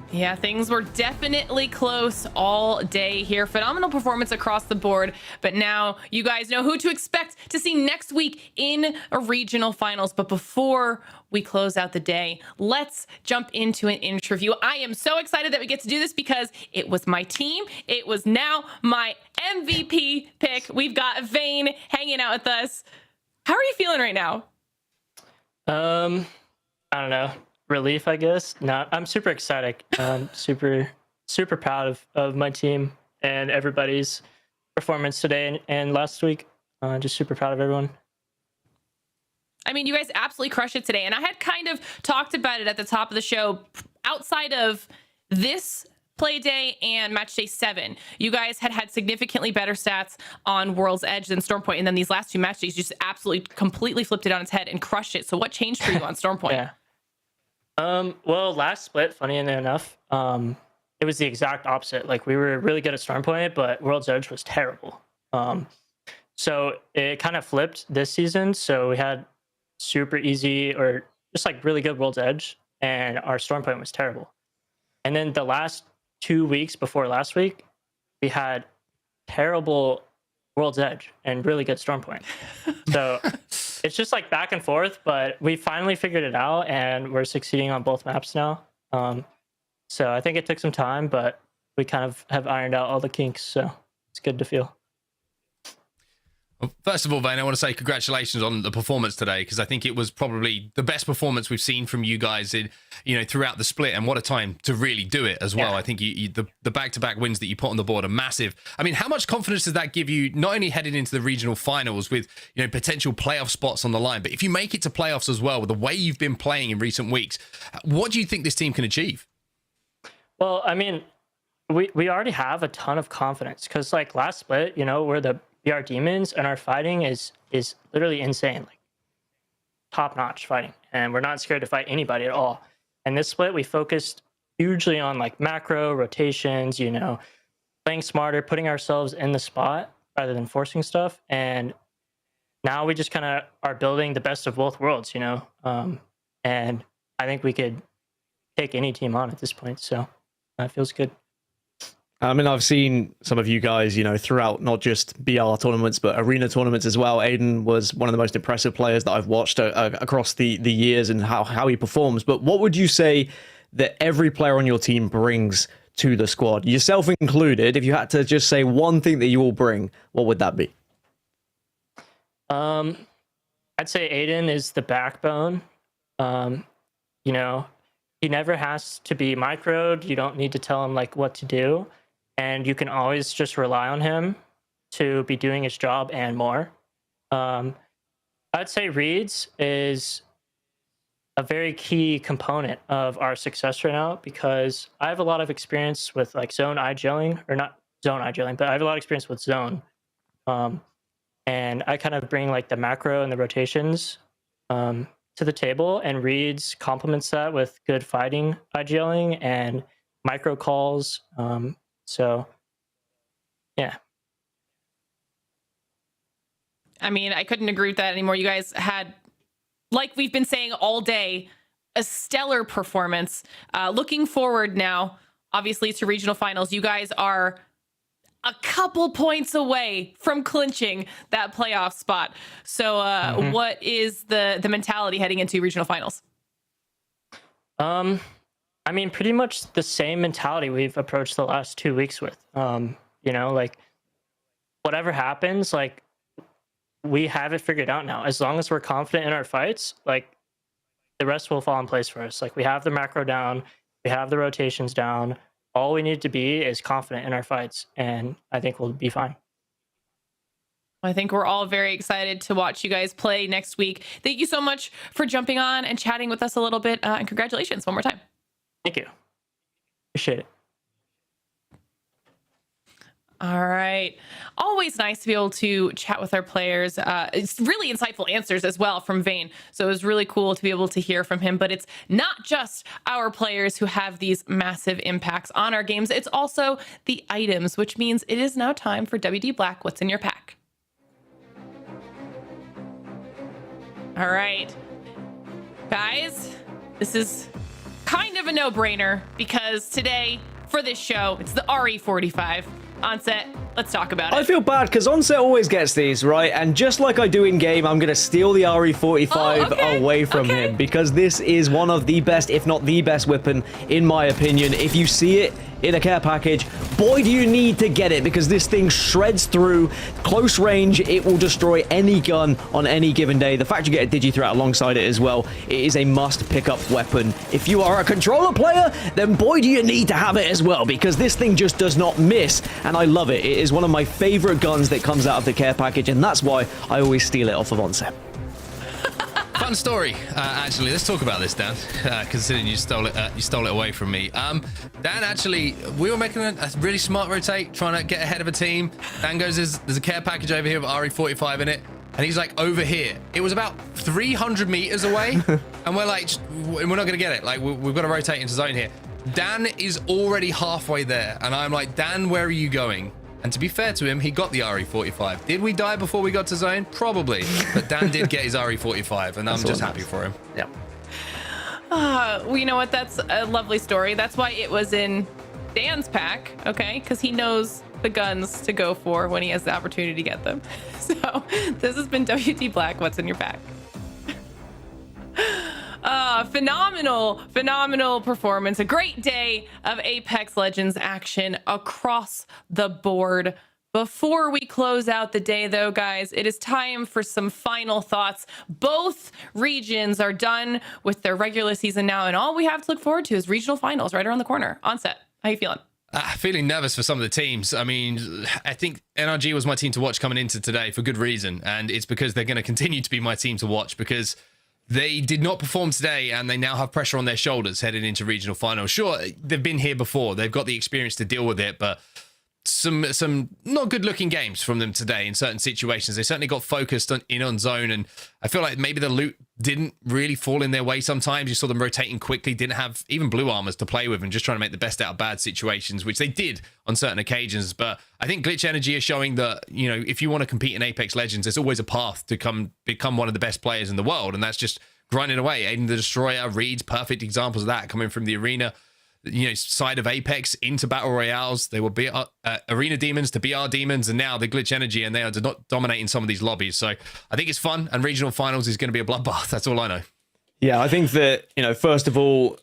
Yeah, things were definitely close all day here. Phenomenal performance across the board. But now you guys know who to expect to see next week in a regional finals. But before we close out the day, let's jump into an interview. I am so excited that we get to do this because it was my team. It was now my MVP pick. We've got Vane hanging out with us. How are you feeling right now? I don't know. Relief, I guess. No, I'm super excited. Super proud of my team and everybody's performance today and last week. Just super proud of everyone. I mean, you guys absolutely crushed it today. And I had kind of talked about it at the top of the show. Outside of this play day and match day 7, you guys had significantly better stats on World's Edge than Stormpoint. And then these last 2 match days, you just absolutely completely flipped it on its head and crushed it. So what changed for you on Stormpoint? Yeah. Well, last split, funny enough, it was the exact opposite. Like, we were really good at Stormpoint, but World's Edge was terrible. So it kind of flipped this season. So we had super easy or just like really good World's Edge, and our Stormpoint was terrible. And then the last 2 weeks before last week, we had terrible World's Edge and really good Stormpoint. So it's just like back and forth, but we finally figured it out and we're succeeding on both maps now. So I think it took some time, but we kind of have ironed out all the kinks, so it's good to feel. Well, first of all, Vane, I want to say congratulations on the performance today, because I think it was probably the best performance we've seen from you guys in, throughout the split, and what a time to really do it as well. Yeah. I think the back-to-back wins that you put on the board are massive. I mean, how much confidence does that give you, not only heading into the regional finals with, potential playoff spots on the line, but if you make it to playoffs as well, with the way you've been playing in recent weeks, what do you think this team can achieve? Well, I mean, we already have a ton of confidence, because like last split, we're the BR Demons, and our fighting is literally insane, like top-notch fighting, and we're not scared to fight anybody at all. And this split, we focused hugely on like macro rotations, playing smarter, putting ourselves in the spot rather than forcing stuff. And now we just kind of are building the best of both worlds, and I think we could take any team on at this point, so that feels good. I mean, I've seen some of you guys, throughout not just BR tournaments, but arena tournaments as well. Aiden was one of the most impressive players that I've watched across the years, and how he performs. But what would you say that every player on your team brings to the squad, yourself included? If you had to just say one thing that you all bring, what would that be? I'd say Aiden is the backbone. He never has to be microed. You don't need to tell him like what to do. And you can always just rely on him to be doing his job and more. I'd say Reeds is a very key component of our success right now, because I have a lot of experience with like zone IGLing, or not zone IGLing, but I have a lot of experience with zone. And I kind of bring like the macro and the rotations to the table, and Reeds complements that with good fighting IGLing and micro calls. So, yeah. I mean, I couldn't agree with that anymore. You guys had, like we've been saying all day, a stellar performance. Looking forward now, obviously, to regional finals. You guys are a couple points away from clinching that playoff spot. So what is the mentality heading into regional finals? I mean, pretty much the same mentality we've approached the last 2 weeks with. Like whatever happens, like we have it figured out now. As long as we're confident in our fights, like the rest will fall in place for us. Like we have the macro down, we have the rotations down, all we need to be is confident in our fights, and I think we'll be fine. I think we're all very excited to watch you guys play next week. Thank you so much for jumping on and chatting with us a little bit, and congratulations one more time. Thank you. Appreciate it. All right. Always nice to be able to chat with our players. It's really insightful answers as well from Vane. So it was really cool to be able to hear from him. But it's not just our players who have these massive impacts on our games. It's also the items, which means it is now time for WD Black. What's in your pack? All right. Guys, this is kind of a no-brainer because today for this show, it's the RE45. Onset, let's talk about it. I feel bad because Onset always gets these, right? And just like I do in game, I'm going to steal the RE45 away from him because this is one of the best, if not the best weapon, in my opinion. If you see it in a care package, boy, do you need to get it because this thing shreds through close range. It will destroy any gun on any given day. The fact you get a Digi-Threat alongside it as well, it is a must pick up weapon. If you are a controller player, then boy, do you need to have it as well because this thing just does not miss. And I love it. It is one of my favorite guns that comes out of the care package, and that's why I always steal it off of Onset. Fun story, actually. Let's talk about this, Dan. Considering you stole it away from me. Dan, actually, we were making a really smart rotate, trying to get ahead of a team. Dan goes, there's a care package over here with RE45 in it, and he's like over here. It was about 300 meters away, and we're like, we're not gonna get it. Like, we've got to rotate into zone here. Dan is already halfway there, and I'm like, Dan, where are you going? And to be fair to him, he got the RE45. Did we die before we got to zone? Probably. But Dan did get his RE45, and I'm just happy for him. Yeah. Well, you know what? That's a lovely story. That's why it was in Dan's pack, okay? Because he knows the guns to go for when he has the opportunity to get them. So this has been WD Black. What's in your pack? Phenomenal performance. A great day of Apex Legends action across the board. Before we close out the day, though, guys, it is time for some final thoughts. Both regions are done with their regular season now, and all we have to look forward to is regional finals right around the corner. Onset, how you feeling? Feeling nervous for some of the teams. I mean, I think NRG was my team to watch coming into today for good reason, and it's because they're going to continue to be my team to watch because they did not perform today, and they now have pressure on their shoulders heading into regional finals. Sure, they've been here before. They've got the experience to deal with it, but some not good-looking games from them today in certain situations. They certainly got focused on zone, and I feel like maybe the loot didn't really fall in their way sometimes. You saw them rotating quickly, didn't have even blue armors to play with, and just trying to make the best out of bad situations, which they did on certain occasions. But I think Glitch Energy is showing that, you know, if you want to compete in Apex Legends, there's always a path to become one of the best players in the world, and that's just grinding away. Aiden the Destroyer, Reed's perfect examples of that, coming from the arena, you know, side of Apex into battle royales. They were arena demons to BR demons, and now the Glitch Energy, and they are dominating some of these lobbies. So I think it's fun, and regional finals is going to be a bloodbath. That's all I know. Yeah, I think that, you know, first of all,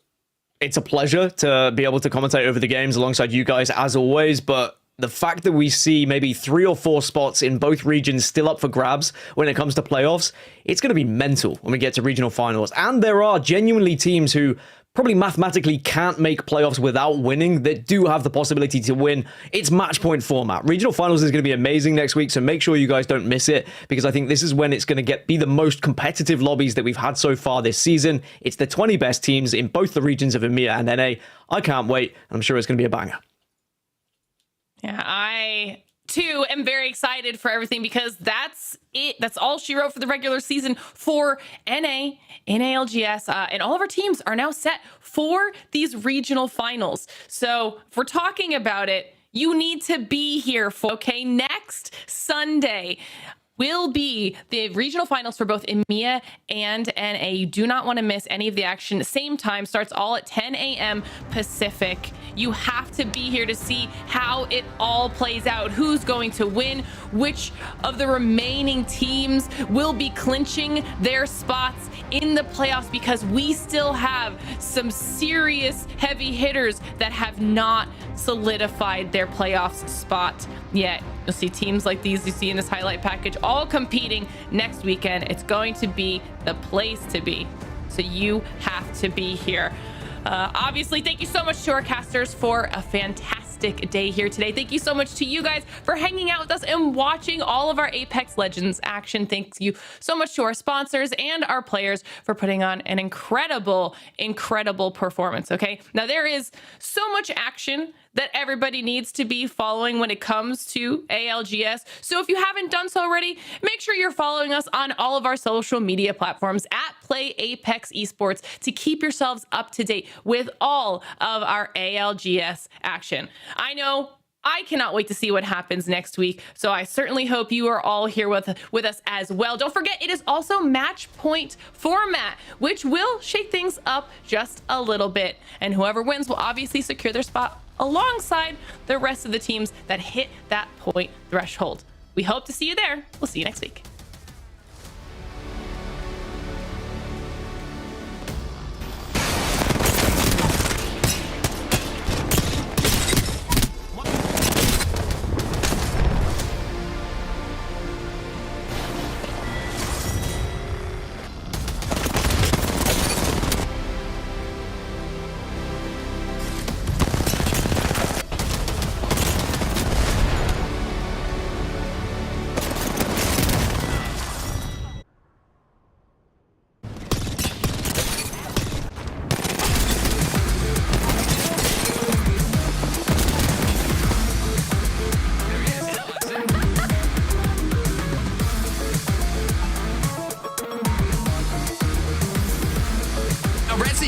it's a pleasure to be able to commentate over the games alongside you guys as always, but the fact that we see maybe 3 or 4 spots in both regions still up for grabs when it comes to playoffs, it's going to be mental when we get to regional finals. And there are genuinely teams who probably mathematically can't make playoffs without winning that do have the possibility to win. It's match point format. Regional finals is going to be amazing next week, so make sure you guys don't miss it, because I think this is when it's going to be the most competitive lobbies that we've had so far this season. It's the 20 best teams in both the regions of EMEA and NA. I can't wait. I'm sure it's going to be a banger. Yeah, I too am very excited for everything because that's it. That's all she wrote for the regular season for NA, NALGS, and all of our teams are now set for these regional finals. So if we're talking about it, you need to be here for, okay, next Sunday will be the regional finals for both EMEA and NA. You do not want to miss any of the action. Same time, starts all at 10 a.m. Pacific. You have to be here to see how it all plays out. Who's going to win? Which of the remaining teams will be clinching their spots in the playoffs? Because we still have some serious heavy hitters that have not solidified their playoffs spot yet. You'll see teams like these you see in this highlight package all competing next weekend. It's going to be the place to be. So you have to be here. Obviously, thank you so much to our casters for a fantastic day here today. Thank you so much to you guys for hanging out with us and watching all of our Apex Legends action. Thank you so much to our sponsors and our players for putting on an incredible performance. Okay, now there is so much action that everybody needs to be following when it comes to ALGS. So if you haven't done so already, make sure you're following us on all of our social media platforms at Play Apex Esports to keep yourselves up to date with all of our ALGS action. I know I cannot wait to see what happens next week, so I certainly hope you are all here with us as well. Don't forget, it is also match point format, which will shake things up just a little bit, and whoever wins will obviously secure their spot alongside the rest of the teams that hit that point threshold. We hope to see you there. We'll see you next week.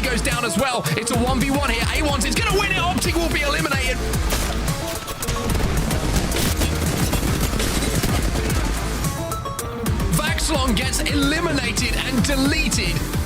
Goes down as well. It's a 1v1 here. A1's is going to win it. Optic will be eliminated. Vaxlon gets eliminated and deleted.